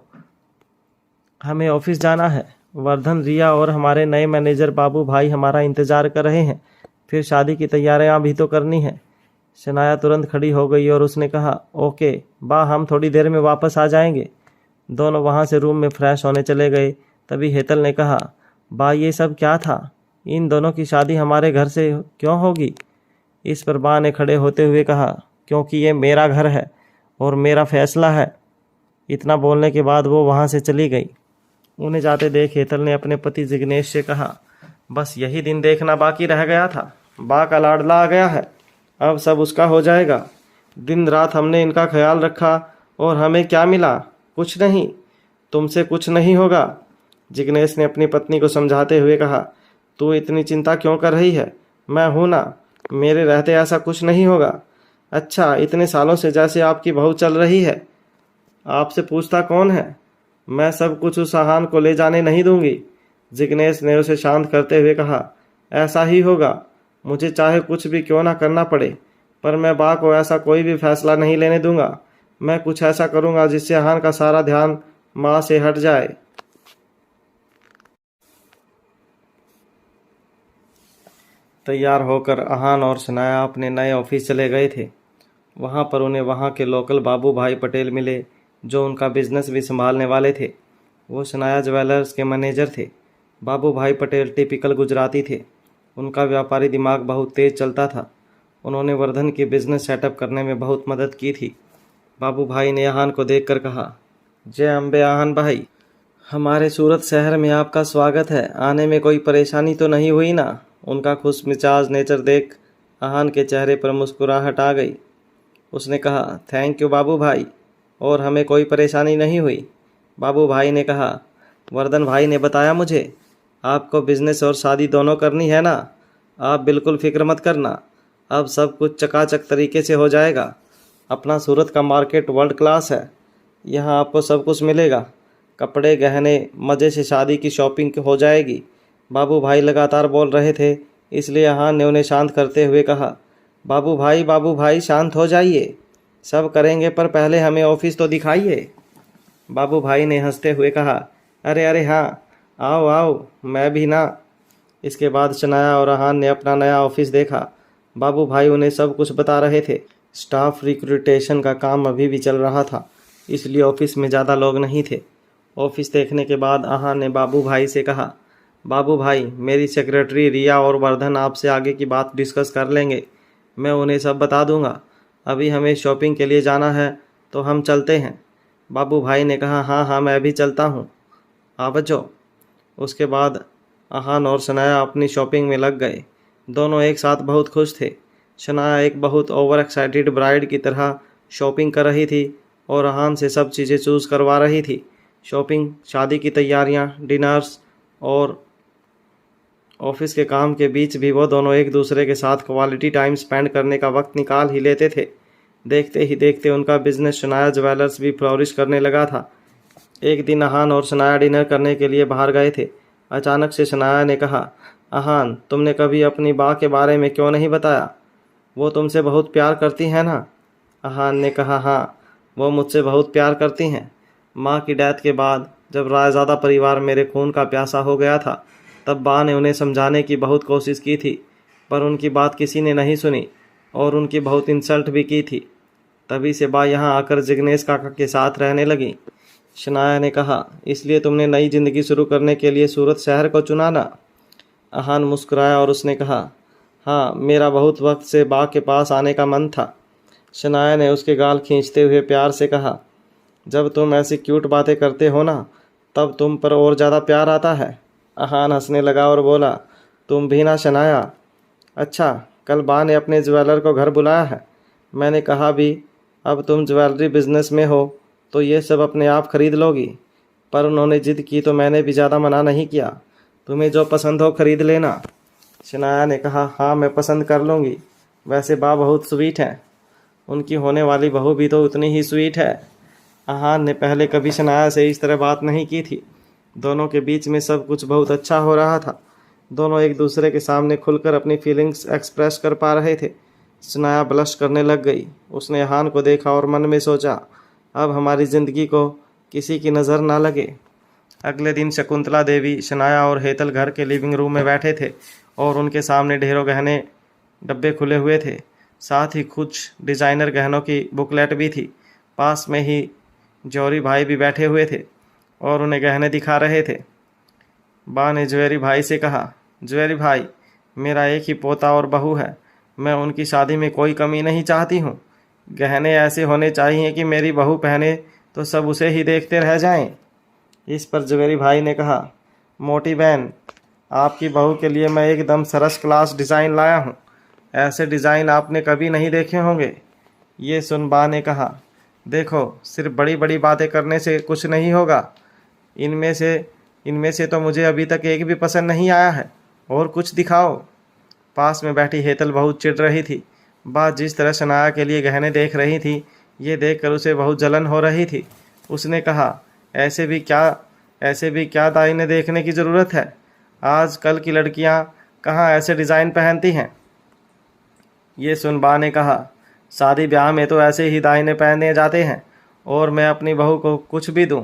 हमें ऑफिस जाना है। वर्धन, रिया और हमारे नए मैनेजर बाबू भाई हमारा इंतज़ार कर रहे हैं, फिर शादी की तैयारियां भी तो करनी है। शनाया तुरंत खड़ी हो गई और उसने कहा, ओके बा, हम थोड़ी देर में वापस आ जाएंगे। दोनों वहां से रूम में फ्रेश होने चले गए। तभी हेतल ने कहा, बा, ये सब क्या था? इन दोनों की शादी हमारे घर से क्यों होगी? इस पर बा ने खड़े होते हुए कहा, क्योंकि ये मेरा घर है और मेरा फैसला है। इतना बोलने के बाद वो वहाँ से चली गई। उन्हें जाते देख हेतल ने अपने पति जिग्नेश से कहा, बस यही दिन देखना बाकी रह गया था। बा का लाडला आ गया है, अब सब उसका हो जाएगा। दिन रात हमने इनका ख्याल रखा और हमें क्या मिला? कुछ नहीं। तुमसे कुछ नहीं होगा। जिग्नेश ने अपनी पत्नी को समझाते हुए कहा, तू इतनी चिंता क्यों कर रही है? मैं हूं ना, मेरे रहते ऐसा कुछ नहीं होगा। अच्छा, इतने सालों से जैसे आपकी बहू चल रही है, आपसे पूछता कौन है? मैं सब कुछ उस अहान को ले जाने नहीं दूंगी। जिग्नेश ने उसे शांत करते हुए कहा, ऐसा ही होगा, मुझे चाहे कुछ भी क्यों ना करना पड़े, पर मैं बा को ऐसा कोई भी फैसला नहीं लेने दूंगा। मैं कुछ ऐसा करूंगा जिससे अहान का सारा ध्यान माँ से हट जाए। तैयार होकर अहान और शनाया अपने नए ऑफिस चले गए थे। वहाँ पर उन्हें वहाँ के लोकल बाबू भाई पटेल मिले, जो उनका बिजनेस भी संभालने वाले थे। वो शनाया ज्वेलर्स के मैनेजर थे। बाबू भाई पटेल टिपिकल गुजराती थे। उनका व्यापारी दिमाग बहुत तेज़ चलता था। उन्होंने वर्धन की बिजनेस सेटअप करने में बहुत मदद की थी। बाबू भाई ने अहान को देखकर कहा, जय अम्बे अहान भाई, हमारे सूरत शहर में आपका स्वागत है। आने में कोई परेशानी तो नहीं हुई ना? उनका खुश मिजाज नेचर देख अहान के चेहरे पर मुस्कुराहट आ गई। उसने कहा, थैंक यू बाबू भाई, और हमें कोई परेशानी नहीं हुई। बाबू भाई ने कहा, वर्धन भाई ने बताया मुझे आपको बिजनेस और शादी दोनों करनी है ना? आप बिल्कुल फिक्र मत करना, अब सब कुछ चकाचक तरीके से हो जाएगा। अपना सूरत का मार्केट वर्ल्ड क्लास है। यहाँ आपको सब कुछ मिलेगा, कपड़े, गहने, मज़े से शादी की शॉपिंग हो जाएगी। बाबू भाई लगातार बोल रहे थे, इसलिए अहान ने उन्हें शांत करते हुए कहा, बाबू भाई शांत हो जाइए, सब करेंगे, पर पहले हमें ऑफिस तो दिखाइए। बाबू भाई ने हंसते हुए कहा, अरे अरे हाँ, आओ आओ, मैं भी ना। इसके बाद शनाया और अहान ने अपना नया ऑफिस देखा। बाबू भाई उन्हें सब कुछ बता रहे थे। स्टाफ रिक्रूटेशन का काम अभी भी चल रहा था, इसलिए ऑफिस में ज़्यादा लोग नहीं थे। ऑफिस देखने के बाद अहान ने बाबू भाई से कहा, बाबू भाई, मेरी सेक्रेटरी रिया और वर्धन आपसे आगे की बात डिस्कस कर लेंगे। मैं उन्हें सब बता दूंगा। अभी हमें शॉपिंग के लिए जाना है, तो हम चलते हैं। बाबू भाई ने कहा, हाँ हाँ, मैं भी चलता हूँ, आ बच्चों। उसके बाद अहान और शनाया अपनी शॉपिंग में लग गए। दोनों एक साथ बहुत खुश थे। शनाया एक बहुत ओवर एक्साइटेड ब्राइड की तरह शॉपिंग कर रही थी और अहान से सब चीज़ें चूज़ करवा रही थी। शॉपिंग, शादी की तैयारियां, डिनर्स और ऑफिस के काम के बीच भी वो दोनों एक दूसरे के साथ क्वालिटी टाइम स्पेंड करने का वक्त निकाल ही लेते थे। देखते ही देखते उनका बिजनेस शनाया ज्वेलर्स भी फ्लोरिश करने लगा था। एक दिन अहान और शनाया डिनर करने के लिए बाहर गए थे। अचानक से शनाया ने कहा, अहान, तुमने कभी अपनी माँ के बारे में क्यों नहीं बताया? वो तुमसे बहुत प्यार करती हैं ना? अहान ने कहा, हाँ, वो मुझसे बहुत प्यार करती हैं। माँ की डेथ के बाद जब रायज़ादा परिवार मेरे खून का प्यासा हो गया था, तब बा ने उन्हें समझाने की बहुत कोशिश की थी, पर उनकी बात किसी ने नहीं सुनी और उनकी बहुत इंसल्ट भी की थी। तभी से बा यहाँ आकर जिग्नेश काका के साथ रहने लगी। शनाया ने कहा, इसलिए तुमने नई ज़िंदगी शुरू करने के लिए सूरत शहर को चुना ना? अहान मुस्कुराया और उसने कहा, हाँ, मेरा बहुत वक्त से बा के पास आने का मन था। शनाया ने उसके गाल खींचते हुए प्यार से कहा, जब तुम ऐसी क्यूट बातें करते हो ना, तब तुम पर और ज़्यादा प्यार आता है। अहान हंसने लगा और बोला, तुम भी ना शनाया? अच्छा, कल बा ने अपने ज्वेलर को घर बुलाया है। मैंने कहा भी, अब तुम ज्वेलरी बिजनेस में हो तो ये सब अपने आप खरीद लोगी, पर उन्होंने जिद की तो मैंने भी ज़्यादा मना नहीं किया। तुम्हें जो पसंद हो खरीद लेना। शनाया ने कहा, हाँ, मैं पसंद कर लूँगी। वैसे बा बहुत स्वीट है, उनकी होने वाली बहू भी तो उतनी ही स्वीट है। अहान ने पहले कभी शनाया से इस तरह बात नहीं की थी। दोनों के बीच में सब कुछ बहुत अच्छा हो रहा था। दोनों एक दूसरे के सामने खुलकर अपनी फीलिंग्स एक्सप्रेस कर पा रहे थे। शनाया ब्लश करने लग गई। उसने अहान को देखा और मन में सोचा, अब हमारी ज़िंदगी को किसी की नज़र ना लगे। अगले दिन शकुंतला देवी, शनाया और हेतल घर के लिविंग रूम में बैठे थे और उनके सामने ढेरों गहने डब्बे खुले हुए थे। साथ ही कुछ डिज़ाइनर गहनों की बुकलेट भी थी। पास में ही जौहरी भाई भी बैठे हुए थे और उन्हें गहने दिखा रहे थे। बा ने जवेरी भाई से कहा, जवेरी भाई, मेरा एक ही पोता और बहू है। मैं उनकी शादी में कोई कमी नहीं चाहती हूँ। गहने ऐसे होने चाहिए कि मेरी बहू पहने तो सब उसे ही देखते रह जाएं। इस पर जवेरी भाई ने कहा, मोटी बहन, आपकी बहू के लिए मैं एकदम सरस क्लास डिज़ाइन लाया हूँ। ऐसे डिज़ाइन आपने कभी नहीं देखे होंगे। ये सुन बा ने कहा, देखो, सिर्फ बड़ी बड़ी बातें करने से कुछ नहीं होगा। इनमें से तो मुझे अभी तक एक भी पसंद नहीं आया है, और कुछ दिखाओ। पास में बैठी हेतल बहुत चिढ़ रही थी। बा जिस तरह शनाया के लिए गहने देख रही थी, ये देखकर उसे बहुत जलन हो रही थी। उसने कहा, ऐसे भी क्या दाईने देखने की ज़रूरत है? आज कल की लड़कियां कहाँ ऐसे डिज़ाइन पहनती हैं। ये सुन बा ने कहा, शादी ब्याह में तो ऐसे ही दाहिने पहने जाते हैं, और मैं अपनी बहू को कुछ भी दूं,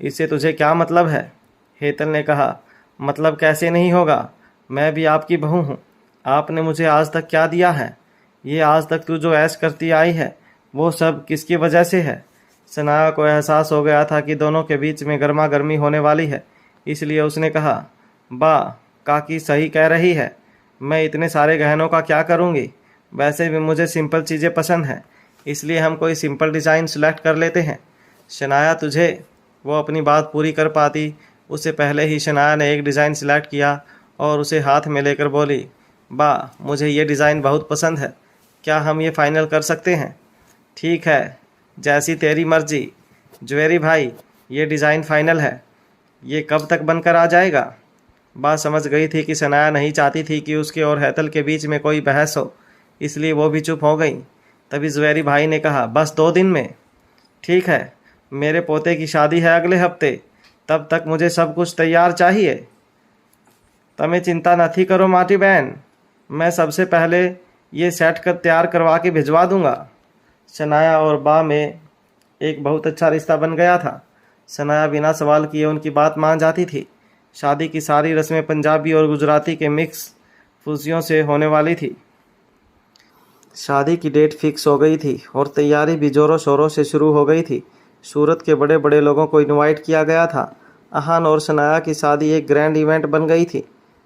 इससे तुझे क्या मतलब है? हेतल ने कहा, मतलब कैसे नहीं होगा? मैं भी आपकी बहू हूँ। आपने मुझे आज तक क्या दिया है? ये आज तक तू जो ऐश करती आई है, वो सब किसकी वजह से है? शनाया को एहसास हो गया था कि दोनों के बीच में गर्मा गर्मी होने वाली है, इसलिए उसने कहा, बा, काकी सही कह रही है। मैं इतने सारे गहनों का क्या करूँगी? वैसे भी मुझे सिंपल चीज़ें पसंद हैं, इसलिए हम कोई सिंपल डिज़ाइन सेलेक्ट कर लेते हैं। शनाया तुझे, वो अपनी बात पूरी कर पाती उससे पहले ही शनाया ने एक डिज़ाइन सेलेक्ट किया और उसे हाथ में लेकर बोली, बा, मुझे ये डिज़ाइन बहुत पसंद है। क्या हम ये फ़ाइनल कर सकते हैं? ठीक है, जैसी तेरी मर्ज़ी। जवेरी भाई, ये डिज़ाइन फ़ाइनल है। ये कब तक बनकर आ जाएगा? बा समझ गई थी कि शनाया नहीं चाहती थी कि उसके और हेतल के बीच में कोई बहस हो, इसलिए वो भी चुप हो गई। तभी जवेरी भाई ने कहा, बस 2 दिन में? ठीक है, मेरे पोते की शादी है अगले हफ्ते, तब तक मुझे सब कुछ तैयार चाहिए। तमें चिंता नहीं करो माटी बहन, मैं सबसे पहले ये सेट कर तैयार करवा के भिजवा दूंगा। शनाया और बा में एक बहुत अच्छा रिश्ता बन गया था। शनाया बिना सवाल किए उनकी बात मान जाती थी। शादी की सारी रस्में पंजाबी और गुजराती के मिक्स फूसियों से होने वाली थी। शादी की डेट फिक्स हो गई थी और तैयारी भी जोरों शोरों से शुरू हो गई थी। सूरत के बड़े बड़े लोगों को इनवाइट किया गया था। अहान और शनाया की शादी एक ग्रैंड इवेंट बन गई थी।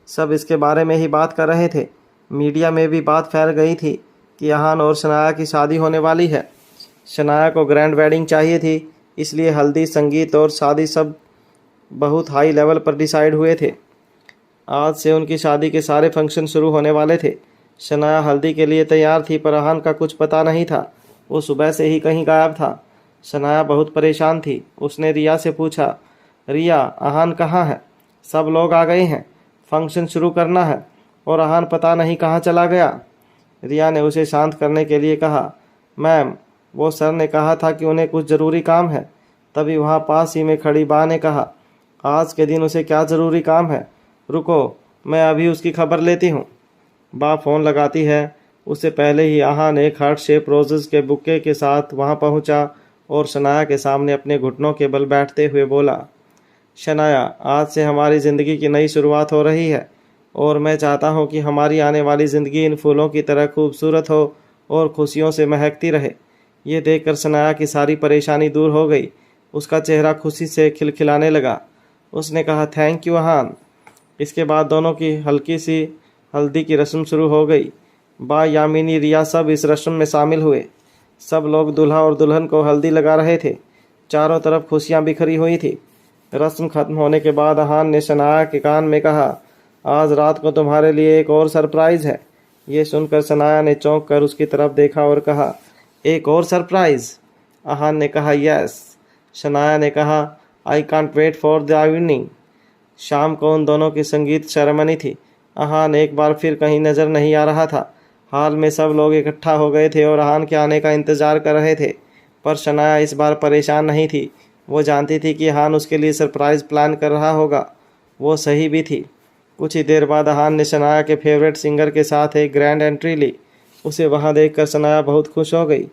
सब इसके बारे में ही बात कर रहे थे। मीडिया में भी बात फैल गई थी कि अहान और शनाया की शादी होने वाली है। शनाया को ग्रैंड वेडिंग चाहिए थी, इसलिए हल्दी, संगीत और शादी सब बहुत हाई लेवल पर डिसाइड हुए थे। आज से उनकी शादी के सारे फंक्शन शुरू होने वाले थे। शनाया हल्दी के लिए तैयार थी, पर अहान का कुछ पता नहीं था। वो सुबह से ही कहीं गायब था। शनाया बहुत परेशान थी। उसने रिया से पूछा, रिया, अहान कहाँ है? सब लोग आ गए हैं, फंक्शन शुरू करना है और अहान पता नहीं कहाँ चला गया। रिया ने उसे शांत करने के लिए कहा, मैम, वो सर ने कहा था कि उन्हें कुछ ज़रूरी काम है। तभी वहाँ पास ही में खड़ी बा ने कहा, आज के दिन उसे क्या ज़रूरी काम है? रुको, मैं अभी उसकी खबर लेती हूँ। बा फ़ोन लगाती है। उससे पहले ही अहान एक हार्ट शेप रोजेज़ के बुके के साथ वहाँ पहुँचा और शनाया के सामने अपने घुटनों के बल बैठते हुए बोला, शनाया, आज से हमारी ज़िंदगी की नई शुरुआत हो रही है और मैं चाहता हूँ कि हमारी आने वाली ज़िंदगी इन फूलों की तरह खूबसूरत हो और खुशियों से महकती रहे। ये देखकर शनाया की सारी परेशानी दूर हो गई। उसका चेहरा खुशी से खिलखिलाने लगा। उसने कहा, थैंक यू अहान। इसके बाद दोनों की हल्की सी हल्दी की रस्म शुरू हो गई। बा, यामिनी, रिया सब इस रस्म में शामिल हुए। सब लोग दूल्हा और दुल्हन को हल्दी लगा रहे थे। चारों तरफ खुशियाँ बिखरी हुई थी। रस्म खत्म होने के बाद अहान ने शनाया के कान में कहा, आज रात को तुम्हारे लिए एक और सरप्राइज़ है। ये सुनकर शनाया ने चौंक कर उसकी तरफ देखा और कहा, एक और सरप्राइज़? अहान ने कहा, यस। शनाया ने कहा, I can't wait for the evening. शाम को उन दोनों की संगीत सेरेमनी थी। अहान एक बार फिर कहीं नज़र नहीं आ रहा था। हाल में सब लोग इकट्ठा हो गए थे और अहान के आने का इंतज़ार कर रहे थे, पर शनाया इस बार परेशान नहीं थी। वो जानती थी कि अहान उसके लिए सरप्राइज़ प्लान कर रहा होगा। वो सही भी थी। कुछ ही देर बाद अहान ने शनाया के फेवरेट सिंगर के साथ एक ग्रैंड एंट्री ली। उसे वहाँ देखकर शनाया बहुत खुश हो गई।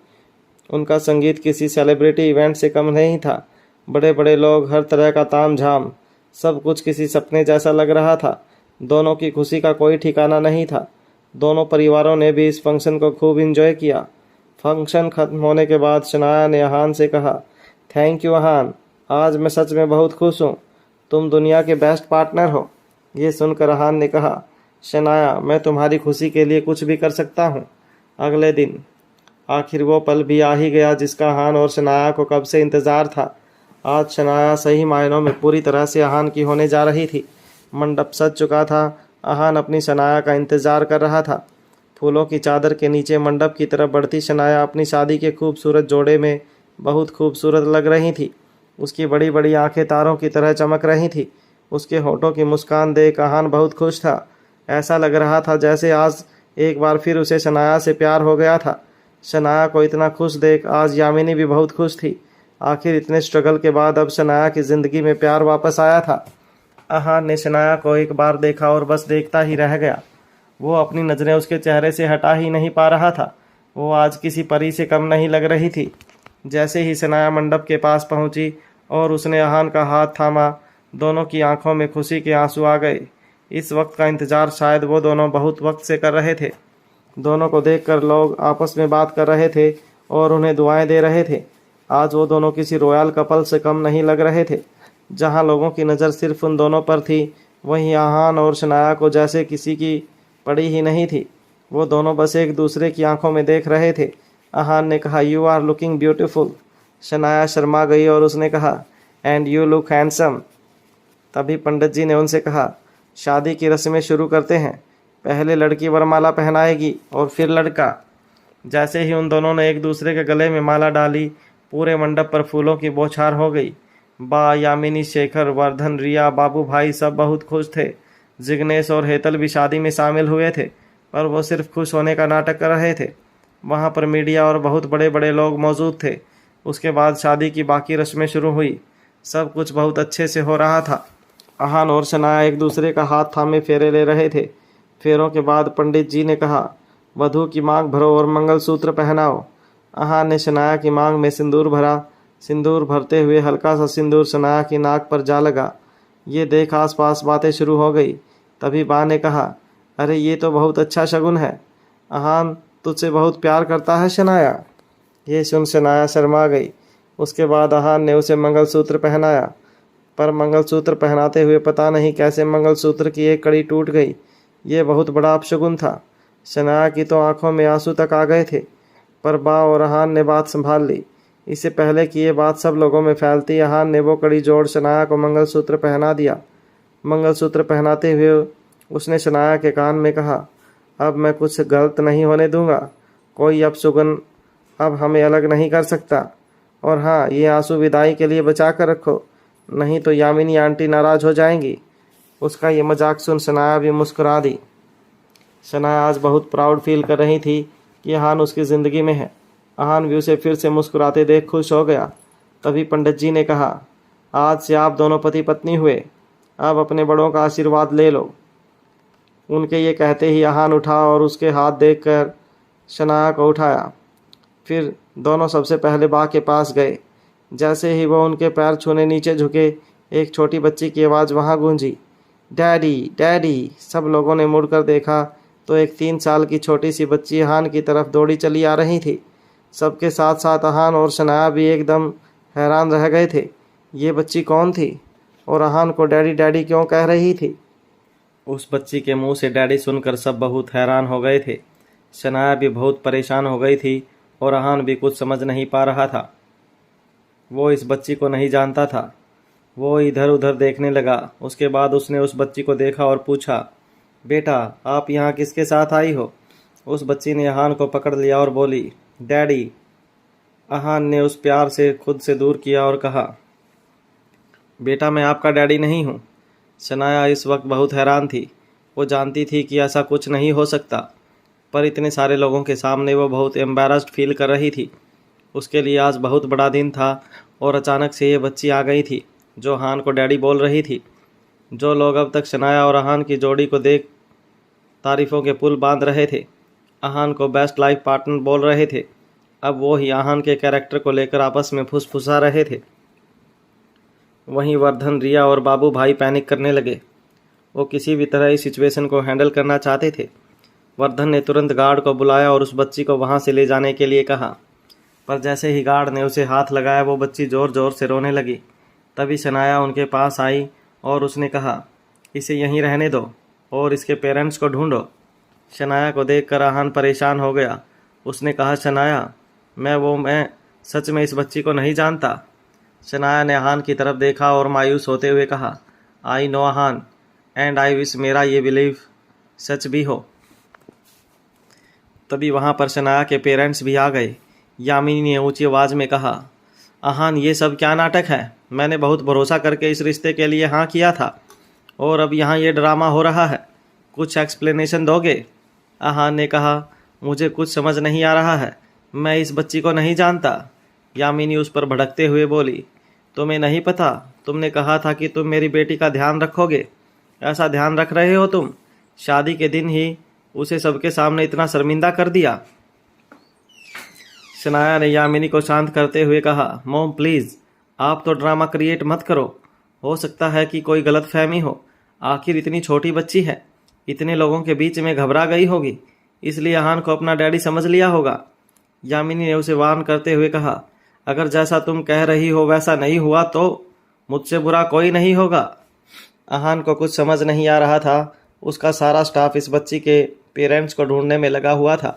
उनका संगीत किसी सेलिब्रिटी इवेंट से कम नहीं था। बड़े बड़े लोग, हर तरह का ताम झाम, सब कुछ किसी सपने जैसा लग रहा था। दोनों की खुशी का कोई ठिकाना नहीं था। दोनों परिवारों ने भी इस फंक्शन को खूब एंजॉय किया। फंक्शन खत्म होने के बाद शनाया ने अहान से कहा, थैंक यू अहान, आज मैं सच में बहुत खुश हूँ। तुम दुनिया के बेस्ट पार्टनर हो। ये सुनकर अहान ने कहा, शनाया, मैं तुम्हारी खुशी के लिए कुछ भी कर सकता हूँ। अगले दिन आखिर वो पल भी आ ही गया जिसका अहान और शनाया को कब से इंतज़ार था। आज शनाया सही मायनों में पूरी तरह से अहान की होने जा रही थी। मंडप सज चुका था। अहान अपनी शनाया का इंतज़ार कर रहा था। फूलों की चादर के नीचे मंडप की तरफ बढ़ती शनाया अपनी शादी के खूबसूरत जोड़े में बहुत खूबसूरत लग रही थी। उसकी बड़ी बड़ी आंखें तारों की तरह चमक रही थी। उसके होठों की मुस्कान देख अहान बहुत खुश था। ऐसा लग रहा था जैसे आज एक बार फिर उसे शनाया से प्यार हो गया था। शनाया को इतना खुश देख आज यामिनी भी बहुत खुश थी। आखिर इतने स्ट्रगल के बाद अब शनाया की ज़िंदगी में प्यार वापस आया था। अहान ने शनाया को एक बार देखा और बस देखता ही रह गया। वो अपनी नज़रें उसके चेहरे से हटा ही नहीं पा रहा था। वो आज किसी परी से कम नहीं लग रही थी। जैसे ही शनाया मंडप के पास पहुंची और उसने अहान का हाथ थामा, दोनों की आंखों में खुशी के आंसू आ गए। इस वक्त का इंतज़ार शायद वो दोनों बहुत वक्त से कर रहे थे। दोनों को देखकर लोग आपस में बात कर रहे थे और उन्हें दुआएं दे रहे थे। आज वो दोनों किसी रॉयल कपल से कम नहीं लग रहे थे। जहां लोगों की नज़र सिर्फ उन दोनों पर थी, वहीं अहान और शनाया को जैसे किसी की पड़ी ही नहीं थी। वो दोनों बस एक दूसरे की आंखों में देख रहे थे। अहान ने कहा, you are looking beautiful. Shanaya शर्मा गई और उसने कहा, एंड यू लुक हैंडसम। तभी पंडित जी ने उनसे कहा, शादी की रस्में शुरू करते हैं। पहले लड़की वरमाला पहनाएगी और फिर लड़का। जैसे ही उन दोनों ने एक दूसरे के गले में माला डाली, पूरे मंडप पर फूलों की बौछार हो गई। बा, यामिनी, शेखर, वर्धन, रिया, बाबू भाई सब बहुत खुश थे। जिग्नेश और हेतल भी शादी में शामिल हुए थे, पर वो सिर्फ खुश होने का नाटक कर रहे थे। वहाँ पर मीडिया और बहुत बड़े बड़े लोग मौजूद थे। उसके बाद शादी की बाकी रस्में शुरू हुई। सब कुछ बहुत अच्छे से हो रहा था। अहान और शनाया एक दूसरे का हाथ थामे फेरे ले रहे थे। फेरों के बाद पंडित जी ने कहा, वधू की मांग भरो और मंगलसूत्र पहनाओ। अहान ने शनाया की मांग में सिंदूर भरा। सिंदूर भरते हुए हल्का सा सिंदूर शनाया की नाक पर जा लगा। ये देख आसपास बातें शुरू हो गई। तभी बा ने कहा, अरे ये तो बहुत अच्छा शगुन है। अहान तुझसे बहुत प्यार करता है शनाया। ये सुन शनाया शर्मा गई। उसके बाद अहान ने उसे मंगलसूत्र पहनाया, पर मंगलसूत्र पहनाते हुए पता नहीं कैसे मंगलसूत्र की एक कड़ी टूट गई। ये बहुत बड़ा अपशगुन था। शनाया की तो आंखों में आंसू तक आ गए थे, पर बा और अहान ने बात संभाल ली। इससे पहले कि ये बात सब लोगों में फैलती, अहान ने वो कड़ी जोड़ शनाया को मंगलसूत्र पहना दिया। मंगलसूत्र पहनाते हुए उसने शनाया के कान में कहा, अब मैं कुछ गलत नहीं होने दूंगा। कोई अपशगुन अब हमें अलग नहीं कर सकता। और हाँ, ये आंसू विदाई के लिए बचा कर रखो, नहीं तो यामिनी आंटी नाराज हो जाएंगी। उसका ये मजाक सुन शनाया भी मुस्कुरा दी। शनाया आज बहुत प्राउड फील कर रही थी कि अहान उसकी ज़िंदगी में है। अहान भी उसे फिर से मुस्कुराते देख खुश हो गया। तभी पंडित जी ने कहा, आज से आप दोनों पति पत्नी हुए। अब अपने बड़ों का आशीर्वाद ले लो। उनके ये कहते ही अहान उठा और उसके हाथ देखकर शनाया को उठाया। फिर दोनों सबसे पहले बा के पास गए। जैसे ही वो उनके पैर छूने नीचे झुके, एक छोटी बच्ची की आवाज़ वहाँ गूंजी, डैडी डैडी। सब लोगों ने मुड़कर देखा तो एक 3 साल की छोटी सी बच्ची अहान की तरफ दौड़ी चली आ रही थी। सबके साथ साथ अहान और शनाया भी एकदम हैरान रह गए थे। ये बच्ची कौन थी और अहान को डैडी डैडी क्यों कह रही थी? उस बच्ची के मुंह से डैडी सुनकर सब बहुत हैरान हो गए थे। शनाया भी बहुत परेशान हो गई थी और अहान भी कुछ समझ नहीं पा रहा था। वो इस बच्ची को नहीं जानता था। वो इधर उधर देखने लगा। उसके बाद उसने उस बच्ची को देखा और पूछा, बेटा आप यहाँ किसके साथ आई हो? उस बच्ची ने अहान को पकड़ लिया और बोली, डैडी। अहान ने उस प्यार से खुद से दूर किया और कहा, बेटा मैं आपका डैडी नहीं हूँ। शनाया इस वक्त बहुत हैरान थी। वो जानती थी कि ऐसा कुछ नहीं हो सकता, पर इतने सारे लोगों के सामने वो बहुत एम्बैरस्ड फील कर रही थी। उसके लिए आज बहुत बड़ा दिन था और अचानक से ये बच्ची आ गई थी जो अहान को डैडी बोल रही थी। जो लोग अब तक शनाया और अहान की जोड़ी को देख तारीफ़ों के पुल बांध रहे थे, अहान को बेस्ट लाइफ पार्टनर बोल रहे थे, अब वो ही अहान के कैरेक्टर को लेकर आपस में फुसफुसा रहे थे। वहीं वर्धन, रिया और बाबू भाई पैनिक करने लगे। वो किसी भी तरह इस सिचुएशन को हैंडल करना चाहते थे। वर्धन ने तुरंत गार्ड को बुलाया और उस बच्ची को वहाँ से ले जाने के लिए कहा, पर जैसे ही गार्ड ने उसे हाथ लगाया वो बच्ची ज़ोर ज़ोर से रोने लगी। तभी शनाया उनके पास आई और उसने कहा, इसे यहीं रहने दो और इसके पेरेंट्स को ढूंढो। शनाया को देखकर अहान परेशान हो गया। उसने कहा, शनाया मैं सच में इस बच्ची को नहीं जानता। शनाया ने अहान की तरफ देखा और मायूस होते हुए कहा, I know Ahaan and I wish मेरा ये बिलीव सच भी हो। तभी वहाँ पर शनाया के पेरेंट्स भी आ गए। यामिनी ने ऊंची आवाज़ में कहा, अहान ये सब क्या नाटक है? मैंने बहुत भरोसा करके इस रिश्ते के लिए हाँ किया था और अब यहाँ ये ड्रामा हो रहा है। कुछ एक्सप्लेनेशन दोगे? अहान ने कहा, मुझे कुछ समझ नहीं आ रहा है। मैं इस बच्ची को नहीं जानता। यामिनी उस पर भड़कते हुए बोली, तुम्हें नहीं पता? तुमने कहा था कि तुम मेरी बेटी का ध्यान रखोगे। ऐसा ध्यान रख रहे हो तुम? शादी के दिन ही उसे सबके सामने इतना शर्मिंदा कर दिया। शनाया ने यामिनी को शांत करते हुए कहा, मॉम प्लीज़ आप तो ड्रामा क्रिएट मत करो। हो सकता है कि कोई गलत फहमी हो। आखिर इतनी छोटी बच्ची है, इतने लोगों के बीच में घबरा गई होगी, इसलिए अहान को अपना डैडी समझ लिया होगा। यामिनी ने उसे वार्न करते हुए कहा, अगर जैसा तुम कह रही हो वैसा नहीं हुआ तो मुझसे बुरा कोई नहीं होगा। अहान को कुछ समझ नहीं आ रहा था। उसका सारा स्टाफ इस बच्ची के पेरेंट्स को ढूंढने में लगा हुआ था,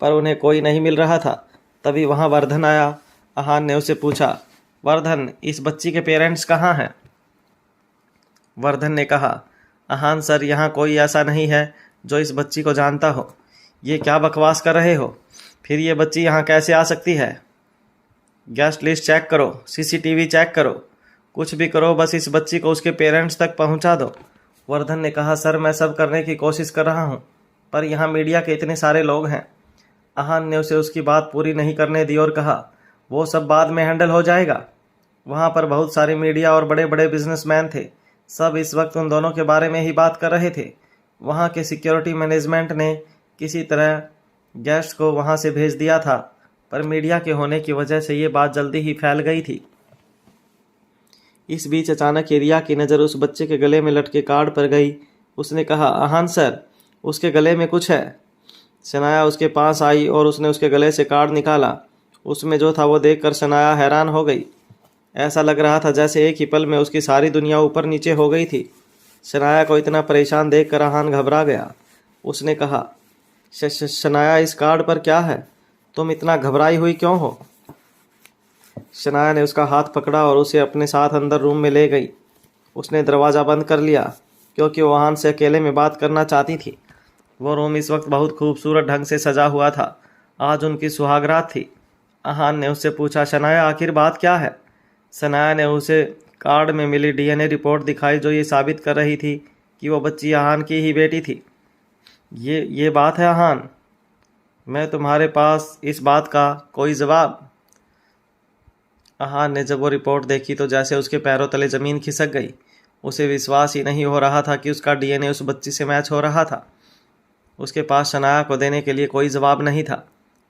पर उन्हें कोई नहीं मिल रहा था। तभी वहाँ वर्धन आया। अहान ने उसे पूछा, वर्धन इस बच्ची के पेरेंट्स कहाँ हैं? वर्धन ने कहा, अहान सर यहाँ कोई ऐसा नहीं है जो इस बच्ची को जानता हो। ये क्या बकवास कर रहे हो? फिर ये बच्ची यहाँ कैसे आ सकती है? गेस्ट लिस्ट चेक करो, सीसीटीवी चेक करो, कुछ भी करो, बस इस बच्ची को उसके पेरेंट्स तक पहुँचा दो। वर्धन ने कहा, सर मैं सब करने की कोशिश कर रहा हूँ, पर यहाँ मीडिया के इतने सारे लोग हैं। अहान ने उसे उसकी बात पूरी नहीं करने दी और कहा, वो सब बाद में हैंडल हो जाएगा। वहाँ पर बहुत सारी मीडिया और बड़े बड़े बिजनेसमैन थे। सब इस वक्त उन दोनों के बारे में ही बात कर रहे थे। वहाँ के सिक्योरिटी मैनेजमेंट ने किसी तरह गेस्ट को वहाँ से भेज दिया था पर मीडिया के होने की वजह से ये बात जल्दी ही फैल गई थी। इस बीच अचानक ही रिया की नज़र उस बच्चे के गले में लटके कार्ड पर गई। उसने कहा, आहान सर, उसके गले में कुछ है। शनाया उसके पास आई और उसने उसके गले से कार्ड निकाला। उसमें जो था वो देखकर शनाया हैरान हो गई। ऐसा लग रहा था जैसे एक ही पल में उसकी सारी दुनिया ऊपर नीचे हो गई थी। शनाया को इतना परेशान देखकर आहान घबरा गया। उसने कहा, शनाया, इस कार्ड पर क्या है? तुम इतना घबराई हुई क्यों हो? शनाया ने उसका हाथ पकड़ा और उसे अपने साथ अंदर रूम में ले गई। उसने दरवाज़ा बंद कर लिया क्योंकि वो आहान से अकेले में बात करना चाहती थी। वो रूम इस वक्त बहुत खूबसूरत ढंग से सजा हुआ था। आज उनकी सुहागरात थी। आहान ने उससे पूछा, शनाया, आखिर बात क्या है? शनाया ने उसे कार्ड में मिली डीएनए रिपोर्ट दिखाई जो ये साबित कर रही थी कि वो बच्ची आहान की ही बेटी थी। ये बात है आहान, मैं तुम्हारे पास इस बात का कोई जवाब? आहान ने जब वो रिपोर्ट देखी तो जैसे उसके पैरों तले ज़मीन खिसक गई। उसे विश्वास ही नहीं हो रहा था कि उसका डीएनए उस बच्ची से मैच हो रहा था। उसके पास शनाया को देने के लिए कोई जवाब नहीं था।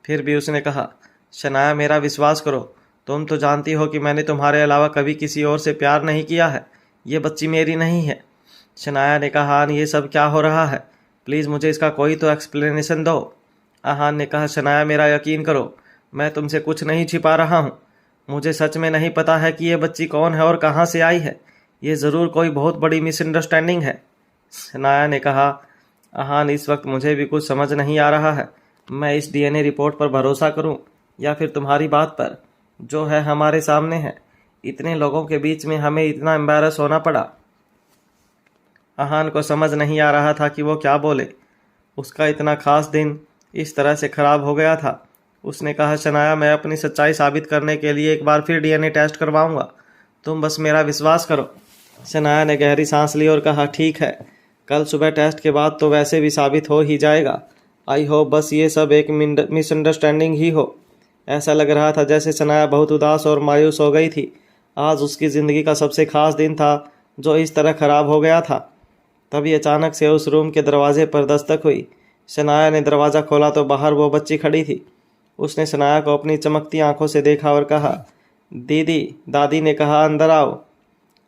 फिर भी उसने कहा, शनाया, मेरा विश्वास करो। तुम तो जानती हो कि मैंने तुम्हारे अलावा कभी किसी और से प्यार नहीं किया है। ये बच्ची मेरी नहीं है। शनाया ने कहा, आहान, ये सब क्या हो रहा है? प्लीज़ मुझे इसका कोई तो एक्सप्लेनेशन दो। आहान ने कहा, शनाया, मेरा यकीन करो, मैं तुमसे कुछ नहीं छिपा रहा हूँ। मुझे सच में नहीं पता है कि ये बच्ची कौन है और कहाँ से आई है। ये ज़रूर कोई बहुत बड़ी मिसअंडरस्टैंडिंग है। शनाया ने कहा, आहान, इस वक्त मुझे भी कुछ समझ नहीं आ रहा है। मैं इस डीएनए रिपोर्ट पर भरोसा करूं या फिर तुम्हारी बात पर, जो है हमारे सामने है। इतने लोगों के बीच में हमें इतना एम्बैरस होना पड़ा। आहान को समझ नहीं आ रहा था कि वो क्या बोले। उसका इतना खास दिन इस तरह से ख़राब हो गया था। उसने कहा, शनाया, मैं अपनी सच्चाई साबित करने के लिए एक बार फिर डीएनए टेस्ट करवाऊंगा। तुम बस मेरा विश्वास करो। शनाया ने गहरी सांस ली और कहा, ठीक है, कल सुबह टेस्ट के बाद तो वैसे भी साबित हो ही जाएगा। आई होप बस ये सब एक मिसअंडरस्टैंडिंग ही हो। ऐसा लग रहा था जैसे शनाया बहुत उदास और मायूस हो गई थी। आज उसकी ज़िंदगी का सबसे खास दिन था जो इस तरह ख़राब हो गया था। तभी अचानक से उस रूम के दरवाजे पर दस्तक हुई। शनाया ने दरवाज़ा खोला तो बाहर वो बच्ची खड़ी थी। उसने शनाया को अपनी चमकती आंखों से देखा और कहा, दीदी, दादी ने कहा अंदर आओ।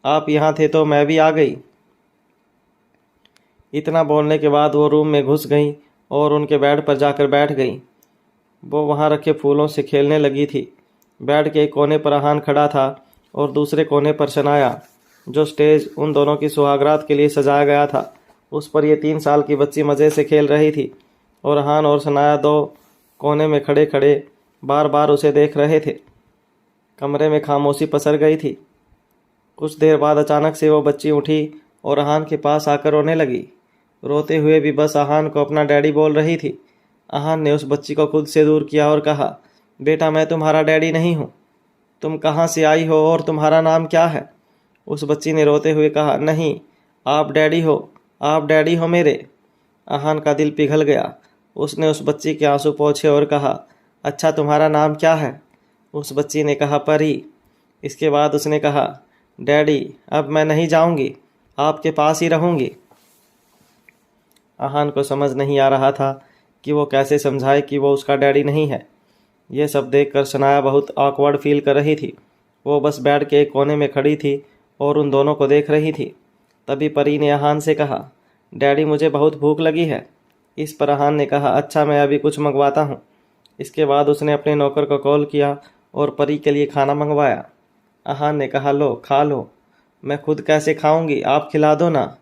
आप यहाँ थे तो मैं भी आ गई। इतना बोलने के बाद वो रूम में घुस गई और उनके बेड पर जाकर बैठ गई। वो वहाँ रखे फूलों से खेलने लगी थी। बेड के एक कोने पर आहान खड़ा था और दूसरे कोने पर शनाया, जो स्टेज उन दोनों की सुहागरात के लिए सजाया गया था, उस पर ये 3 साल की बच्ची मज़े से खेल रही थी और आहान और शनाया 2 कोने में खड़े खड़े बार बार उसे देख रहे थे। कमरे में खामोशी पसर गई थी। कुछ देर बाद अचानक से वो बच्ची उठी और आहान के पास आकर रोने लगी। रोते हुए भी बस आहान को अपना डैडी बोल रही थी। आहान ने उस बच्ची को खुद से दूर किया और कहा, बेटा, मैं तुम्हारा डैडी नहीं हूँ। तुम कहाँ से आई हो और तुम्हारा नाम क्या है? उस बच्ची ने रोते हुए कहा, नहीं, आप डैडी हो, आप डैडी हो मेरे। आहान का दिल पिघल गया। उसने उस बच्ची के आंसू पोंछे और कहा, अच्छा, तुम्हारा नाम क्या है? उस बच्ची ने कहा, परी। इसके बाद उसने कहा, डैडी, अब मैं नहीं जाऊंगी, आपके पास ही रहूंगी। आहान को समझ नहीं आ रहा था कि वो कैसे समझाए कि वो उसका डैडी नहीं है। यह सब देखकर शनाया बहुत ऑकवर्ड फील कर रही थी। वो बस बेड के एक कोने में खड़ी थी और उन दोनों को देख रही थी। तभी परी ने आहान से कहा, डैडी, मुझे बहुत भूख लगी है। इस पर आहान ने कहा, अच्छा, मैं अभी कुछ मंगवाता हूँ। इसके बाद उसने अपने नौकर को कॉल किया और परी के लिए खाना मंगवाया। आहान ने कहा, लो, खा लो। मैं खुद कैसे खाऊंगी, आप खिला दो ना।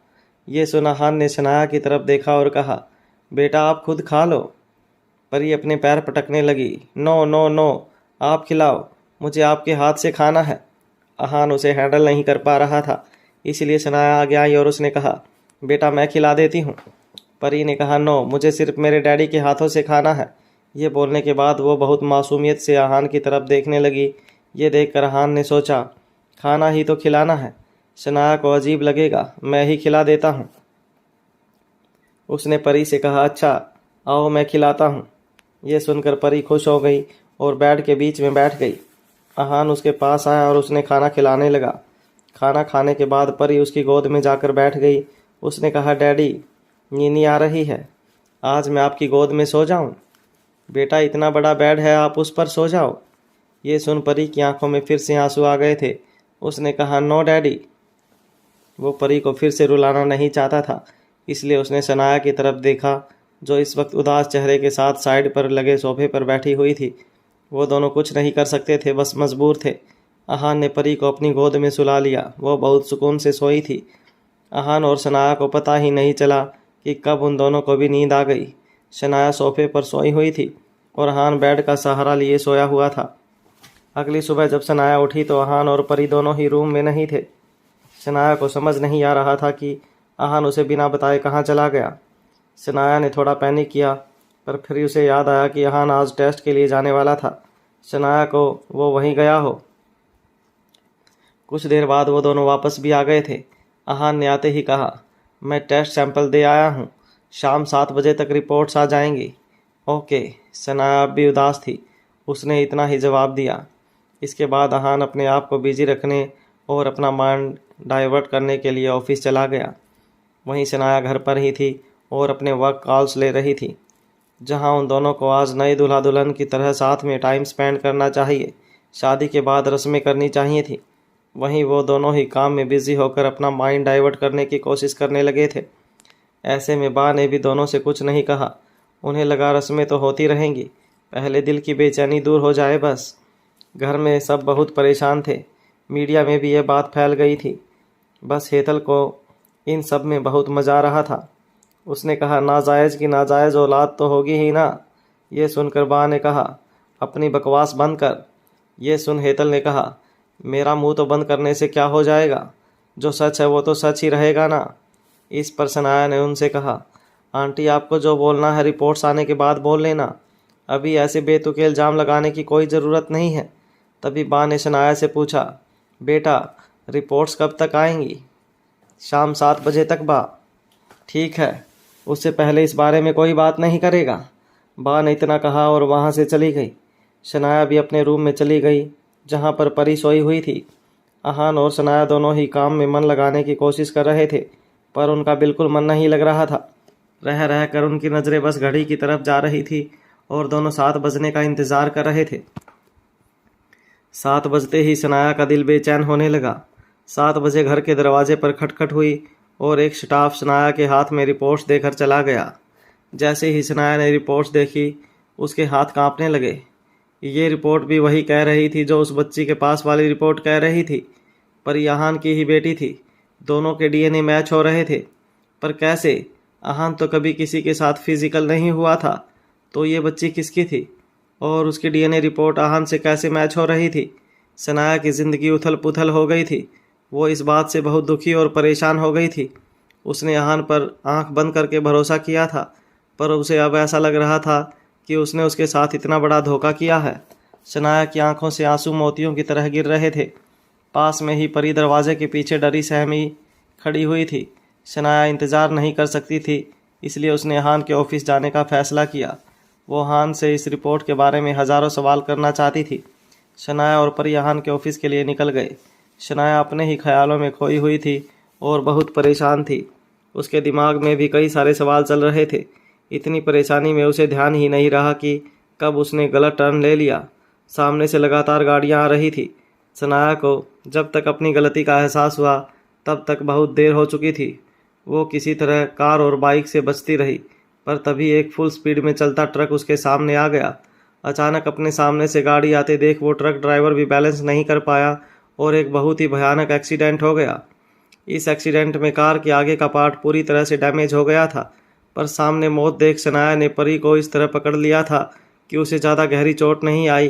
ये सुन आहान ने शनाया की तरफ देखा और कहा, बेटा, आप खुद खा लो। परी अपने पैर पटकने लगी। नो नो नो, आप खिलाओ, मुझे आपके हाथ से खाना है। आहान उसे हैंडल नहीं कर पा रहा था, इसलिए शनाया आगे आई और उसने कहा, बेटा, मैं खिला देती हूँ। परी ने कहा, नो, मुझे सिर्फ मेरे डैडी के हाथों से खाना है। ये बोलने के बाद वो बहुत मासूमियत से आहान की तरफ देखने लगी। ये देखकर आहान ने सोचा, खाना ही तो खिलाना है, शनाया को अजीब लगेगा, मैं ही खिला देता हूँ। उसने परी से कहा, अच्छा, आओ मैं खिलाता हूँ। ये सुनकर परी खुश हो गई और बेड के बीच में बैठ गई। आहान उसके पास आया और उसने खाना खिलाने लगा। खाना खाने के बाद परी उसकी गोद में जाकर बैठ गई। उसने कहा, डैडी, नींद आ रही है, आज मैं आपकी गोद में सो जाऊं? बेटा इतना बड़ा बेड है, आप उस पर सो जाओ। ये सुन परी की आंखों में फिर से आंसू आ गए थे। उसने कहा, नो डैडी। वो परी को फिर से रुलाना नहीं चाहता था, इसलिए उसने शनाया की तरफ देखा, जो इस वक्त उदास चेहरे के साथ साइड पर लगे सोफे पर बैठी हुई थी। वो दोनों कुछ नहीं कर सकते थे, बस मजबूर थे। अहान ने परी को अपनी गोद में सुला लिया। वो बहुत सुकून से सोई थी। अहान और शनाया को पता ही नहीं चला कि कब उन दोनों को भी नींद आ गई। शनाया सोफे पर सोई हुई थी और अहान बेड का सहारा लिए सोया हुआ था। अगली सुबह जब शनाया उठी तो अहान और परी दोनों ही रूम में नहीं थे। शनाया को समझ नहीं आ रहा था कि अहान उसे बिना बताए कहाँ चला गया। शनाया ने थोड़ा पैनिक किया, पर फिर उसे याद आया कि अहान आज टेस्ट के लिए जाने वाला था। शनाया को वो वहीं गया हो। कुछ देर बाद वो दोनों वापस भी आ गए थे। अहान ने आते ही कहा, मैं टेस्ट सैंपल दे आया हूँ, शाम 7 बजे तक रिपोर्ट्स आ जाएंगी। ओके। शनाया अब भी उदास थी। उसने इतना ही जवाब दिया। इसके बाद अहान अपने आप को बिजी रखने और अपना माइंड डाइवर्ट करने के लिए ऑफिस चला गया। वहीं शनाया घर पर ही थी और अपने वर्क कॉल्स ले रही थी। जहां उन दोनों को आज नए दूल्हा दुल्हन की तरह साथ में टाइम स्पेंड करना चाहिए, शादी के बाद रस्में करनी चाहिए थी, वहीं वो दोनों ही काम में बिजी होकर अपना माइंड डाइवर्ट करने की कोशिश करने लगे थे। ऐसे में बा ने भी दोनों से कुछ नहीं कहा। उन्हें लगा रस्में तो होती रहेंगी, पहले दिल की बेचैनी दूर हो जाए बस। घर में सब बहुत परेशान थे। मीडिया में भी ये बात फैल गई थी। बस हेतल को इन सब में बहुत मज़ा आ रहा था। उसने कहा, नाजायज़ की नाजायज़ औलाद तो होगी ही ना। ये सुनकर बा ने कहा, अपनी बकवास बंद कर। ये सुन हेतल ने कहा, मेरा मुंह तो बंद करने से क्या हो जाएगा, जो सच है वो तो सच ही रहेगा ना। इस पर शनाया ने उनसे कहा, आंटी आपको जो बोलना है रिपोर्ट्स आने के बाद बोल लेना, अभी ऐसे बेतुके इल्ज़ाम लगाने की कोई ज़रूरत नहीं है। तभी बा ने शनाया से पूछा, बेटा रिपोर्ट्स कब तक आएंगी? शाम 7 बजे तक बा। ठीक है, उससे पहले इस बारे में कोई बात नहीं करेगा। बा ने इतना कहा और वहाँ से चली गई। शनाया भी अपने रूम में चली गई, जहाँ पर परी सोई हुई थी। अहान और शनाया दोनों ही काम में मन लगाने की कोशिश कर रहे थे, पर उनका बिल्कुल मन नहीं लग रहा था। रह रह कर उनकी नज़रें बस घड़ी की तरफ जा रही थी और दोनों 7 बजने का इंतज़ार कर रहे थे। 7 बजते ही शनाया का दिल बेचैन होने लगा। 7 बजे घर के दरवाजे पर खटखट हुई और एक स्टाफ शनाया के हाथ में रिपोर्ट्स देकर चला गया। जैसे ही शनाया ने रिपोर्ट्स देखी, उसके हाथ कांपने लगे। ये रिपोर्ट भी वही कह रही थी जो उस बच्ची के पास वाली रिपोर्ट कह रही थी। पर अहान की ही बेटी थी। दोनों के डीएनए मैच हो रहे थे। पर कैसे? अहान तो कभी किसी के साथ फिजिकल नहीं हुआ था, तो ये बच्ची किसकी थी? और उसकी डीएनए रिपोर्ट अहान से कैसे मैच हो रही थी? शनाया की ज़िंदगी उथल पुथल हो गई थी। वो इस बात से बहुत दुखी और परेशान हो गई थी। उसने अहान पर आंख बंद करके भरोसा किया था, पर उसे अब ऐसा लग रहा था कि उसने उसके साथ इतना बड़ा धोखा किया है। शनाया की आंखों से आंसू मोतियों की तरह गिर रहे थे। पास में ही परी दरवाजे के पीछे डरी सहमी खड़ी हुई थी। शनाया इंतज़ार नहीं कर सकती थी, इसलिए उसने अहान के ऑफिस जाने का फ़ैसला किया। वो अहान से इस रिपोर्ट के बारे में हज़ारों सवाल करना चाहती थी। शनाया और परी अहान के ऑफिस के लिए निकल गए। शनाया अपने ही ख्यालों में खोई हुई थी और बहुत परेशान थी। उसके दिमाग में भी कई सारे सवाल चल रहे थे। इतनी परेशानी में उसे ध्यान ही नहीं रहा कि कब उसने गलत टर्न ले लिया। सामने से लगातार गाड़ियां आ रही थी। शनाया को जब तक अपनी गलती का एहसास हुआ तब तक बहुत देर हो चुकी थी। वो किसी तरह कार और बाइक से बचती रही, पर तभी एक फुल स्पीड में चलता ट्रक उसके सामने आ गया। अचानक अपने सामने से गाड़ी आते देख वो ट्रक ड्राइवर भी बैलेंस नहीं कर पाया और एक बहुत ही भयानक एक्सीडेंट हो गया। इस एक्सीडेंट में कार के आगे का पार्ट पूरी तरह से डैमेज हो गया था, पर सामने मौत देख शनाया ने परी को इस तरह पकड़ लिया था कि उसे ज़्यादा गहरी चोट नहीं आई,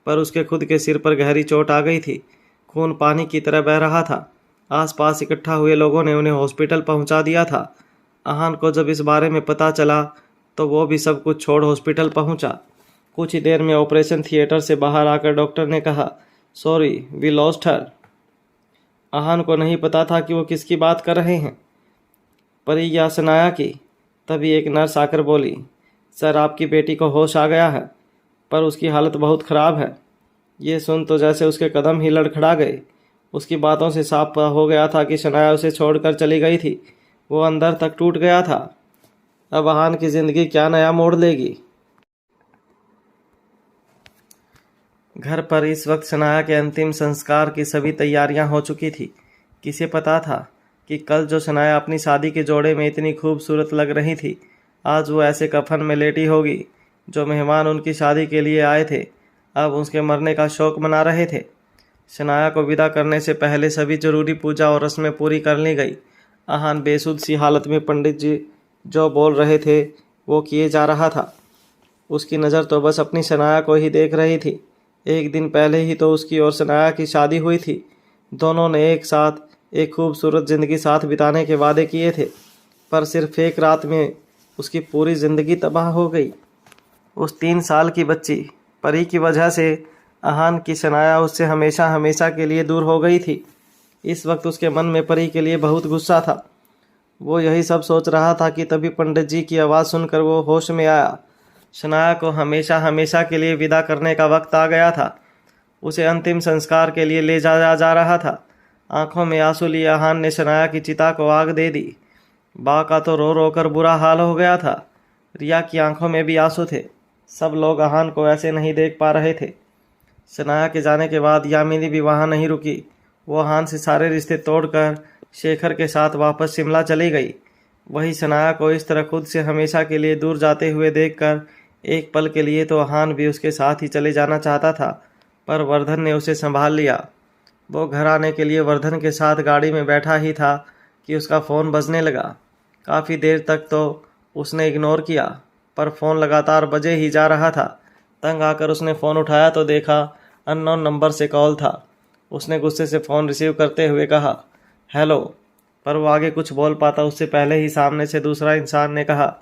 पर उसके खुद के सिर पर गहरी चोट आ गई थी। खून पानी की तरह बह रहा था। आसपास इकट्ठा हुए लोगों ने उन्हें हॉस्पिटल पहुंचा दिया था। अहान को जब इस बारे में पता चला तो वो भी सब कुछ छोड़ हॉस्पिटल पहुंचा। कुछ ही देर में ऑपरेशन थिएटर से बाहर आकर डॉक्टर ने कहा, sorry we lost her. Ahaan को नहीं पता था कि वो किसकी बात कर रहे हैं, परी या शनाया की। तभी एक नर्स आकर बोली, सर आपकी बेटी को होश आ गया है, पर उसकी हालत बहुत ख़राब है। ये सुन तो जैसे उसके कदम ही लड़खड़ा गए। उसकी बातों से साफ हो गया था कि शनाया उसे छोड़कर चली गई थी। वो अंदर तक टूट गया था। अब अहान की ज़िंदगी क्या नया मोड़ लेगी। घर पर इस वक्त शनाया के अंतिम संस्कार की सभी तैयारियां हो चुकी थी। किसे पता था कि कल जो शनाया अपनी शादी के जोड़े में इतनी खूबसूरत लग रही थी, आज वो ऐसे कफन में लेटी होगी। जो मेहमान उनकी शादी के लिए आए थे, अब उसके मरने का शौक मना रहे थे। शनाया को विदा करने से पहले सभी जरूरी पूजा और रस्में पूरी कर ली गई। आहान बेसुध सी हालत में पंडित जी जो बोल रहे थे वो किए जा रहा था। उसकी नज़र तो बस अपनी शनाया को ही देख रही थी। एक दिन पहले ही तो उसकी और शनाया की शादी हुई थी। दोनों ने एक साथ एक खूबसूरत ज़िंदगी साथ बिताने के वादे किए थे, पर सिर्फ एक रात में उसकी पूरी ज़िंदगी तबाह हो गई। उस 3 साल की बच्ची परी की वजह से आहान की शनाया उससे हमेशा हमेशा के लिए दूर हो गई थी। इस वक्त उसके मन में परी के लिए बहुत गुस्सा था। वो यही सब सोच रहा था कि तभी पंडित जी की आवाज़ सुनकर वो होश में आया। शनाया को हमेशा हमेशा के लिए विदा करने का वक्त आ गया था। उसे अंतिम संस्कार के लिए ले जाया जा रहा था। आंखों में आंसू लिए आहान ने शनाया की चिता को आग दे दी। बा का तो रो रो कर बुरा हाल हो गया था। रिया की आंखों में भी आंसू थे। सब लोग आहान को ऐसे नहीं देख पा रहे थे। शनाया के जाने के बाद यामिनी भी वहाँ नहीं रुकी। वो आहान से सारे रिश्ते तोड़कर शेखर के साथ वापस शिमला चली गई। वही शनाया को इस तरह खुद से हमेशा के लिए दूर जाते हुए देखकर एक पल के लिए तो आहान भी उसके साथ ही चले जाना चाहता था, पर वर्धन ने उसे संभाल लिया। वो घर आने के लिए वर्धन के साथ गाड़ी में बैठा ही था कि उसका फ़ोन बजने लगा। काफ़ी देर तक तो उसने इग्नोर किया, पर फ़ोन लगातार बजे ही जा रहा था। तंग आकर उसने फ़ोन उठाया तो देखा अननोन नंबर से कॉल था। उसने गुस्से से फ़ोन रिसीव करते हुए कहा, हेलो, पर वो आगे कुछ बोल पाता उससे पहले ही सामने से दूसरा इंसान ने कहा,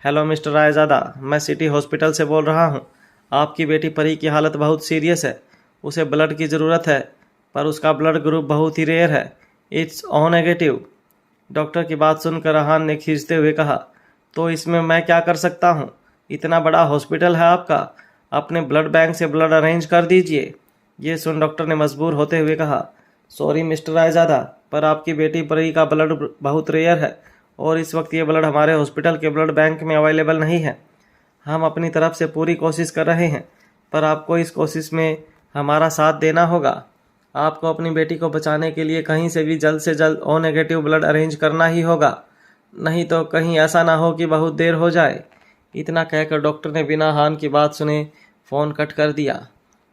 हेलो मिस्टर रायज़ादा, मैं सिटी हॉस्पिटल से बोल रहा हूँ। आपकी बेटी परी की हालत बहुत सीरियस है। उसे ब्लड की ज़रूरत है, पर उसका ब्लड ग्रुप बहुत ही रेयर है। It's O negative. डॉक्टर की बात सुनकर आहान ने खींचते हुए कहा, तो इसमें मैं क्या कर सकता हूँ? इतना बड़ा हॉस्पिटल है आपका, अपने ब्लड बैंक से ब्लड अरेंज कर दीजिए। ये सुन डॉक्टर ने मजबूर होते हुए कहा, सॉरी मिस्टर रायज़ादा, पर आपकी बेटी परी का ब्लड बहुत रेयर है और इस वक्त ये ब्लड हमारे हॉस्पिटल के ब्लड बैंक में अवेलेबल नहीं है। हम अपनी तरफ से पूरी कोशिश कर रहे हैं, पर आपको इस कोशिश में हमारा साथ देना होगा। आपको अपनी बेटी को बचाने के लिए कहीं से भी जल्द से जल्द ओ नेगेटिव ब्लड अरेंज करना ही होगा, नहीं तो कहीं ऐसा ना हो कि बहुत देर हो जाए। इतना कहकर डॉक्टर ने बिना आहान की बात सुने फ़ोन कट कर दिया।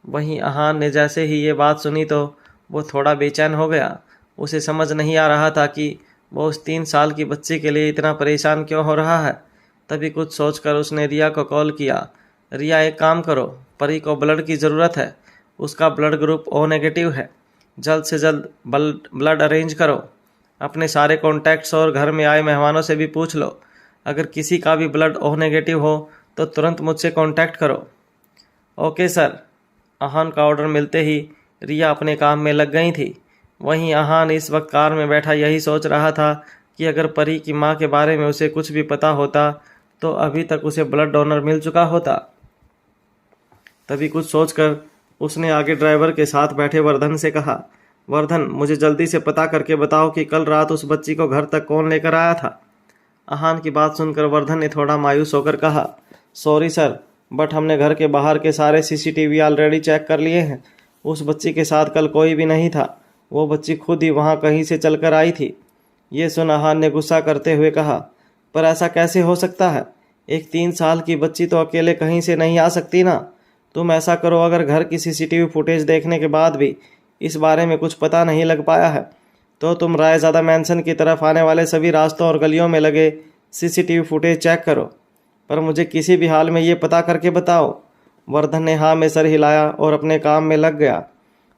वहीं आहान ने जैसे ही ये बात सुनी तो वो थोड़ा बेचैन हो गया। उसे समझ नहीं आ रहा था कि वो उस 3 साल की बच्ची के लिए इतना परेशान क्यों हो रहा है। तभी कुछ सोचकर उसने रिया को कॉल किया। रिया, एक काम करो, परी को ब्लड की ज़रूरत है। उसका ब्लड ग्रुप ओ नेगेटिव है। जल्द से जल्द ब्लड अरेंज करो। अपने सारे कॉन्टैक्ट्स और घर में आए मेहमानों से भी पूछ लो। अगर किसी का भी ब्लड ओ नेगेटिव हो तो तुरंत मुझसे कांटेक्ट करो। Okay sir. आहान का ऑर्डर मिलते ही रिया अपने काम में लग गई थी। वहीं आहान इस वक्त कार में बैठा यही सोच रहा था कि अगर परी की माँ के बारे में उसे कुछ भी पता होता तो अभी तक उसे ब्लड डोनर मिल चुका होता। तभी कुछ सोचकर उसने आगे ड्राइवर के साथ बैठे वर्धन से कहा, वर्धन, मुझे जल्दी से पता करके बताओ कि कल रात उस बच्ची को घर तक कौन लेकर आया था। आहान की बात सुनकर वर्धन ने थोड़ा मायूस होकर कहा, सॉरी सर, बट हमने घर के बाहर के सारे सीसीटीवी ऑलरेडी चेक कर लिए हैं। उस बच्ची के साथ कल कोई भी नहीं था। वो बच्ची खुद ही वहाँ कहीं से चलकर आई थी। ये सुन आहान ने गुस्सा करते हुए कहा, पर ऐसा कैसे हो सकता है? एक 3 साल की बच्ची तो अकेले कहीं से नहीं आ सकती ना। तुम ऐसा करो, अगर घर की सीसीटीवी फुटेज देखने के बाद भी इस बारे में कुछ पता नहीं लग पाया है तो तुम रायज़ादा मैंसन की तरफ आने वाले सभी रास्तों और गलियों में लगे सीसीटीवी फुटेज चेक करो, पर मुझे किसी भी हाल में ये पता करके बताओ। वर्धन ने हाँ में सर हिलाया और अपने काम में लग गया।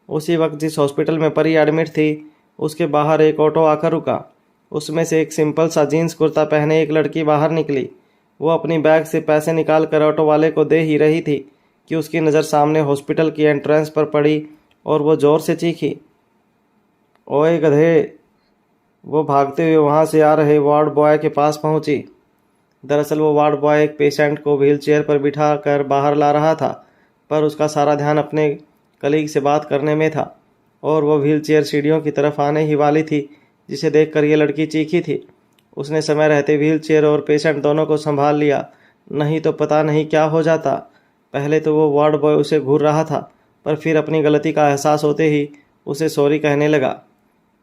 उसी वक्त जिस हॉस्पिटल में परी एडमिट थी उसके बाहर एक ऑटो आकर रुका। उसमें से एक सिंपल सा जीन्स कुर्ता पहने एक लड़की बाहर निकली। वो अपनी बैग से पैसे निकाल कर ऑटो वाले को दे ही रही थी कि उसकी नज़र सामने हॉस्पिटल की एंट्रेंस पर पड़ी और वो ज़ोर से चीखी, ओए गधे। वो भागते हुए वहाँ से आ रहे वार्ड बॉय के पास पहुँची। दरअसल वो वार्ड बॉय एक पेशेंट को व्हीलचेयर पर बिठा कर बाहर ला रहा था, पर उसका सारा ध्यान अपने कलीग से बात करने में था और वो व्हीलचेयर सीढ़ियों की तरफ आने ही वाली थी जिसे देखकर ये लड़की चीखी थी। उसने समय रहते व्हीलचेयर और पेशेंट दोनों को संभाल लिया, नहीं तो पता नहीं क्या हो जाता। पहले तो वो वार्ड बॉय उसे घूर रहा था पर फिर अपनी गलती का एहसास होते ही उसे सॉरी कहने लगा।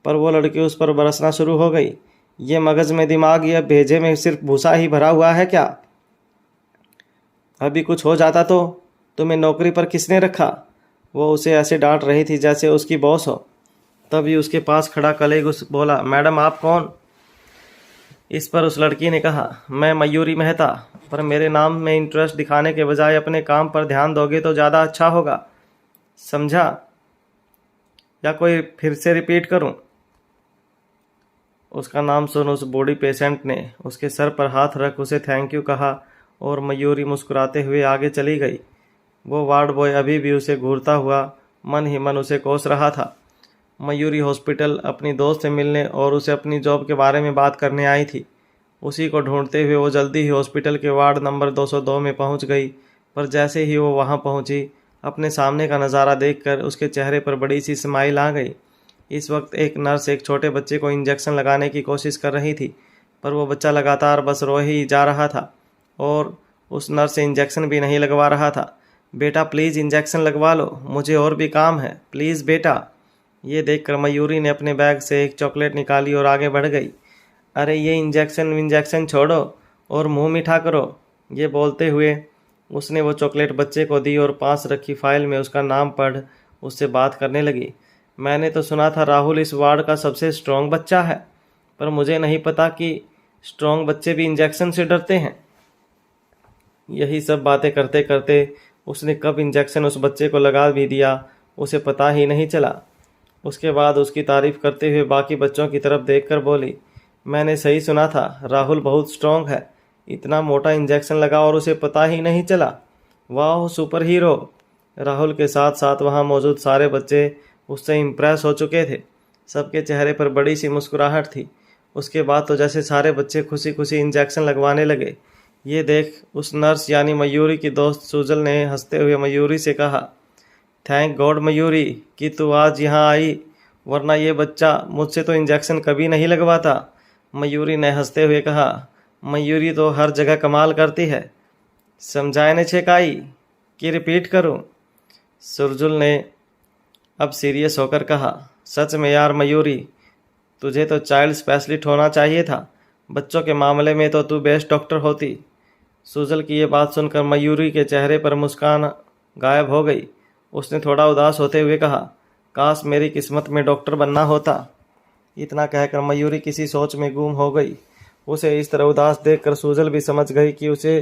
पर वो लड़की उस पर बरसना शुरू हो गई। ये मगज में दिमाग या भेजे में सिर्फ भूसा ही भरा हुआ है क्या? अभी कुछ हो जाता तो तुम्हें नौकरी पर किसने रखा? वो उसे ऐसे डांट रही थी जैसे उसकी बॉस हो। तभी उसके पास खड़ा कलीग बोला, मैडम आप कौन? इस पर उस लड़की ने कहा, मैं मयूरी मेहता। पर मेरे नाम में इंटरेस्ट दिखाने के बजाय अपने काम पर ध्यान दोगे तो ज़्यादा अच्छा होगा, समझा? या कोई फिर से रिपीट करूं? उसका नाम सुन उस बूढ़ी पेशेंट ने उसके सर पर हाथ रख उसे थैंक यू कहा और मयूरी मुस्कुराते हुए आगे चली गई। वो वार्ड बॉय अभी भी उसे घूरता हुआ मन ही मन उसे कोस रहा था। मयूरी हॉस्पिटल अपनी दोस्त से मिलने और उसे अपनी जॉब के बारे में बात करने आई थी। उसी को ढूंढते हुए वो जल्दी ही हॉस्पिटल के वार्ड नंबर 202 में पहुंच गई। पर जैसे ही वो वहां पहुंची, अपने सामने का नज़ारा देखकर उसके चेहरे पर बड़ी सी स्माइल आ गई। इस वक्त एक नर्स एक छोटे बच्चे को इंजेक्शन लगाने की कोशिश कर रही थी, पर वो बच्चा लगातार बस रो ही जा रहा था और उस नर्स से इंजेक्शन भी नहीं लगवा रहा था। बेटा प्लीज़ इंजेक्शन लगवा लो, मुझे और भी काम है, प्लीज़ बेटा। ये देखकर मयूरी ने अपने बैग से एक चॉकलेट निकाली और आगे बढ़ गई। अरे ये इंजेक्शन छोड़ो और मुंह मीठा करो। ये बोलते हुए उसने वो चॉकलेट बच्चे को दी और पास रखी फाइल में उसका नाम पढ़ उससे बात करने लगी। मैंने तो सुना था राहुल इस वार्ड का सबसे स्ट्रॉन्ग बच्चा है, पर मुझे नहीं पता कि स्ट्रॉन्ग बच्चे भी इंजेक्शन से डरते हैं। यही सब बातें करते करते उसने कब इंजेक्शन उस बच्चे को लगा भी दिया उसे पता ही नहीं चला। उसके बाद उसकी तारीफ करते हुए बाकी बच्चों की तरफ देखकर बोली, मैंने सही सुना था, राहुल बहुत स्ट्रॉन्ग है। इतना मोटा इंजेक्शन लगा और उसे पता ही नहीं चला। वाह सुपर हीरो। राहुल के साथ साथ वहाँ मौजूद सारे बच्चे उससे इम्प्रेस हो चुके थे। सबके चेहरे पर बड़ी सी मुस्कुराहट थी। उसके बाद तो जैसे सारे बच्चे खुशी खुशी इंजेक्शन लगवाने लगे। ये देख उस नर्स यानी मयूरी की दोस्त सुजल ने हंसते हुए मयूरी से कहा, थैंक गॉड मयूरी कि तू आज यहाँ आई, वरना ये बच्चा मुझसे तो इंजेक्शन कभी नहीं लगवाता। मयूरी ने हंसते हुए कहा, मयूरी तो हर जगह कमाल करती है, समझाए ने छेकाई कि रिपीट करूं? सुरजुल ने अब सीरियस होकर कहा, सच में यार मयूरी, तुझे तो चाइल्ड स्पेशलिस्ट होना चाहिए था। बच्चों के मामले में तो तू बेस्ट डॉक्टर होती। सुजल की ये बात सुनकर मयूरी के चेहरे पर मुस्कान गायब हो गई। उसने थोड़ा उदास होते हुए कहा, काश मेरी किस्मत में डॉक्टर बनना होता। इतना कहकर मयूरी किसी सोच में गुम हो गई। उसे इस तरह उदास देखकर सुजल भी समझ गई कि उसे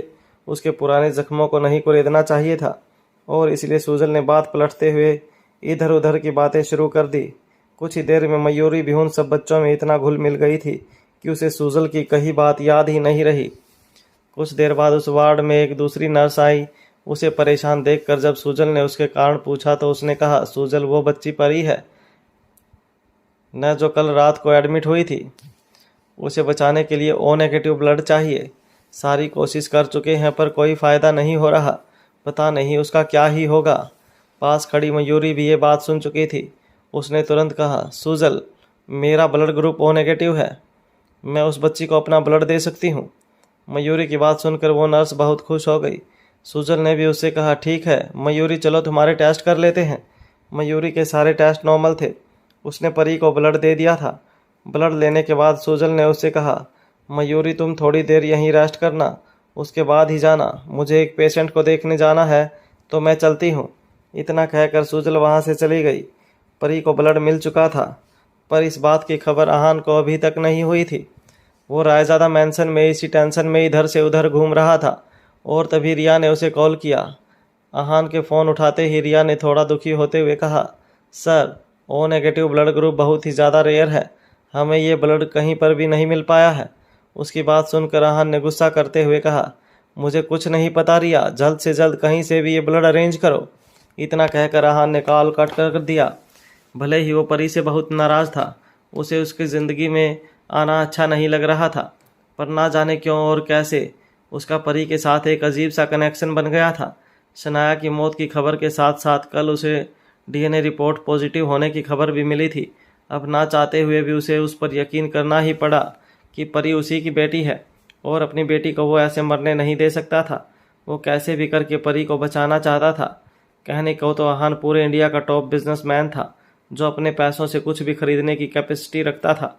उसके पुराने जख्मों को नहीं कुरेदना चाहिए था, और इसलिए सुजल ने बात पलटते हुए इधर उधर की बातें शुरू कर दी। कुछ ही देर में मयूरी भी उन सब बच्चों में इतना घुल मिल गई थी कि उसे सुजल की कही बात याद ही नहीं रही। कुछ देर बाद उस वार्ड में एक दूसरी नर्स आई। उसे परेशान देखकर जब सुजल ने उसके कारण पूछा तो उसने कहा, सुजल वो बच्ची परी है न जो कल रात को एडमिट हुई थी। उसे बचाने के लिए ओ नेगेटिव ब्लड चाहिए। सारी कोशिश कर चुके हैं पर कोई फ़ायदा नहीं हो रहा। पता नहीं उसका क्या ही होगा। पास खड़ी मयूरी भी ये बात सुन चुकी थी। उसने तुरंत कहा, सुजल मेरा ब्लड ग्रुप ओ नेगेटिव है, मैं उस बच्ची को अपना ब्लड दे सकती हूँ। मयूरी की बात सुनकर वो नर्स बहुत खुश हो गई। सुजल ने भी उससे कहा, ठीक है मयूरी, चलो तुम्हारे टेस्ट कर लेते हैं। मयूरी के सारे टेस्ट नॉर्मल थे। उसने परी को ब्लड दे दिया था। ब्लड लेने के बाद सुजल ने उससे कहा, मयूरी तुम थोड़ी देर यहीं रेस्ट करना, उसके बाद ही जाना, मुझे एक पेशेंट को देखने जाना है तो मैं चलती हूँ। इतना कहकर सुजल वहाँ से चली गई। परी को ब्लड मिल चुका था, पर इस बात की खबर आहान को अभी तक नहीं हुई थी। वो रायज़ादा मैंसन में इसी टेंशन में इधर से उधर घूम रहा था और तभी रिया ने उसे कॉल किया। आहान के फ़ोन उठाते ही रिया ने थोड़ा दुखी होते हुए कहा, sir O negative blood group बहुत ही ज़्यादा रेयर है, हमें ये ब्लड कहीं पर भी नहीं मिल पाया है। उसकी बात सुनकर आहान ने गुस्सा करते हुए कहा, मुझे कुछ नहीं पता रिया, जल्द से जल्द कहीं से भी ये ब्लड अरेंज करो। इतना कहकर आहान ने कॉल कट कर दिया। भले ही वो परी से बहुत नाराज़ था, उसे उसकी ज़िंदगी में आना अच्छा नहीं लग रहा था, पर ना जाने क्यों और कैसे उसका परी के साथ एक अजीब सा कनेक्शन बन गया था। शनाया की मौत की खबर के साथ साथ कल उसे डीएनए रिपोर्ट पॉजिटिव होने की खबर भी मिली थी। अब ना चाहते हुए भी उसे उस पर यकीन करना ही पड़ा कि परी उसी की बेटी है और अपनी बेटी को वो ऐसे मरने नहीं दे सकता था। वो कैसे भी करके परी को बचाना चाहता था। कहने को तो आहान पूरे इंडिया का टॉप बिजनेसमैन था, जो अपने पैसों से कुछ भी खरीदने की कैपेसिटी रखता था।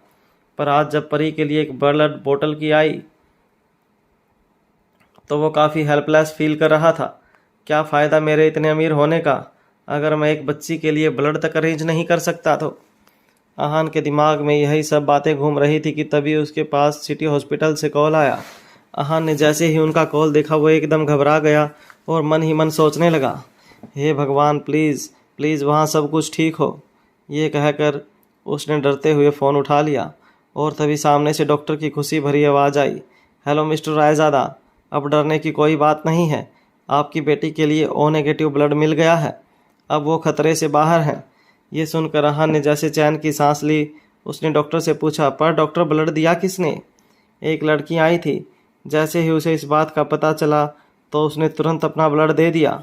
पर आज जब परी के लिए एक ब्लड बोतल की आई तो वो काफ़ी हेल्पलेस फील कर रहा था। क्या फ़ायदा मेरे इतने अमीर होने का अगर मैं एक बच्ची के लिए ब्लड तक अरेंज नहीं कर सकता तो। आहान के दिमाग में यही सब बातें घूम रही थी कि तभी उसके पास सिटी हॉस्पिटल से कॉल आया। आहान ने जैसे ही उनका कॉल देखा वो एकदम घबरा गया और मन ही मन सोचने लगा, हे भगवान, प्लीज़ प्लीज़ वहाँ सब कुछ ठीक हो। ये कहकर उसने डरते हुए फ़ोन उठा लिया और तभी सामने से डॉक्टर की खुशी भरी आवाज़ आई, हेलो मिस्टर रायज़ादा, अब डरने की कोई बात नहीं है। आपकी बेटी के लिए ओ नेगेटिव ब्लड मिल गया है, अब वो खतरे से बाहर हैं। ये सुनकर आहान ने जैसे चैन की सांस ली। उसने डॉक्टर से पूछा, पर डॉक्टर ब्लड दिया किसने? एक लड़की आई थी। जैसे ही उसे इस बात का पता चला तो उसने तुरंत अपना ब्लड दे दिया।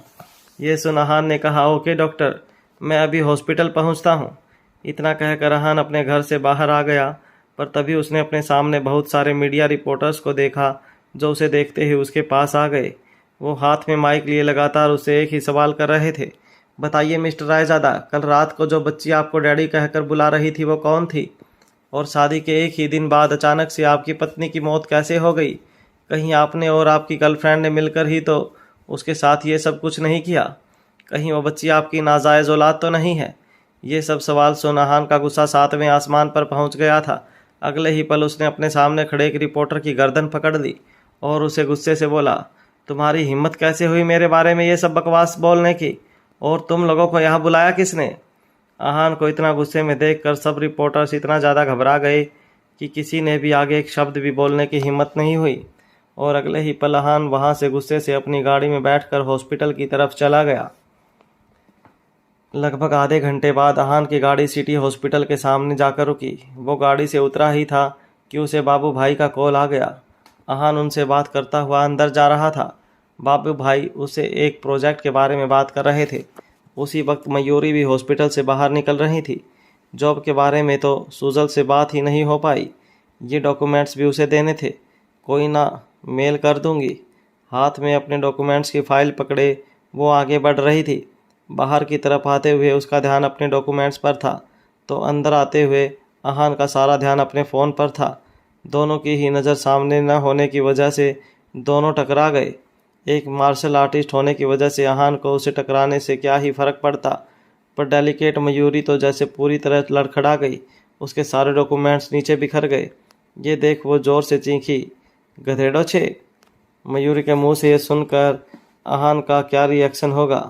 ये सुन आहान ने कहा, ओके डॉक्टर, मैं अभी हॉस्पिटल पहुंचता हूं। इतना कहकर आहान अपने घर से बाहर आ गया, पर तभी उसने अपने सामने बहुत सारे मीडिया रिपोर्टर्स को देखा, जो उसे देखते ही उसके पास आ गए। वो हाथ में माइक लिए लगातार उससे एक ही सवाल कर रहे थे, बताइए मिस्टर रायज़ादा, कल रात को जो बच्ची आपको डैडी कहकर बुला रही थी वो कौन थी? और शादी के एक ही दिन बाद अचानक से आपकी पत्नी की मौत कैसे हो गई? कहीं आपने और आपकी गर्लफ्रेंड ने मिलकर ही तो उसके साथ ये सब कुछ नहीं किया? कहीं वो बच्ची आपकी नाजायज़ औलाद तो नहीं है? ये सब सवाल सुन आहान का गुस्सा 7वें आसमान पर पहुंच गया था। अगले ही पल उसने अपने सामने खड़े एक रिपोर्टर की गर्दन पकड़ ली और उसे गुस्से से बोला, तुम्हारी हिम्मत कैसे हुई मेरे बारे में ये सब बकवास बोलने की? और तुम लोगों को यहाँ बुलाया किसने? आहान को इतना गुस्से में देखकर सब रिपोर्टर्स इतना ज़्यादा घबरा गए कि किसी ने भी आगे एक शब्द भी बोलने की हिम्मत नहीं हुई। और अगले ही पल आहान वहाँ से गुस्से से अपनी गाड़ी में बैठकर हॉस्पिटल की तरफ चला गया। लगभग आधे घंटे बाद आहान की गाड़ी सिटी हॉस्पिटल के सामने जाकर रुकी। वो गाड़ी से उतरा ही था कि उसे बाबू भाई का कॉल आ गया। आहान उनसे बात करता हुआ अंदर जा रहा था। बाबू भाई उसे एक प्रोजेक्ट के बारे में बात कर रहे थे। उसी वक्त मयूरी भी हॉस्पिटल से बाहर निकल रही थी। जॉब के बारे में तो सुजल से बात ही नहीं हो पाई। ये डॉक्यूमेंट्स भी उसे देने थे। कोई ना, मेल कर दूंगी। हाथ में अपने डॉक्यूमेंट्स की फाइल पकड़े वो आगे बढ़ रही थी। बाहर की तरफ आते हुए उसका ध्यान अपने डॉक्यूमेंट्स पर था, तो अंदर आते हुए आहान का सारा ध्यान अपने फ़ोन पर था। दोनों की ही नज़र सामने न होने की वजह से दोनों टकरा गए। एक मार्शल आर्टिस्ट होने की वजह से आहान को उसे टकराने से क्या ही फ़र्क पड़ता, पर डेलिकेट मयूरी तो जैसे पूरी तरह लड़खड़ा गई। उसके सारे डॉक्यूमेंट्स नीचे बिखर गए। ये देख वो ज़ोर से चीखी, गधेड़ो छे। मयूरी के मुंह से ये सुनकर आहान का क्या रिएक्शन होगा?